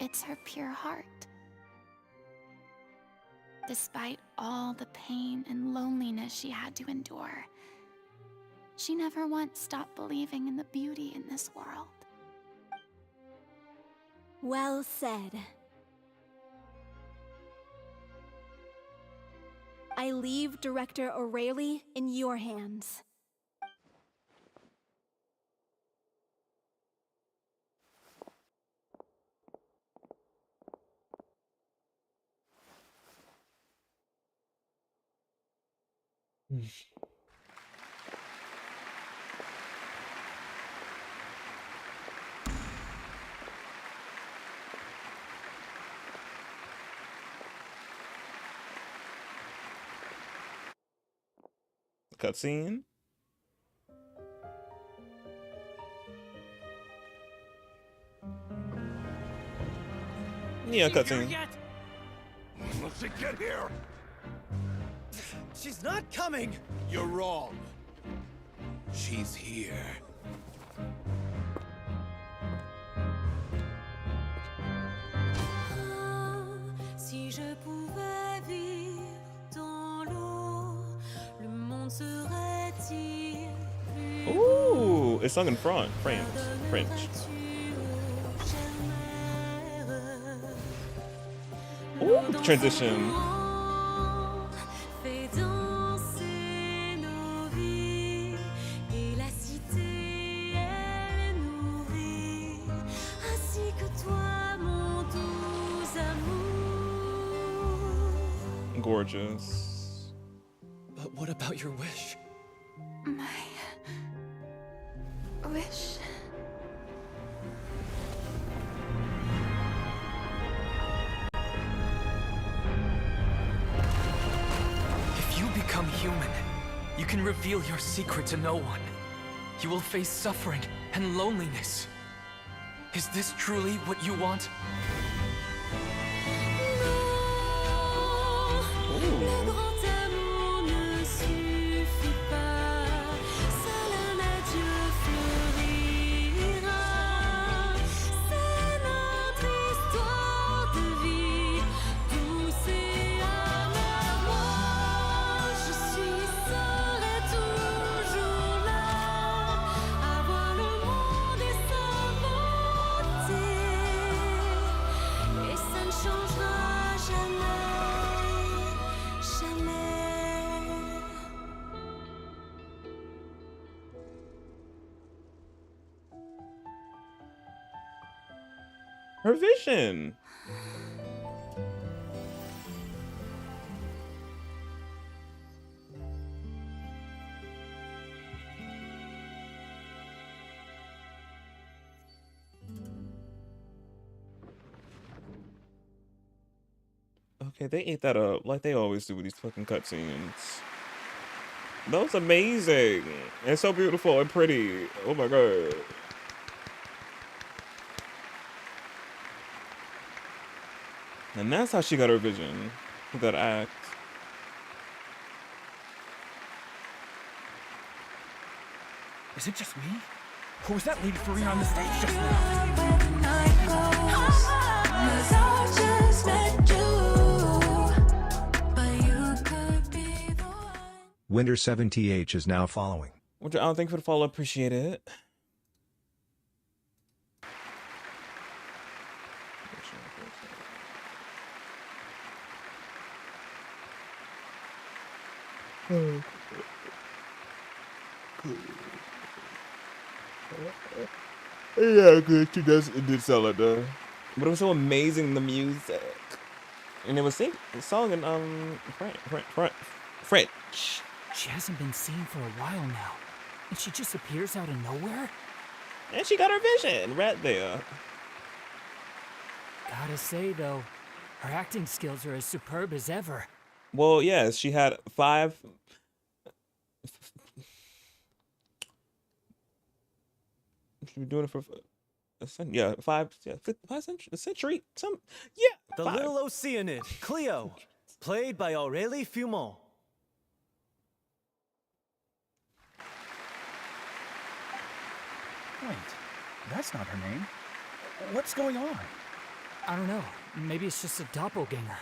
It's her pure heart. Despite all the pain and loneliness she had to endure, she never once stopped believing in the beauty in this world. Well said. I leave Director O'Reilly in your hands. Cutscene. Yeah, cutscene. Let's get here. She's not coming. You're wrong. She's here. Si je pouvais vivre dans l'eau, le monde serait-il plus Ooh, it's sung in French. Ooh, transition. fait danser nos vies et la cité elle nourrit ainsi que toi mon doux amour. Gorgeous. But what about your wish? My wish. If you become human, you can reveal your secret to no one. You will face suffering and loneliness. Is this truly what you want? Le grand amour ne suffit pas, seul un adieu fleurira. C'est notre histoire de vie, douce et amère. Moi, je serai toujours là, à voir le monde et sa beauté, et ça ne changera jamais. Jamais. Her vision. Okay, they ate that up like they always do with these fucking cutscenes. That was amazing. And so beautiful and pretty. Oh my god. And that's how she got her vision. With that act. Is it just me? Or was that Lady Furina on the stage just now? Winter 7th is now following. Which I don't think for the follow. Appreciate it. Yeah, good. She does. It did sell it though, but it was so amazing, the music, and it was song in French. She hasn't been seen for a while now, and she just appears out of nowhere? And she got her vision right there. Gotta say though, her acting skills are as superb as ever. Well, yes, she had 5. She's been doing it for a century. Yeah, 5 centuries, a century. The 5. little Oceanid, Cleo, played by Aurélie Fumont. Wait, that's not her name. What's going on? I don't know. Maybe it's just a doppelganger.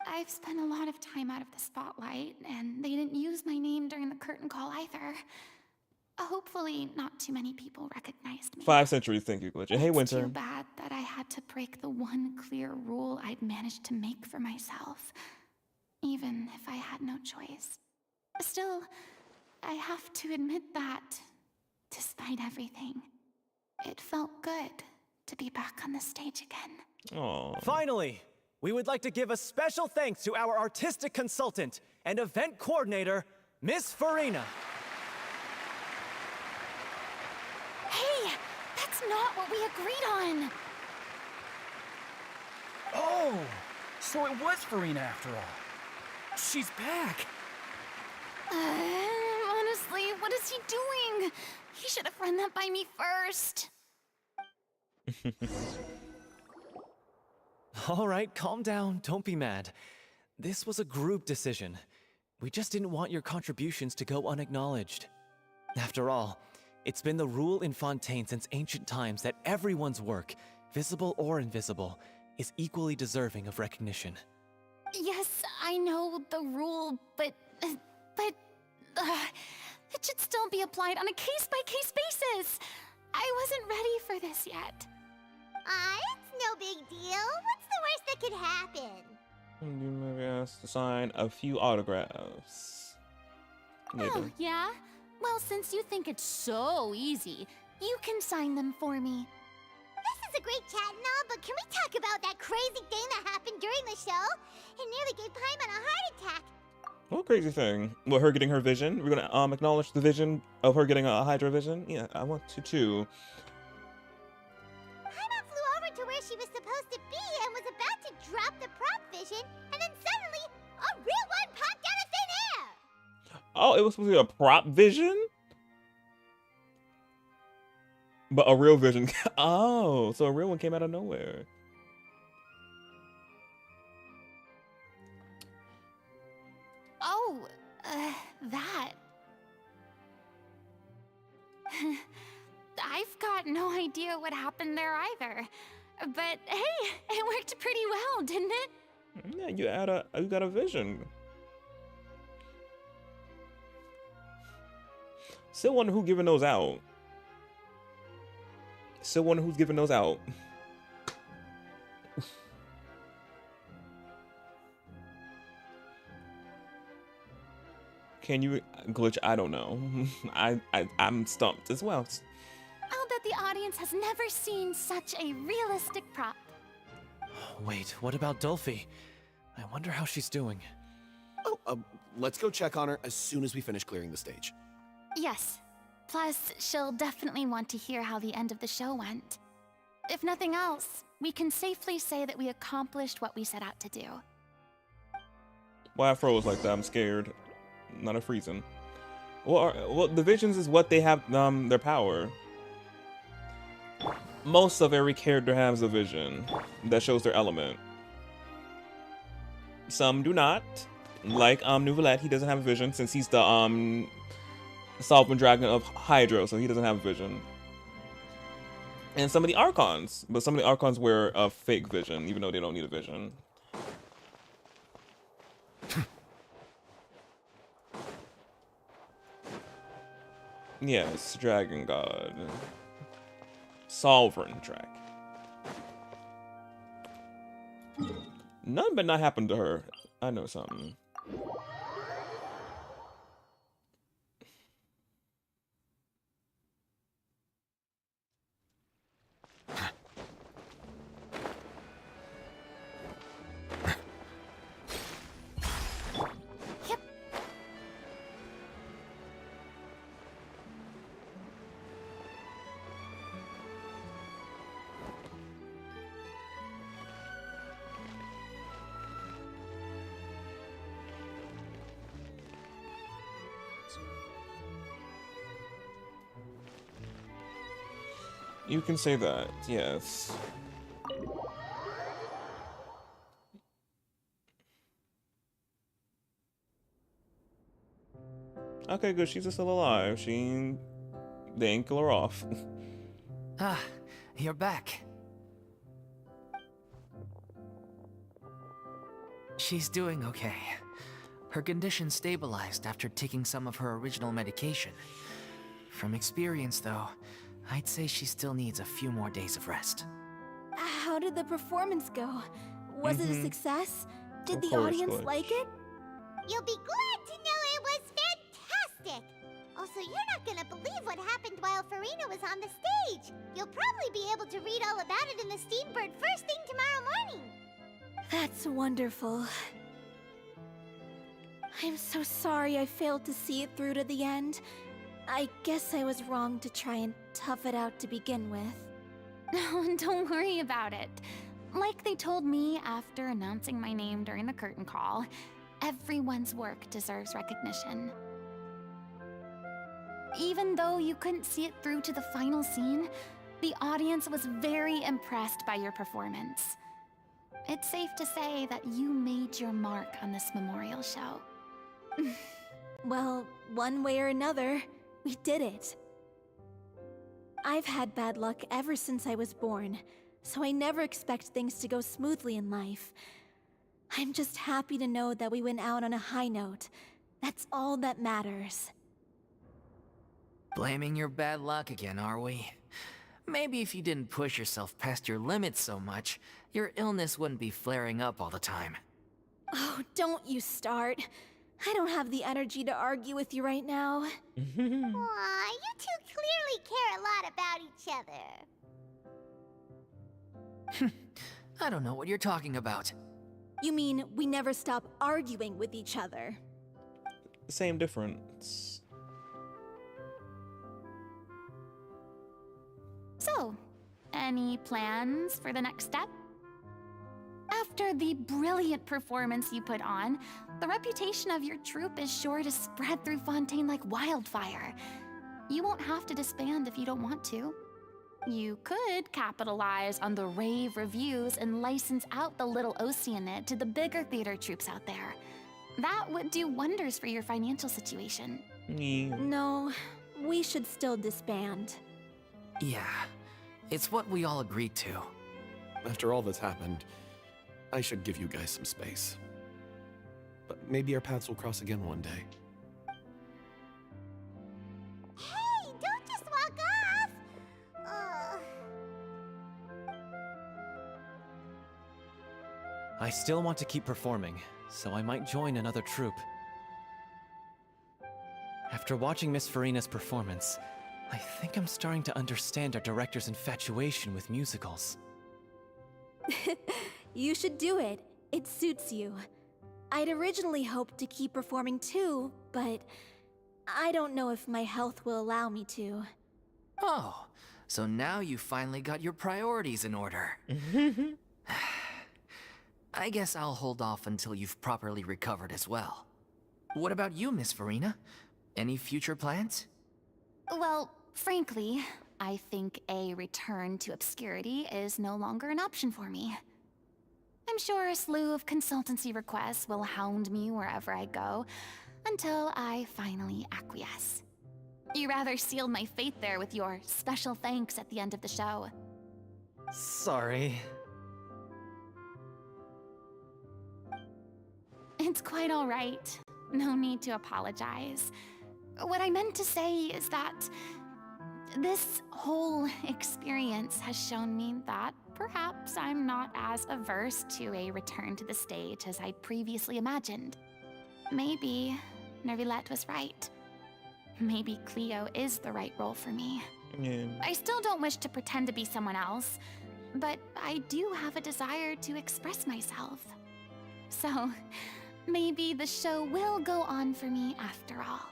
I've spent a lot of time out of the spotlight, and they didn't use my name during the curtain call either. Hopefully, not too many people recognized me. 5 centuries, thank you, Glitch. And hey, It's Winter. too bad that I had to break the one clear rule I'd managed to make for myself, even if I had no choice. Still, I have to admit that, despite everything, it felt good to be back on the stage again. Aww. Finally, we would like to give a special thanks to our artistic consultant and event coordinator, Miss Furina. Hey, that's not what we agreed on! Oh, so it was Furina after all. She's back. Honestly, what is he doing? He should have run that by me first. All right, calm down. Don't be mad. This was a group decision. We just didn't want your contributions to go unacknowledged. After all, it's been the rule in Fontaine since ancient times that everyone's work, visible or invisible, is equally deserving of recognition. Yes, I know the rule, but it should still be applied on a case-by-case basis. I wasn't ready for this yet. It's no big deal. What's the worst that could happen? You may be asked to sign a few autographs. Maybe. Oh, yeah? Well, since you think it's so easy, you can sign them for me. This is a great chat and all, but can we talk about that crazy thing that happened during the show? It nearly gave Paimon a heart attack. What crazy thing? Well, her getting her vision? We're gonna acknowledge the vision of her getting a Hydra vision? Yeah, I want to too. Paimon flew over to where she was supposed to be and was about to drop the prop vision, and then suddenly, a real one popped out of thin air! Oh, it was supposed to be a prop vision? But a real vision. Oh, so a real one came out of nowhere. Oh, that. I've got no idea what happened there either. But hey, it worked pretty well, didn't it? Yeah, you got a vision. Still wonder who giving those out. Still wonder who's giving those out. Can you glitch? I don't know. I'm stumped as well. I'll bet the audience has never seen such a realistic prop. Wait, what about Dolphy? I wonder how she's doing. Oh, let's go check on her as soon as we finish clearing the stage. Yes. Plus, she'll definitely want to hear how the end of the show went. If nothing else, we can safely say that we accomplished what we set out to do. Why I froze like that? I'm scared. Not a freezing. Well, the visions is what they have their power. Most of every character has a vision that shows their element. Some do not. Like Nouvelette, he doesn't have a vision since he's the Sovereign Dragon of Hydro, so he doesn't have a vision. And some of the Archons, but some of the Archons wear a fake vision, even though they don't need a vision. Yes, Dragon God. Sovereign Dragon. None but not happen to her. I know something. You can say that, yes. Okay, good. She's still alive. They ain't kill her off. Ah, you're back. She's doing okay. Her condition stabilized after taking some of her original medication. From experience, though, I'd say she still needs a few more days of rest. How did the performance go? Was it a success? Did Of the course, audience Glitch. like it? You'll be glad to know it was fantastic! Also, you're not gonna believe what happened while Furina was on the stage. You'll probably be able to read all about it in the Steambird first thing tomorrow morning. That's wonderful. I'm so sorry I failed to see it through to the end. I guess I was wrong to try and tough it out to begin with. No, don't worry about it. Like they told me after announcing my name during the curtain call, everyone's work deserves recognition. Even though you couldn't see it through to the final scene, the audience was very impressed by your performance. It's safe to say that you made your mark on this memorial show. Well, one way or another, we did it. I've had bad luck ever since I was born, so I never expect things to go smoothly in life. I'm just happy to know that we went out on a high note. That's all that matters. Blaming your bad luck again, are we? Maybe if you didn't push yourself past your limits so much, your illness wouldn't be flaring up all the time. Oh, don't you start. I don't have the energy to argue with you right now. Aw, you two clearly care a lot about each other. I don't know what you're talking about. You mean we never stop arguing with each other? Same difference. So, any plans for the next step? After the brilliant performance you put on, the reputation of your troupe is sure to spread through Fontaine like wildfire. You won't have to disband if you don't want to. You could capitalize on the rave reviews and license out the Little Oceanid to the bigger theater troupes out there. That would do wonders for your financial situation. No, we should still disband. Yeah, it's what we all agreed to. After all that's happened, I should give you guys some space. But maybe our paths will cross again one day. Hey, don't just walk off! I still want to keep performing, so I might join another troupe. After watching Miss Furina's performance, I think I'm starting to understand our director's infatuation with musicals. You should do it. It suits you. I'd originally hoped to keep performing too, but I don't know if my health will allow me to. Oh, so now you finally got your priorities in order. I guess I'll hold off until you've properly recovered as well. What about you, Miss Furina? Any future plans? Well, frankly, I think a return to obscurity is no longer an option for me. I'm sure a slew of consultancy requests will hound me wherever I go, until I finally acquiesce. You rather sealed my fate there with your special thanks at the end of the show. Sorry. It's quite all right. No need to apologize. What I meant to say is that this whole experience has shown me that perhaps I'm not as averse to a return to the stage as I'd previously imagined. Maybe Nervilette was right. Maybe Cleo is the right role for me. Yeah. I still don't wish to pretend to be someone else, but I do have a desire to express myself. So, maybe the show will go on for me after all.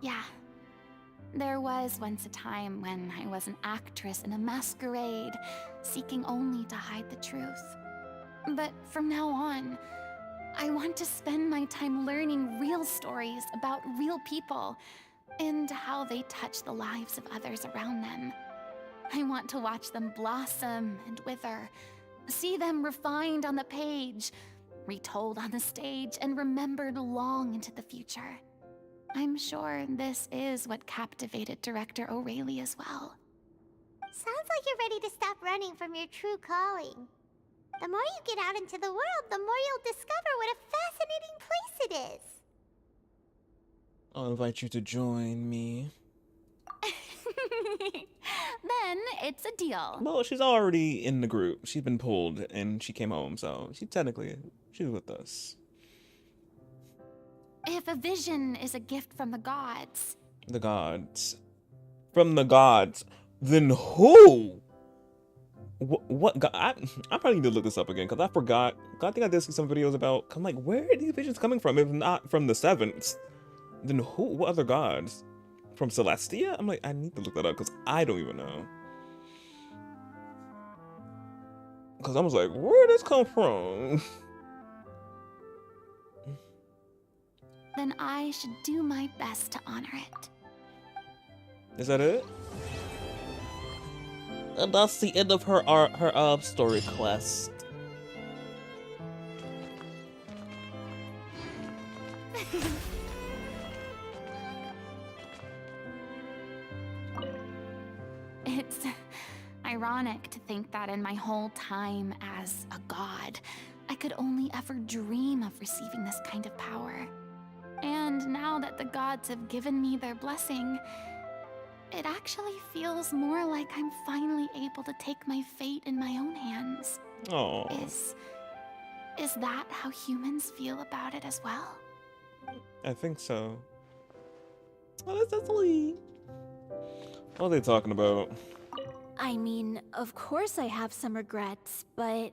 Yeah. There was once a time when I was an actress in a masquerade, seeking only to hide the truth. But from now on, I want to spend my time learning real stories about real people and how they touch the lives of others around them. I want to watch them blossom and wither, see them refined on the page, retold on the stage, and remembered long into the future. I'm sure this is what captivated director O'Reilly as well. Sounds like you're ready to stop running from your true calling. The more you get out into the world, the more you'll discover what a fascinating place it is. I'll invite you to join me. Then it's a deal. Well, she's already in the group. She's been pulled and she came home, so she's with us. If a vision is a gift from the gods. The gods. From the gods. Then who? What god? I probably need to look this up again because I forgot. I think I did see some videos about. I'm like, where are these visions coming from? If not from the seventh, then who? What other gods? From Celestia? I'm like, I need to look that up because I don't even know. Because I was like, where did this come from? then I should do my best to honor it. Is that it? And that's the end of her story quest. It's ironic to think that in my whole time as a god, I could only ever dream of receiving this kind of power. And now that the gods have given me their blessing, it actually feels more like I'm finally able to take my fate in my own hands. Oh. Is that how humans feel about it as well? I think so. Oh, that's sweet. What are they talking about? I mean, of course I have some regrets, but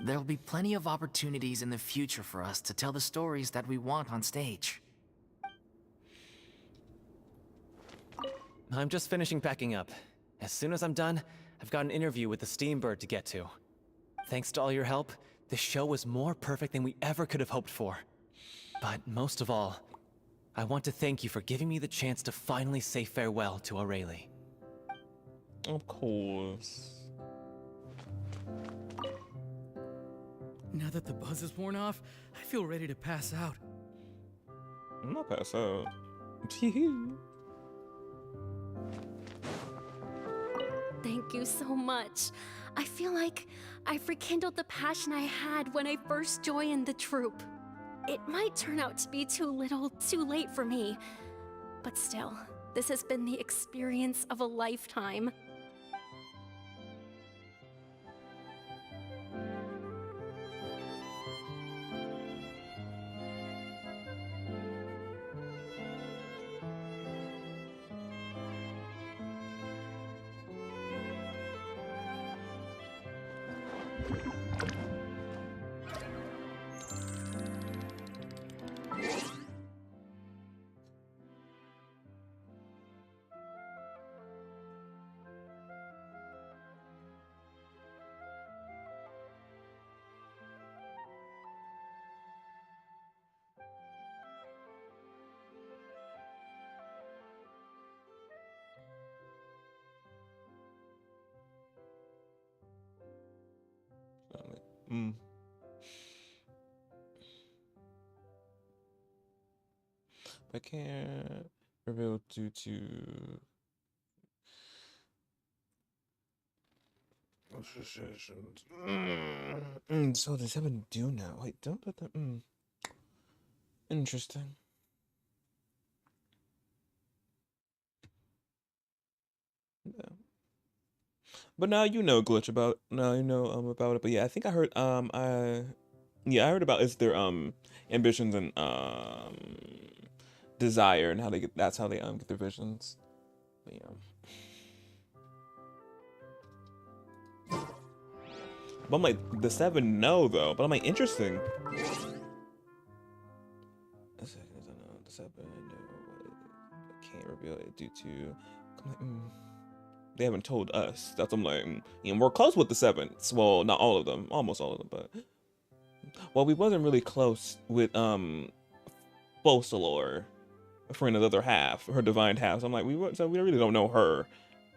There'll be plenty of opportunities in the future for us to tell the stories that we want on stage. I'm just finishing packing up. As soon as I'm done, I've got an interview with the Steambird to get to. Thanks to all your help, this show was more perfect than we ever could have hoped for. But most of all, I want to thank you for giving me the chance to finally say farewell to Aurelie. Of course. Now that the buzz is worn off, I feel ready to pass out. I'm not pass out. Thank you so much. I feel like I've rekindled the passion I had when I first joined the troupe. It might turn out to be too little, too late for me. But still, this has been the experience of a lifetime. I can't reveal due to so the 7 do now. Wait, don't put that. Interesting. Yeah. But now you know glitch about now you know about it. But yeah, I think I heard I heard about it's their ambitions and desire and how they get that's how they get their visions. But yeah. But I'm like the 7 no though. But I'm like interesting. The 7 no. I can't reveal it due to. I'm like, they haven't told us. That's I'm like, we're close with the 7s. Well, not all of them, almost all of them, but well, we wasn't really close with Focalor, Furina, the other half, her divine half. So I'm like, we really don't know her,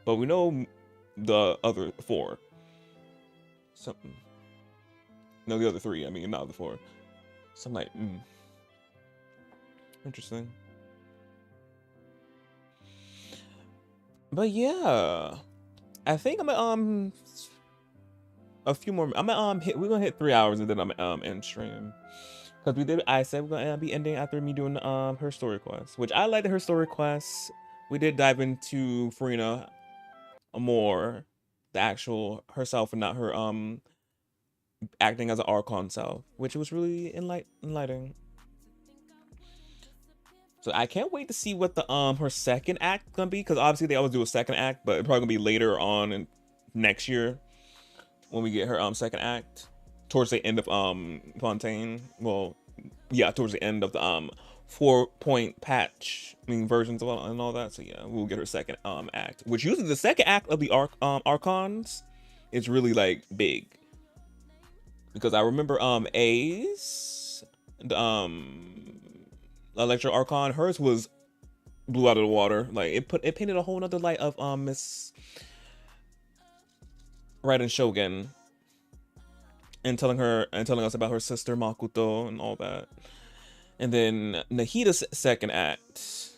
but we know the other 4. Something. No, the other 3. I mean, not the 4. So I'm like, interesting. But yeah, I think I'm gonna a few more. I'm gonna we're gonna hit 3 hours and then I'm end stream because I said we're gonna be ending after me doing her story quest, which I liked her story quest. We did dive into Furina more, the actual herself and not her acting as an Archon self, which was really enlightening. So I can't wait to see what the her second act gonna be, because obviously they always do a second act, but it's probably gonna be later on in next year when we get her second act towards the end of Fontaine. Well, yeah, towards the end of the 4-point patch, versions of and all that. So yeah, we'll get her second act, which usually the second act of the Archons is really like big, because I remember A's Electro Archon. Hers was blew out of the water. Like it painted a whole nother light of Miss Raiden Shogun, and telling us about her sister Makoto and all that. And then Nahida's second act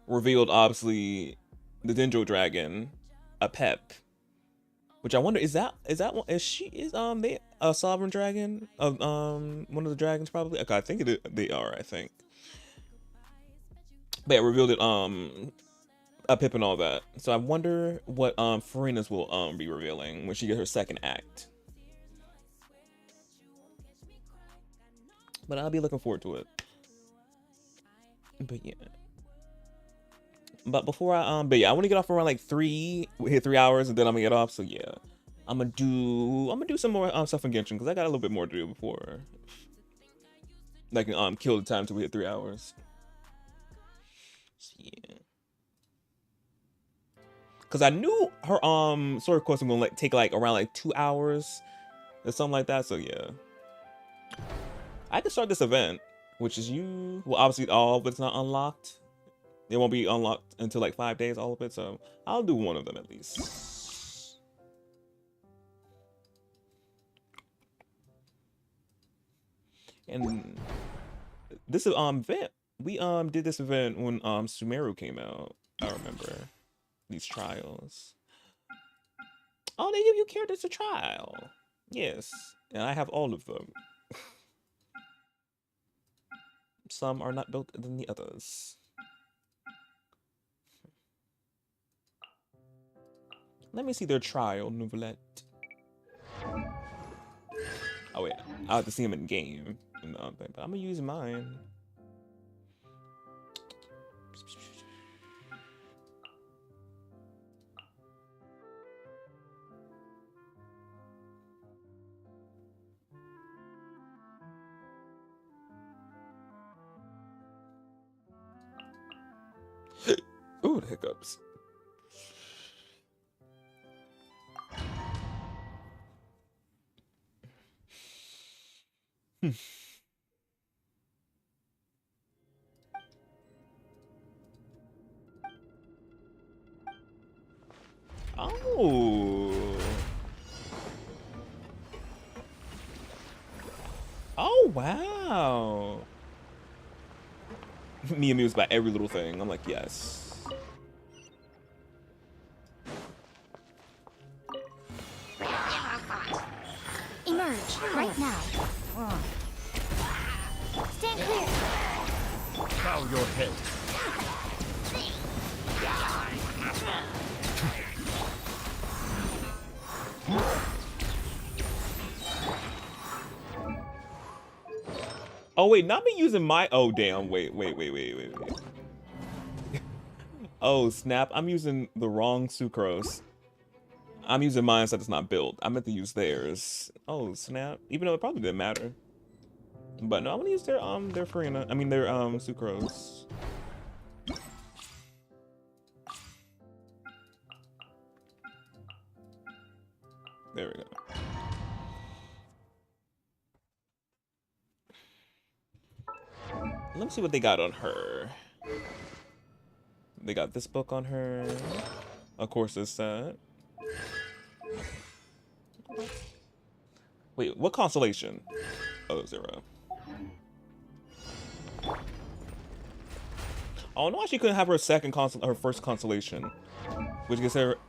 revealed obviously the Dendro Dragon, a pep. Which I wonder, is she they a sovereign dragon of one of the dragons probably? Okay, I think they are, I think. But it revealed it a pip and all that. So I wonder what Furina's will be revealing when she gets her second act. But I'll be looking forward to it. But yeah. But before I I want to get off around like 3, hit 3 hours, and then I'm gonna get off. So yeah, I'm gonna do some more stuff in Genshin because I got a little bit more to do before I can kill the time till we hit 3 hours. So, yeah. Cause I knew her story course was gonna take like around like 2 hours or something like that. So yeah, I can start this event, which is well obviously all of it's not unlocked. It won't be unlocked until like 5 days, all of it. So I'll do one of them at least. And this event, we did this event when Sumeru came out. I remember these trials. Oh, they give you characters to trial. Yes, and I have all of them. Some are not built than the others. Let me see their trial, Nouvellette. Oh wait, I have to see him in game. But I'm gonna use mine. Ooh, the hiccups. Oh. Oh, wow. Me amused by every little thing. I'm like, yes. Emerge right now. Stand clear. Bow your head. Oh wait, not me using my. Oh damn! Wait. Oh snap! I'm using the wrong sucrose. I'm using mine so it's not built. I meant to use theirs. Oh snap! Even though it probably didn't matter. But no, I'm gonna use their Furina. I mean their sucrose. There we go. Let me see what they got on her. They got this book on her. Of course, this set. Wait, what constellation? Oh, 0. Oh no, she couldn't have her first constellation, which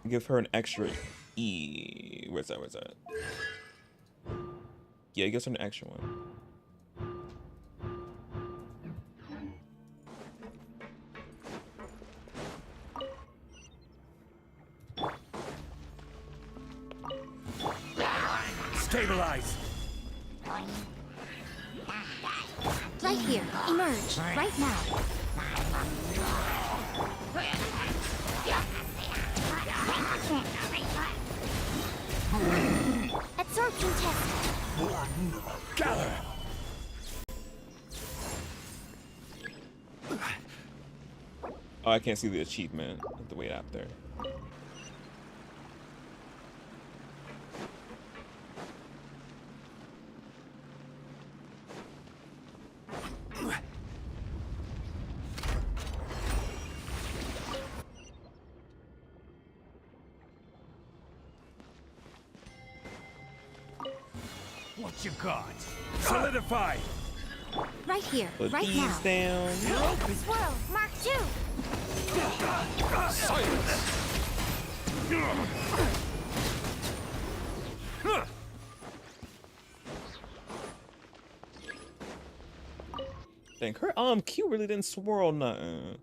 give her an extra E. Where's that? Yeah, it gives her an extra one. Stabilize. Right here. Emerge right now. Absorption test. Gather. Oh, I can't see the achievement. I have to wait after. What you got? Solidify! Right here, Put right these now. down. Swirl, Mark 2. Silence! Think her Q really didn't swirl nothing.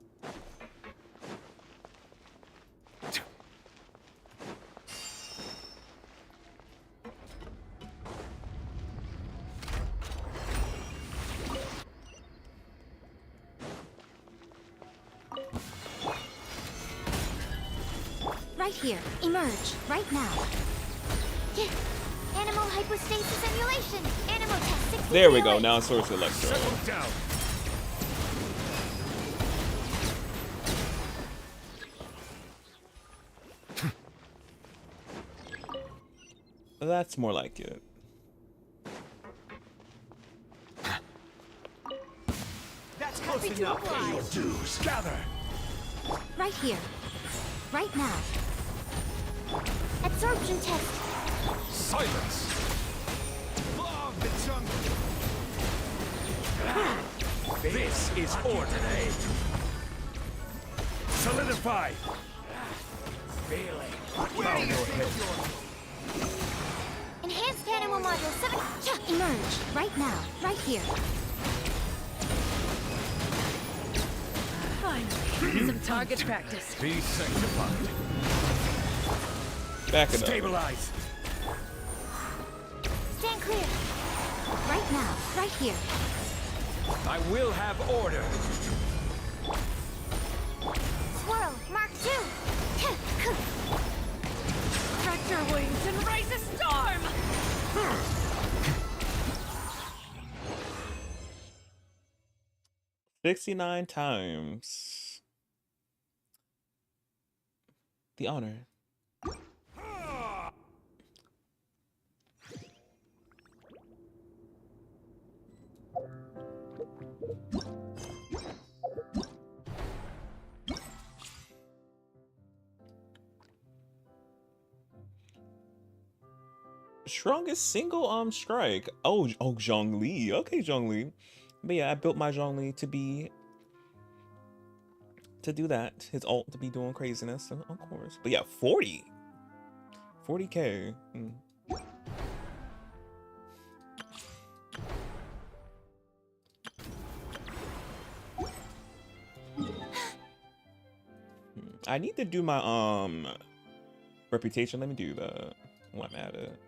Right here, emerge, right now. Yeah. Animal hypostasis emulation. Animal test 60. There we go. Now source electro. Settle down. That's more like it. That's close enough. Pay your dues. Gather. Right here, right now. Absorption test. Silence. Log the jungle. This is order. Solidify. Feeling. Bow your head. Enhanced animal module 7. Yeah, emerge, right now, right here. Finally, some target practice. Be sanctified. Back it up. Stabilize. Stand clear. Right now, right here. I will have order. Swirl, Mark 2. Stretch your wings and raise a storm! 69 times. The honor. Strongest single strike. Oh Zhongli. Okay, Zhongli. But yeah, I built my Zhongli to do that. His ult to be doing craziness, so of course. But yeah, 40k. I need to do my reputation. Let me do that while I'm at it.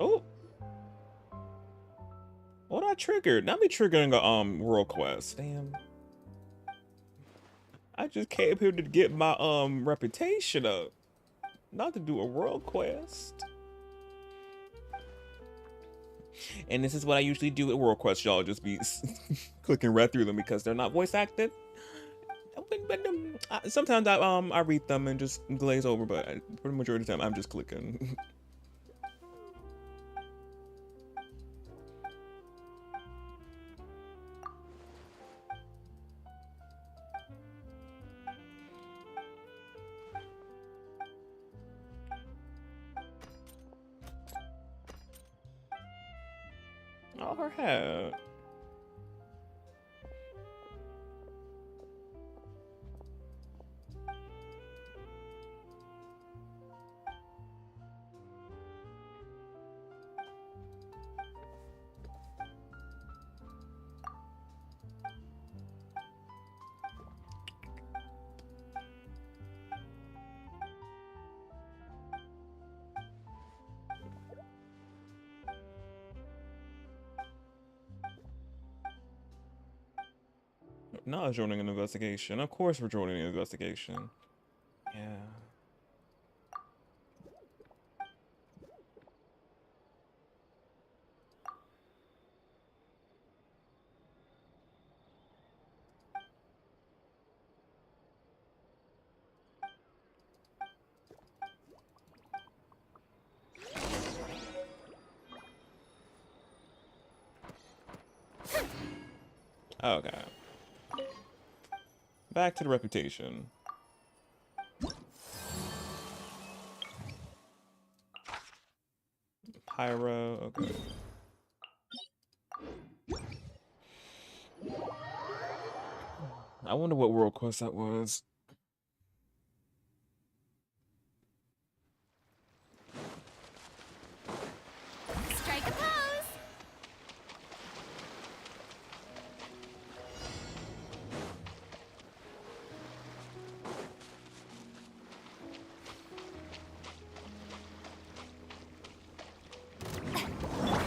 Oh, what I triggered? Not me triggering a world quest. Damn. I just came here to get my reputation up, not to do a world quest. And this is what I usually do at world quests, y'all. Just be clicking right through them because they're not voice acted. But sometimes I read them and just glaze over, but for the majority of the time I'm just clicking. Oh, her hat. Not joining an investigation. Of course we're joining an investigation. Yeah. Okay. Back to the reputation. Pyro, okay. I wonder what world quest that was. Strike a pose!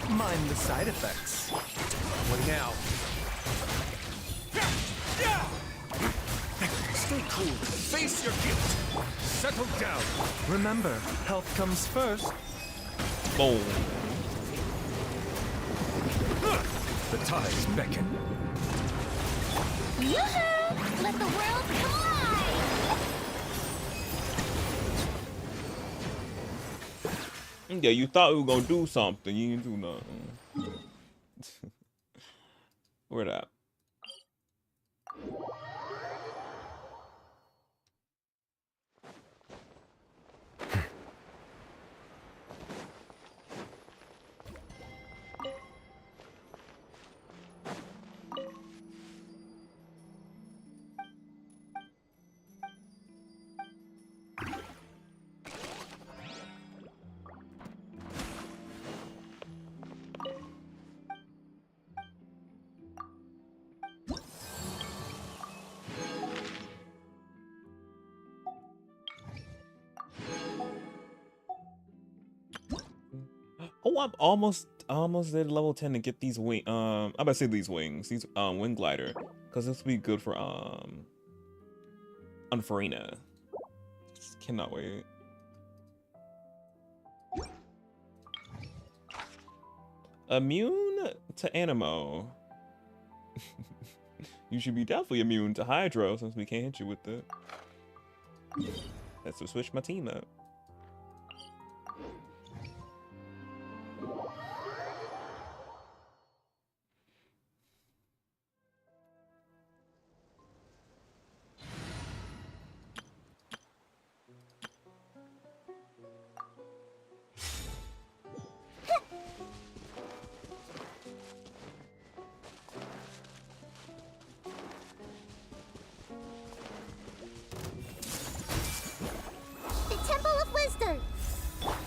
Mind the side effects. What now? Stay cool. Face your guilt. Settle down. Remember, health comes first. Boom. The tides beckon. Yoo-hoo! Let the world collide! Yeah, you thought we were gonna do something. You didn't do nothing. Where that? Oh, I'm almost at level 10 to get these wing. I'm about to say these wings, these wing glider, because this will be good for on Furina. Just cannot wait. Immune to Animo. You should be definitely immune to Hydro since we can't hit you with it. Let's switch my team up.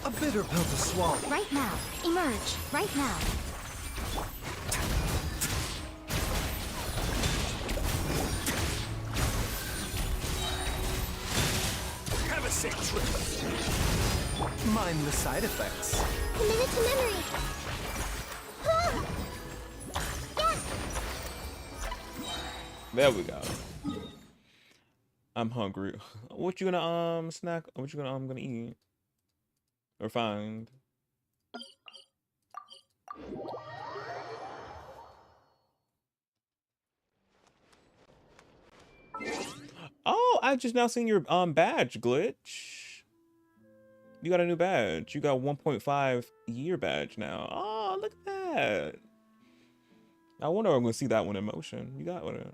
A bitter pill to swallow. Right now. Emerge. Right now. Have a safe trip. Mind the side effects. Commit to memory. There we go. I'm hungry. What you gonna snack? What you gonna eat or find? Oh, I just now seen your badge glitch. You got a new badge. You got 1.5 year badge now. Oh, look at that. I wonder if I'm gonna see that one in motion. You got one.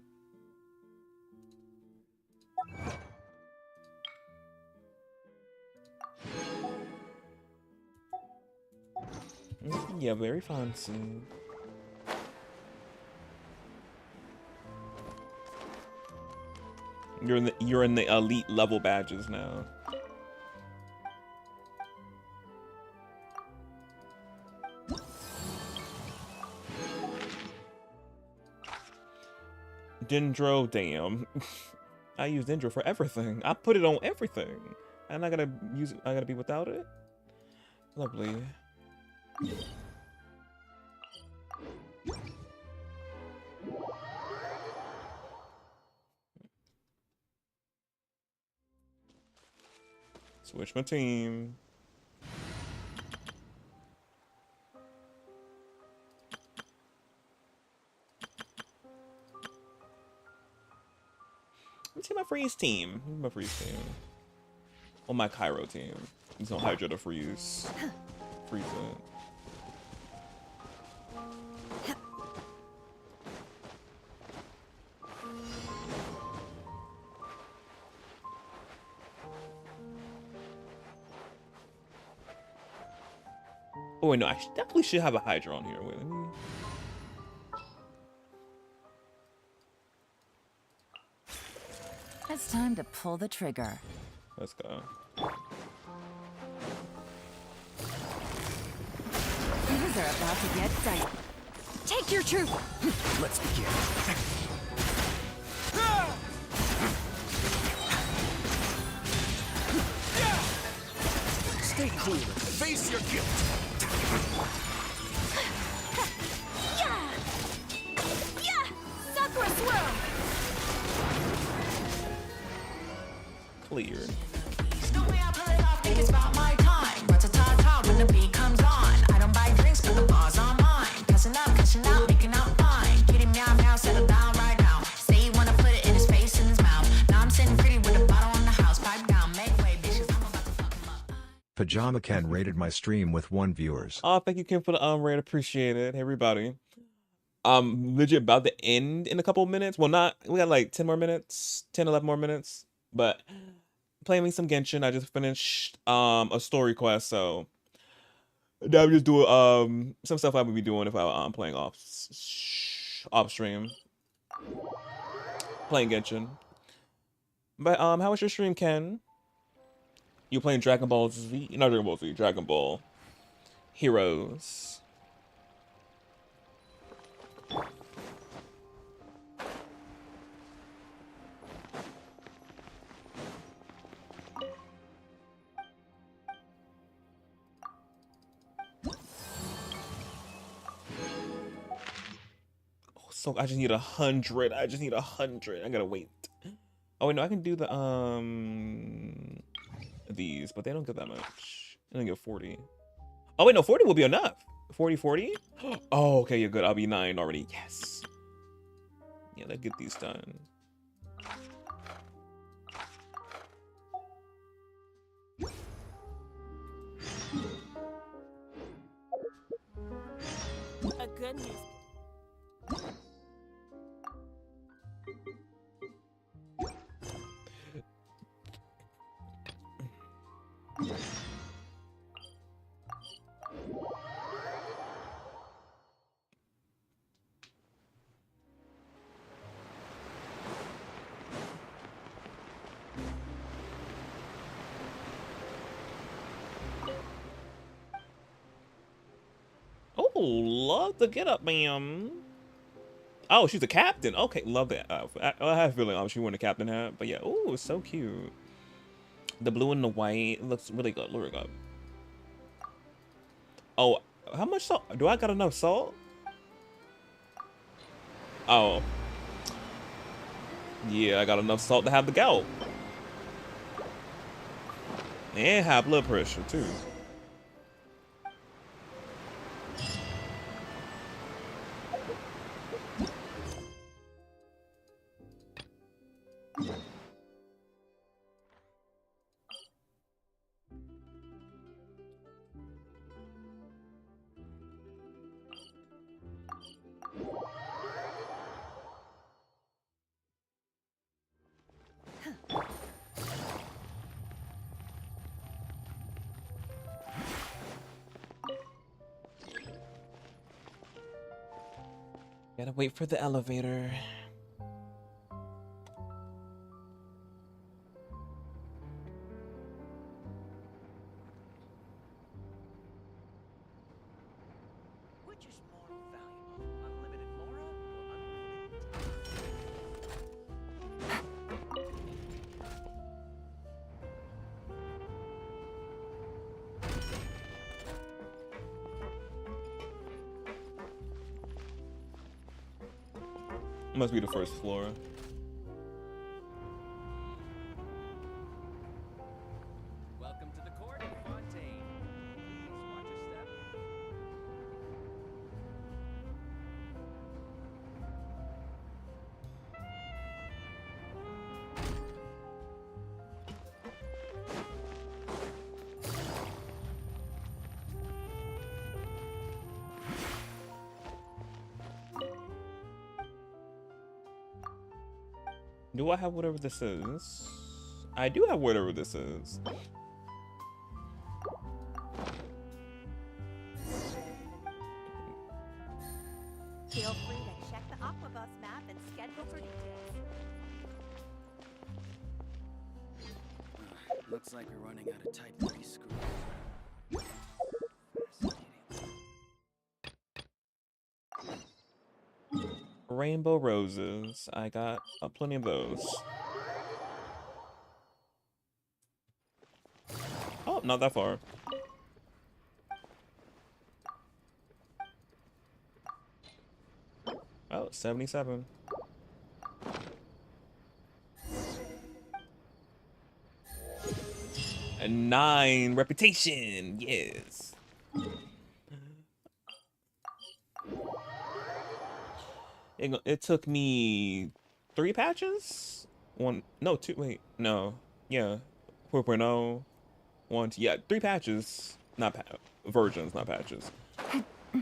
Yeah, very fancy. You're in the elite level badges now. Dendro, damn. I use Dendro for everything. I put it on everything. And I gotta use it. I gotta be without it. Lovely. Switch my team. Let's see my freeze team. My freeze team. On my Cairo team. He's on Hydra to freeze. Freeze it. Oh wait, no, I definitely should have a Hydra on here. Wait, let me. It's time to pull the trigger. Let's go. Things are about to get dicey. Take your troop. Let's begin. Stay cool and face your guilt. Yeah! Yeah! Sakura swirl! Cleared. The way I pull it off, think it's about my time. Rat-a-tat-tat when the beat comes on. I don't buy drinks, but the bars are mine. Cashing out, making out fine. Kidding me, I'm now, settle down right now. Say you wanna put it in his face, in his mouth. Now I'm sitting pretty with a bottle on the house. Pipe down, make way, bitches, I'm about to fuck him up. Pajama Ken rated my stream with 1 viewers. Oh, thank you, Kim, for the raid. Appreciate it. Hey, everybody. Legit about to end in a couple minutes. Well, not. We got like 10 more minutes, 10, 11 more minutes. But playing me some Genshin. I just finished a story quest, so now I'm just doing some stuff I would be doing if I'm playing off stream. Playing Genshin. But how was your stream, Ken? You playing Dragon Ball Z? Not Dragon Ball Z, Dragon Ball Heroes. So I just need 100. I just need 100. I gotta wait. Oh wait, no, I can do the these, but they don't get that much. They don't get 40. Oh wait, no, 40 will be enough. 40. Oh, okay, you're good. I'll be 9 already. Yes. Yeah, let's get these done. A good news. Oh, love the get up, ma'am. Oh, she's a captain. Okay, love that. I have a feeling she won the captain hat, but yeah. Oh, it's so cute. The blue and the white looks really good. Look up. Oh, how much salt? Do I got enough salt? Oh. Yeah, I got enough salt to have the gout. And high blood pressure, too. Gotta wait for the elevator. Which is more valuable, unlimited Mora or Must be the first floor. Welcome to the court, Fontaine. Please watch your step. Do I have whatever this is? I do have whatever this is. Looks like we're running out of Type 3 screws. Rainbow roses. I got plenty of those. Oh, not that far. Oh, 77. A 9 reputation. Yes. It took me 3 patches? 1, no, 2, wait, no. Yeah. 4.0. 1, 2, yeah, 3 patches. Not versions, not patches.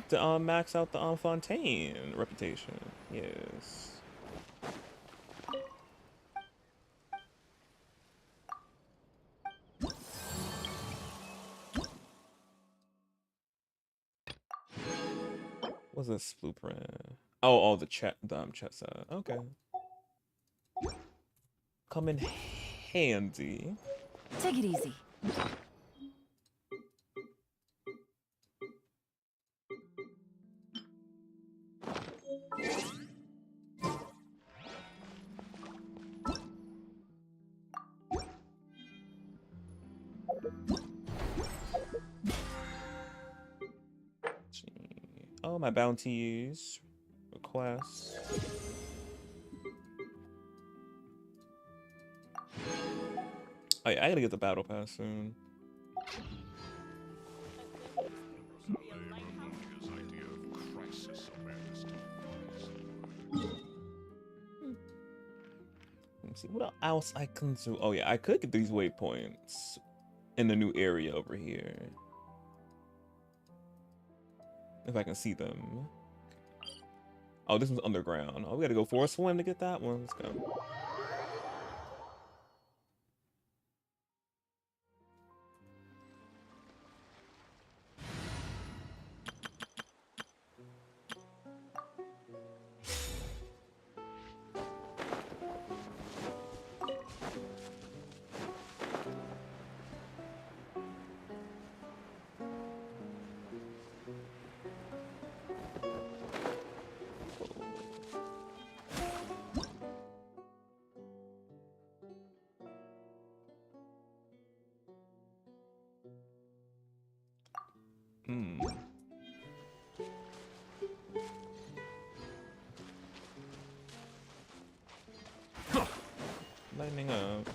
To max out the Fontaine reputation. Yes. What's this blueprint? Oh, the chest set. Okay. Come in handy. Take it easy. Oh, my bounties. Requests. Oh yeah, I gotta get the battle pass soon. Let's see what else I can do. Oh yeah, I could get these waypoints in the new area over here. If I can see them. Oh, this one's underground. Oh, we gotta go for a swim to get that one. Let's go. Lightning up.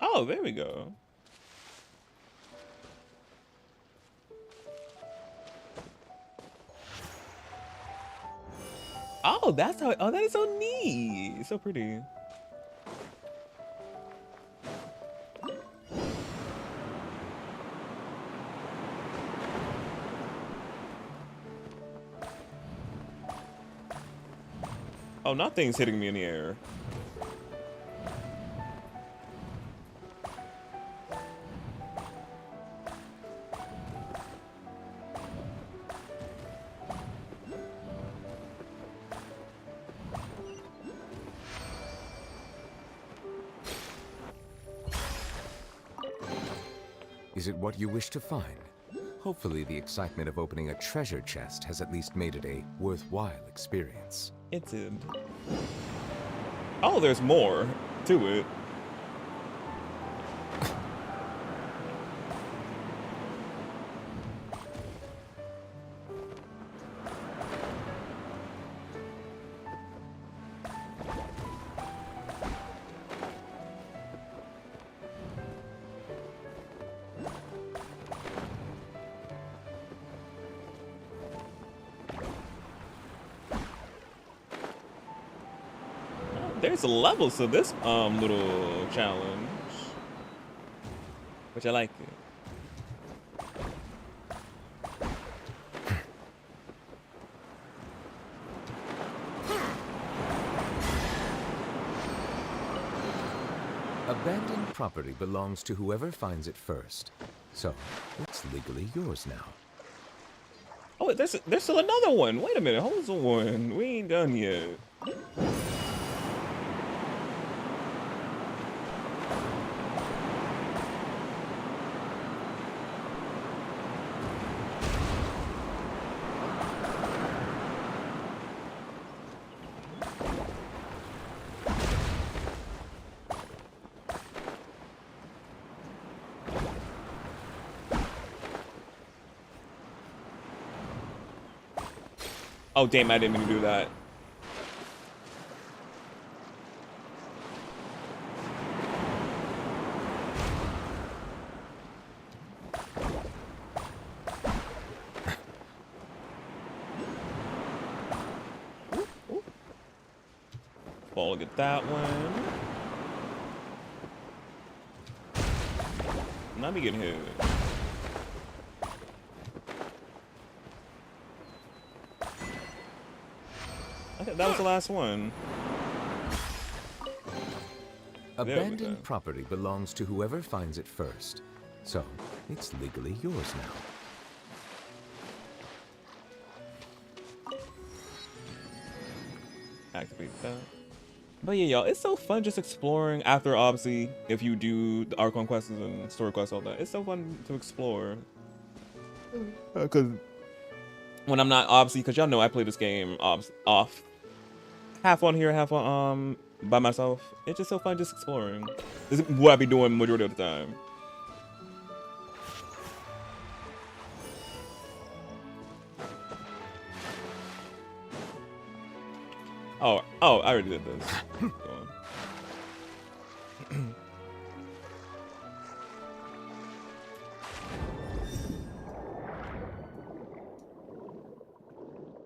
Oh, there we go. Oh, that's how. Oh, that is so neat. So pretty. Oh, nothing's hitting me in the air. Is it what you wish to find? Hopefully the excitement of opening a treasure chest has at least made it a worthwhile experience. It did. Oh, there's more to it. There's levels to this little challenge, which I like it. Abandoned property belongs to whoever finds it first. So, it's legally yours now. Oh, there's still another one. Wait a minute, hold on. We ain't done yet. Oh, damn, I didn't mean to do that. Ball, get that one. Not me getting hit. That was the last one. Abandoned property belongs to whoever finds it first. So, it's legally yours now. Activate that. But yeah, y'all, it's so fun just exploring after, obviously, if you do the Archon quests and story quests, all that. It's so fun to explore. Because when I'm not, obviously, because y'all know I play this game off. Half on here, half on by myself. It's just so fun just exploring. This is what I be doing majority of the time. Oh, I already did this. Go on.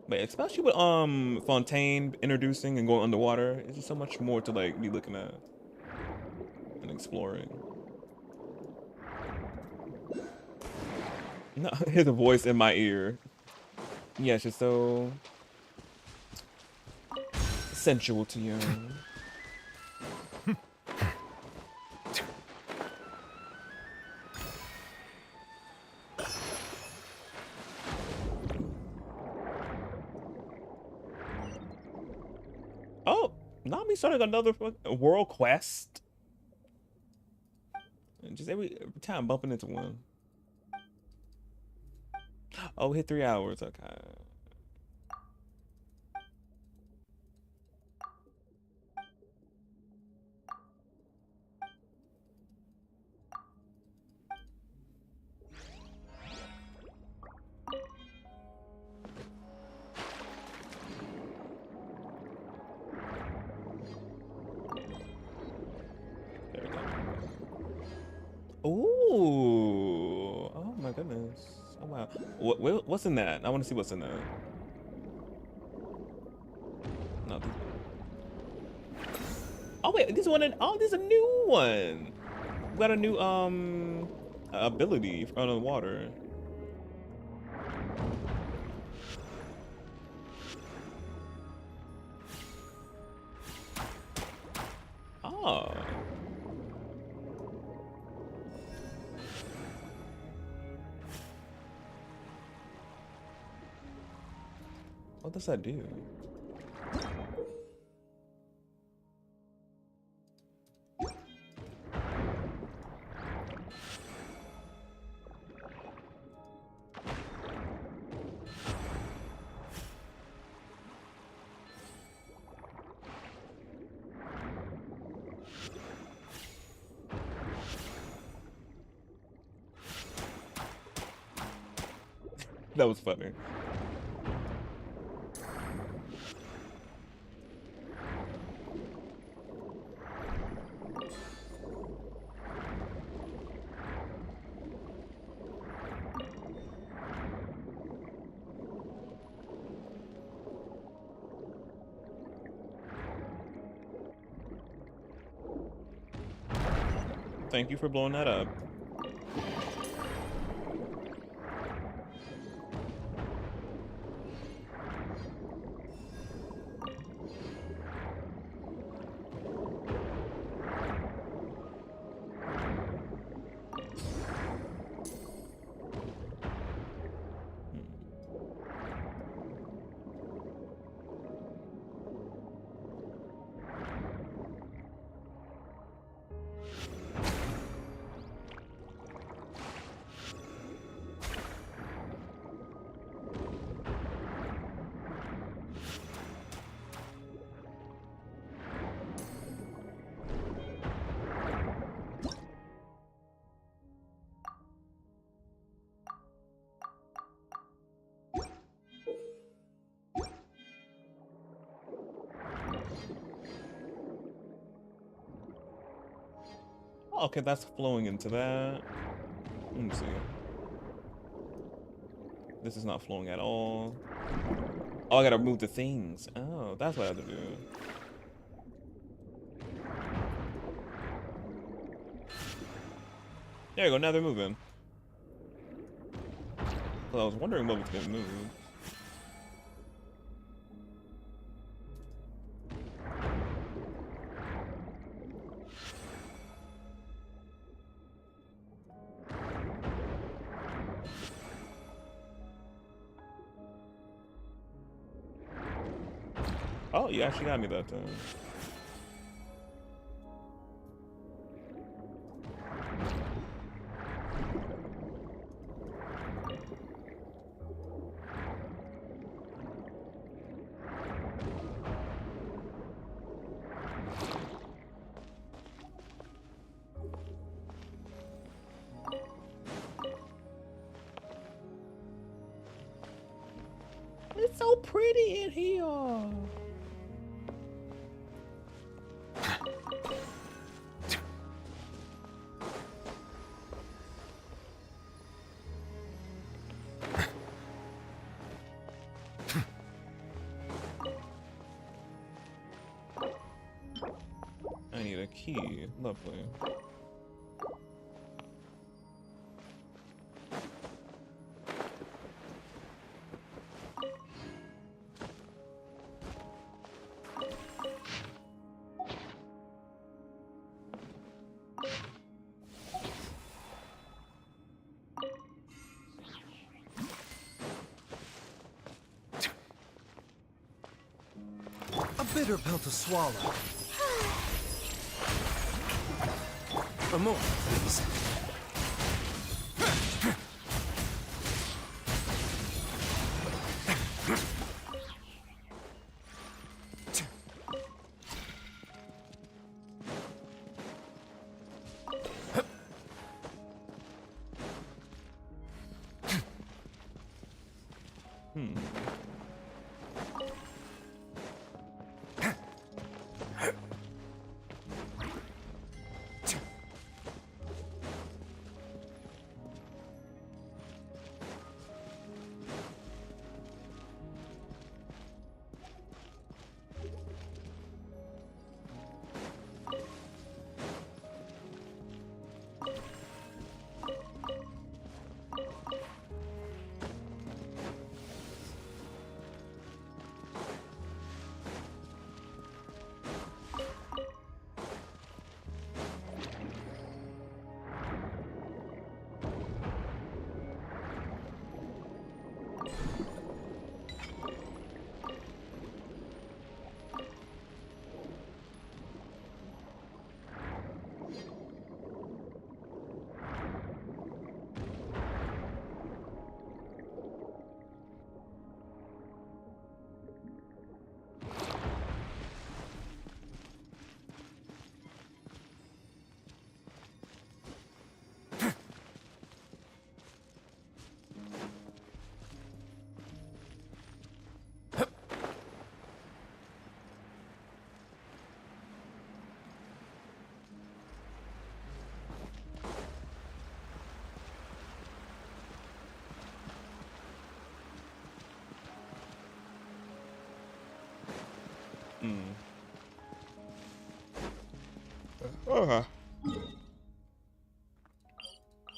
But especially with Fontaine introducing and going underwater, it's just so much more to like be looking at and exploring. No, here's a voice in my ear. Yeah, it's just so sensual to you. Oh, not me starting another world quest. And just every time bumping into one. Oh, hit 3 hours. Okay. Ooh! Oh my goodness! Oh wow! What's in that? I want to see what's in that. Nothing. Oh wait, this one. Oh, this is a new one. We got a new ability from the water. Oh. What does that do? That was funny. Thank you for blowing that up. Okay, that's flowing into that. Let me see. This is not flowing at all. Oh, I gotta remove the things. Oh, that's what I have to do. There you go, now they're moving. Well, I was wondering what was gonna move. Oh, you actually got me that time. It's so pretty in here. I need a key. Lovely. A bitter pill to swallow. For more, please.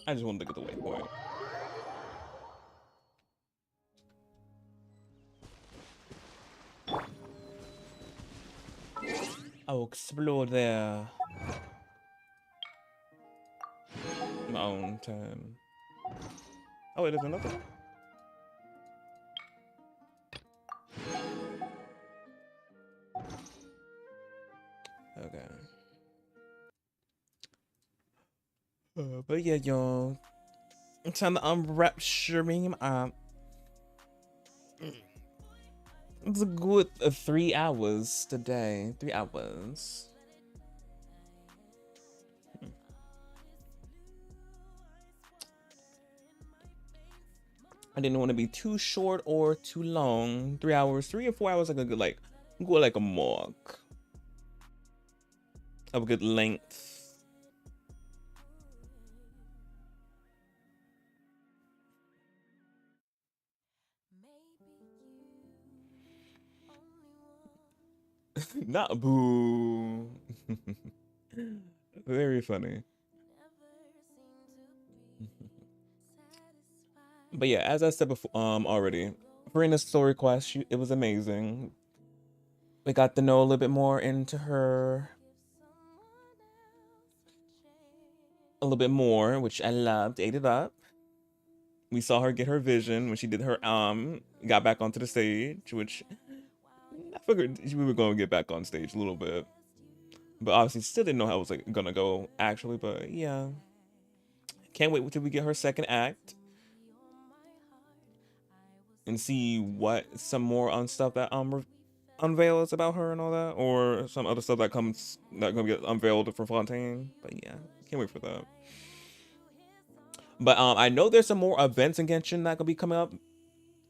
I just wanted to get the waypoint. I'll explore there. My own time. Oh, wait, there's another one? Okay. But yeah, y'all. Time to unwrap stream. It's a good 3 hours today. 3 hours. I didn't want to be too short or too long. 3 hours, 3 or 4 hours. I could go like a mark of a good length. Not boo. Very funny. But yeah, as I said before, already, Furina's story quest, it was amazing. We got to know a little bit more into her, a little bit more, which I loved. Ate it up. We saw her get her vision when she did her got back onto the stage, which I figured we were gonna get back on stage a little bit, but obviously still didn't know how it was like gonna go actually. But yeah, can't wait till we get her second act and see what some more on stuff that unveils about her and all that, or some other stuff that comes that gonna get unveiled from Fontaine. But yeah, can't wait for that. But I know there's some more events in Genshin that gonna be coming up.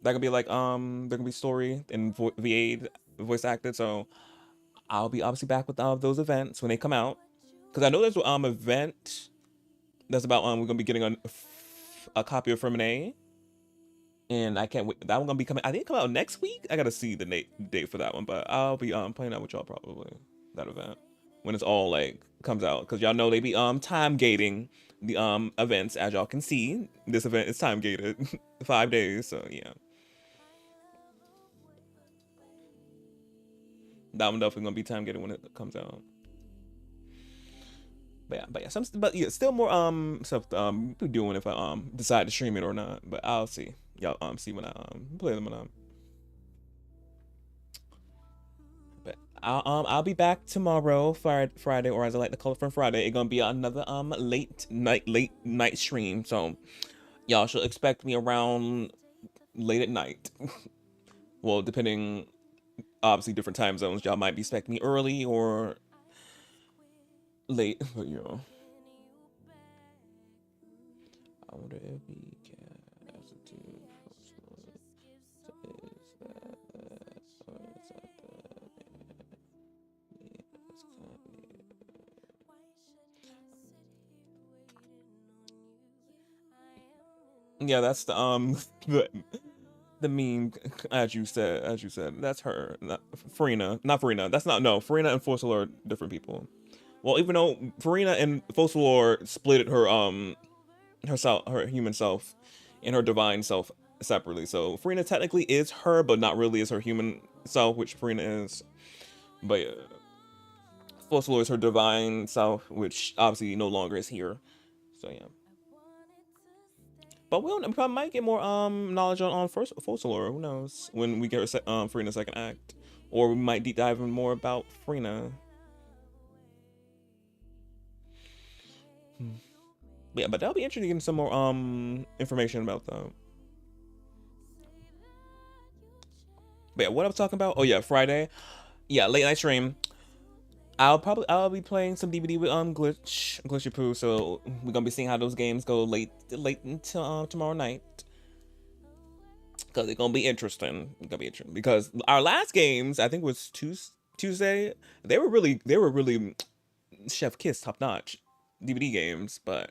That gonna be like they're gonna be story and VA voice acted. So I'll be obviously back with those events when they come out. Cause I know there's event that's about we're gonna be getting a copy of Furina. And I can't wait. That one gonna be coming. I think it come out next week. I gotta see the date for that one, but I'll be playing that with y'all probably, that event, when it's all like comes out. Cause y'all know they be time gating the events. As y'all can see, this event is time gated 5 days. So yeah, that one definitely gonna be time gated when it comes out. But yeah, still more stuff be doing if I decide to stream it or not. But I'll see. Y'all see when I play them. But I'll be back tomorrow, Friday, or as I like to call it, from Friday. It's gonna be another late night stream. So y'all should expect me around late at night. Well, depending, obviously different time zones. Y'all might be expecting me early or late, but you know. I wonder if we can yeah, that's the the meme, as you said, that's her, Furina, not Furina. That's not, no, Furina and Fossil are different people. Well, even though Furina and Fossil split her her human self and her divine self separately. So Furina technically is her, but not really is her human self, which Furina is. But yeah, Fossil is her divine self, which obviously no longer is here. So yeah. But we might get more knowledge on Fossil, who knows, when we get her Furina's second act, or we might deep dive in more about Furina. Yeah, but that'll be interesting getting some more information about that. But yeah, what I was talking about? Oh yeah, Friday. Yeah, late night stream. I'll be playing some DVD with Glitchy Poo, so we're gonna be seeing how those games go late until tomorrow night. Cause it's gonna be interesting. Because our last games, I think it was Tuesday, they were really chef kiss, top notch DVD games, but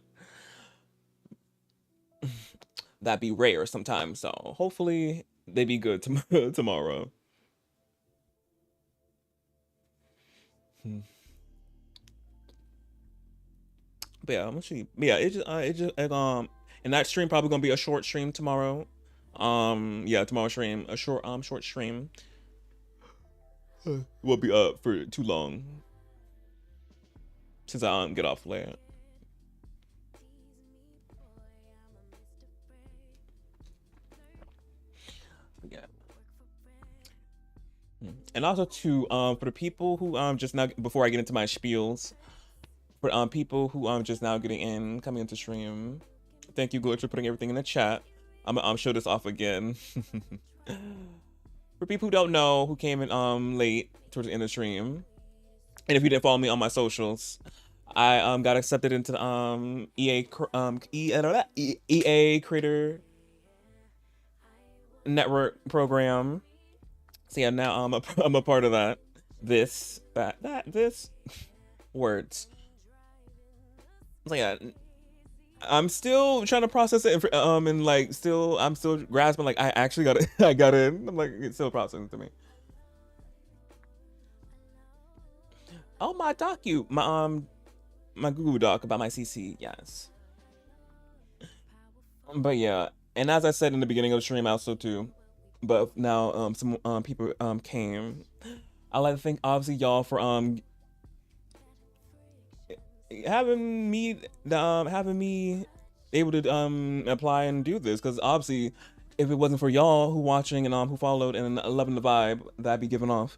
that'd be rare sometimes. So hopefully they be good tomorrow. But yeah, I'm gonna see. Yeah, and that stream probably gonna be a short stream tomorrow. Yeah, tomorrow stream, a short stream. Won't be up for too long since I get off late. Yeah. And also too, for the people who just now, before I get into my spiels, for people who just now coming into stream, thank you, Glitch, for putting everything in the chat. I'm gonna show this off again. For people who don't know, who came in late towards the end of the stream, and if you didn't follow me on my socials, I got accepted into the EA Creator Network program. So yeah, now I'm a part of that. This words. So yeah, I'm still trying to process it, and like I'm still grasping, like I actually got it. I got in. I'm like, it's still processing to me. Oh, my my Google Doc about my CC, yes. But yeah, and as I said in the beginning of the stream also too, but now some people came. I like to thank obviously y'all for having me able to apply and do this, because obviously if it wasn't for y'all who watching and who followed and loving the vibe that I'd be giving off,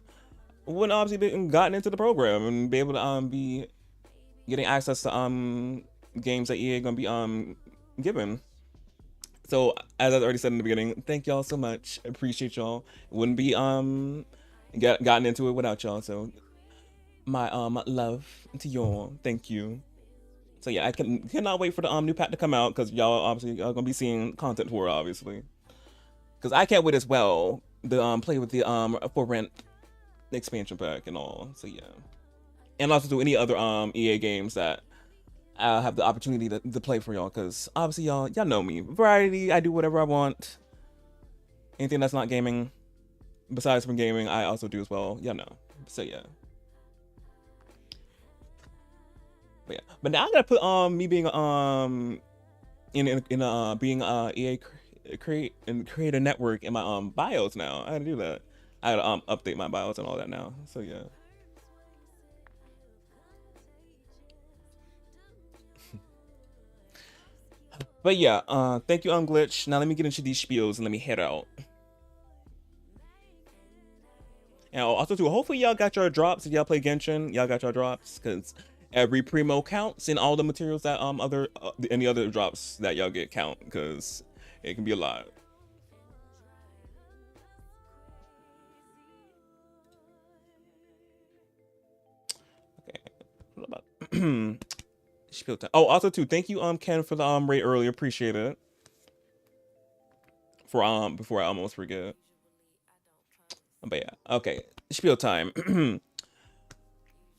wouldn't obviously been gotten into the program and be able to be getting access to games that EA gonna be given. So as I already said in the beginning, thank y'all so much. Appreciate y'all. Wouldn't be gotten into it without y'all. So my love to y'all. Thank you. So yeah, I cannot wait for the new pack to come out, because y'all obviously are gonna be seeing content for it, obviously. Because I can't wait as well to play with the for rent expansion pack and all. So yeah, and also do any other EA games that I'll have the opportunity to play for y'all, because obviously y'all know me. Variety, I do whatever I want. Anything that's not gaming, besides from gaming, I also do as well. Y'all know. So yeah. But yeah. But now I gotta put me being being EA create a network in my bios now. I gotta do that. I gotta update my bios and all that now. So yeah. But yeah, thank you, Glitch. Now let me get into these spiels and let me head out. And also too, hopefully y'all got your drops. If y'all play Genshin, y'all got your drops, because every primo counts, and all the materials that any other drops that y'all get count, because it can be a lot. Okay, what about spiel time? Oh, also too, thank you Ken for the rate earlier. Appreciate it. For before I almost forget. But yeah, okay, spiel time.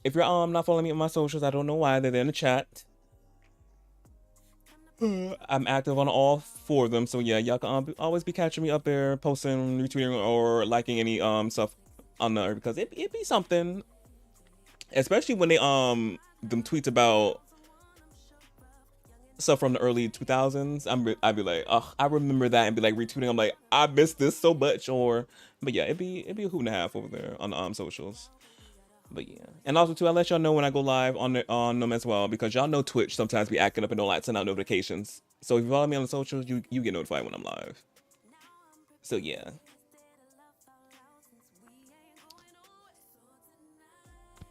If you're not following me on my socials, I don't know why. They're there in the chat. I'm active on all 4 of them, so yeah, y'all can always be catching me up there, posting, retweeting, or liking any stuff on there, because it be something. Especially when they them tweets about stuff from the early 2000s. I'd be like, oh, I remember that, and be like retweeting. I'm like, I missed this so much. But yeah, it'd be a hoot and a half over there on the socials. But yeah, and also too, I let y'all know when I go live on them as well, because y'all know Twitch sometimes be acting up and don't like send out notifications. So if you follow me on the socials, you get notified when I'm live. So yeah.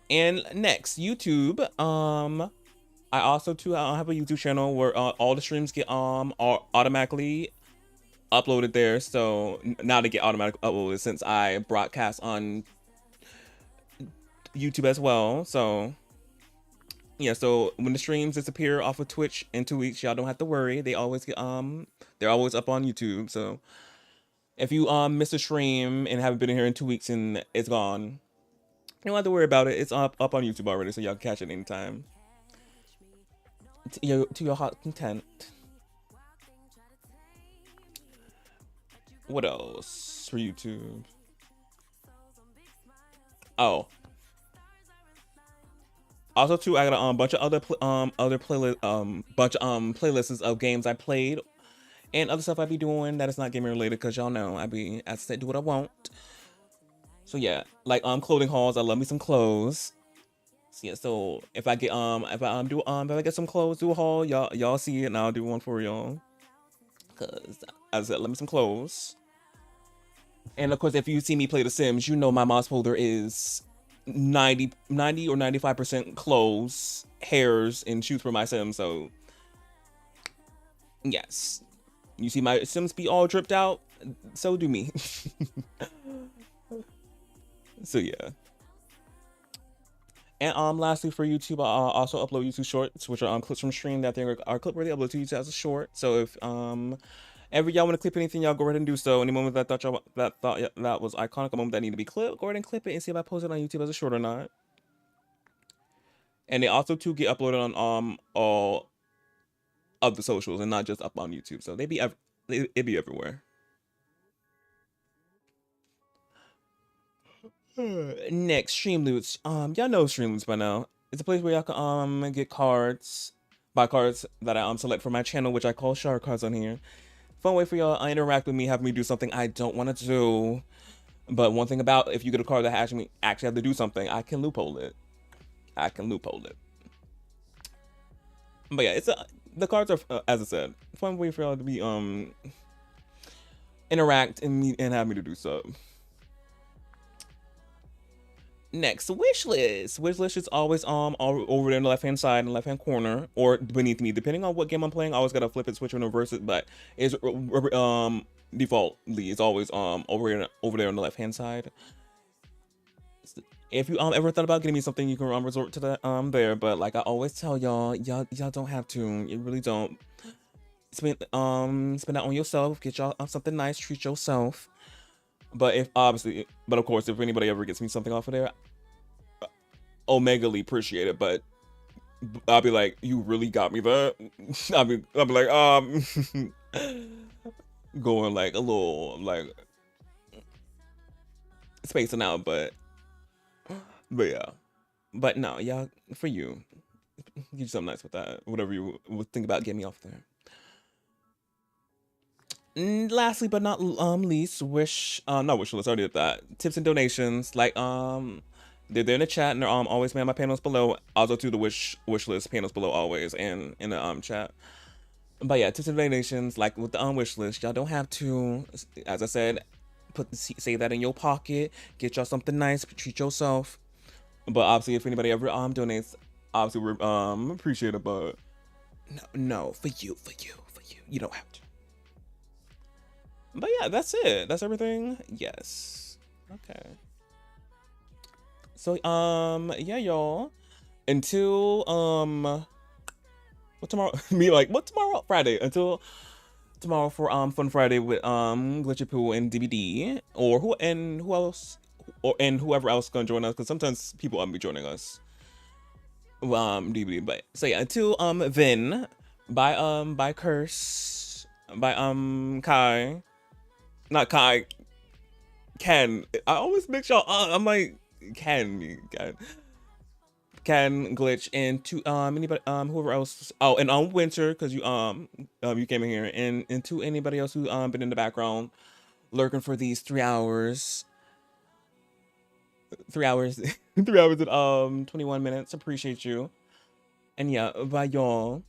And next, YouTube. I also too have a YouTube channel where all the streams get are automatically uploaded there. So now they get automatically uploaded since I broadcast on YouTube as well. So yeah, so when the streams disappear off of Twitch in 2 weeks, y'all don't have to worry. They always get they're always up on YouTube. So if you miss a stream and haven't been in here in 2 weeks and it's gone, you don't have to worry about it. It's up on YouTube already, so y'all can catch it anytime. To your heart content. What else for YouTube? Oh. Also too, I got a bunch of other playlists of games I played and other stuff I be doing that is not gaming related, because y'all know I be, as I said, do what I want. So yeah, like clothing hauls. I love me some clothes. So yeah, so if I get if I get some clothes, do a haul, y'all see it, and I'll do one for y'all. Cause as I said, love me some clothes. And of course, if you see me play The Sims, you know my mouse folder is 90 or 95% clothes, hairs, and shoes for my Sims. So yes, you see my Sims be all dripped out, so do me. So yeah. And lastly, for YouTube, I also upload YouTube Shorts, which are clips from stream that they are clip worthy. Upload to YouTube as a short. So if ever y'all want to clip anything, y'all go ahead and do so. Any moment that thought that was iconic, a moment that need to be clipped, go ahead and clip it and see if I post it on YouTube as a short or not. And they also too get uploaded on all of the socials and not just up on YouTube. So it be everywhere. Next, Stream Loots. Y'all know Stream Loots by now. It's a place where y'all can get cards, buy cards that I select for my channel, which I call shard cards on here. Fun way for y'all to interact with me, have me do something I don't want to do. But one thing about if you get a card that actually have to do something, I can loophole it. But yeah, it's the cards are as I said, fun way for y'all to be interact and have me to do so. Next, wish list. Wish list is always all over there on the left hand side, in the left hand corner, or beneath me, depending on what game I'm playing. I always gotta flip it, switch, and reverse it. But it's defaultly it's always over there on the left hand side. If you ever thought about getting me something, you can resort to that there. But like I always tell y'all don't have to. You really don't. Spend that on yourself. Get y'all something nice. Treat yourself. But of course, if anybody ever gets me something off of there, Omegally appreciate it. But I'll be like, you really got me that? I'll be like, going like a little like spacing out, but yeah. But no, y'all, for you, get you something nice with that. Whatever you would think about getting me off there. Lastly but not least, not wish list, I already did that. Tips and donations, like they're there in the chat, and they're always man my panels below. Also to the wish list panels below always, and in the chat. But yeah, tips and donations, like with the wish list, y'all don't have to, as I said, save that in your pocket, get y'all something nice, treat yourself. But obviously, if anybody ever donates, obviously we're appreciate it. But no, for you, you don't have to. But yeah, that's it. That's everything. Yes. Okay. So yeah, y'all. Until what tomorrow? Me like what tomorrow? Friday. Until tomorrow for Fun Friday with Glitchy Poo and DVD, or who else, and whoever else gonna join us, because sometimes people be joining us. DVD. But so yeah, until then, by Curse, by Kai. Not Kai. Ken. I always mix y'all up. I'm like Ken, Glitch, and to anybody whoever else. Oh, and Winter, because you came in here, and to anybody else who been in the background lurking for these 3 hours. 3 hours 3 hours and 21 minutes. Appreciate you. And yeah, bye y'all.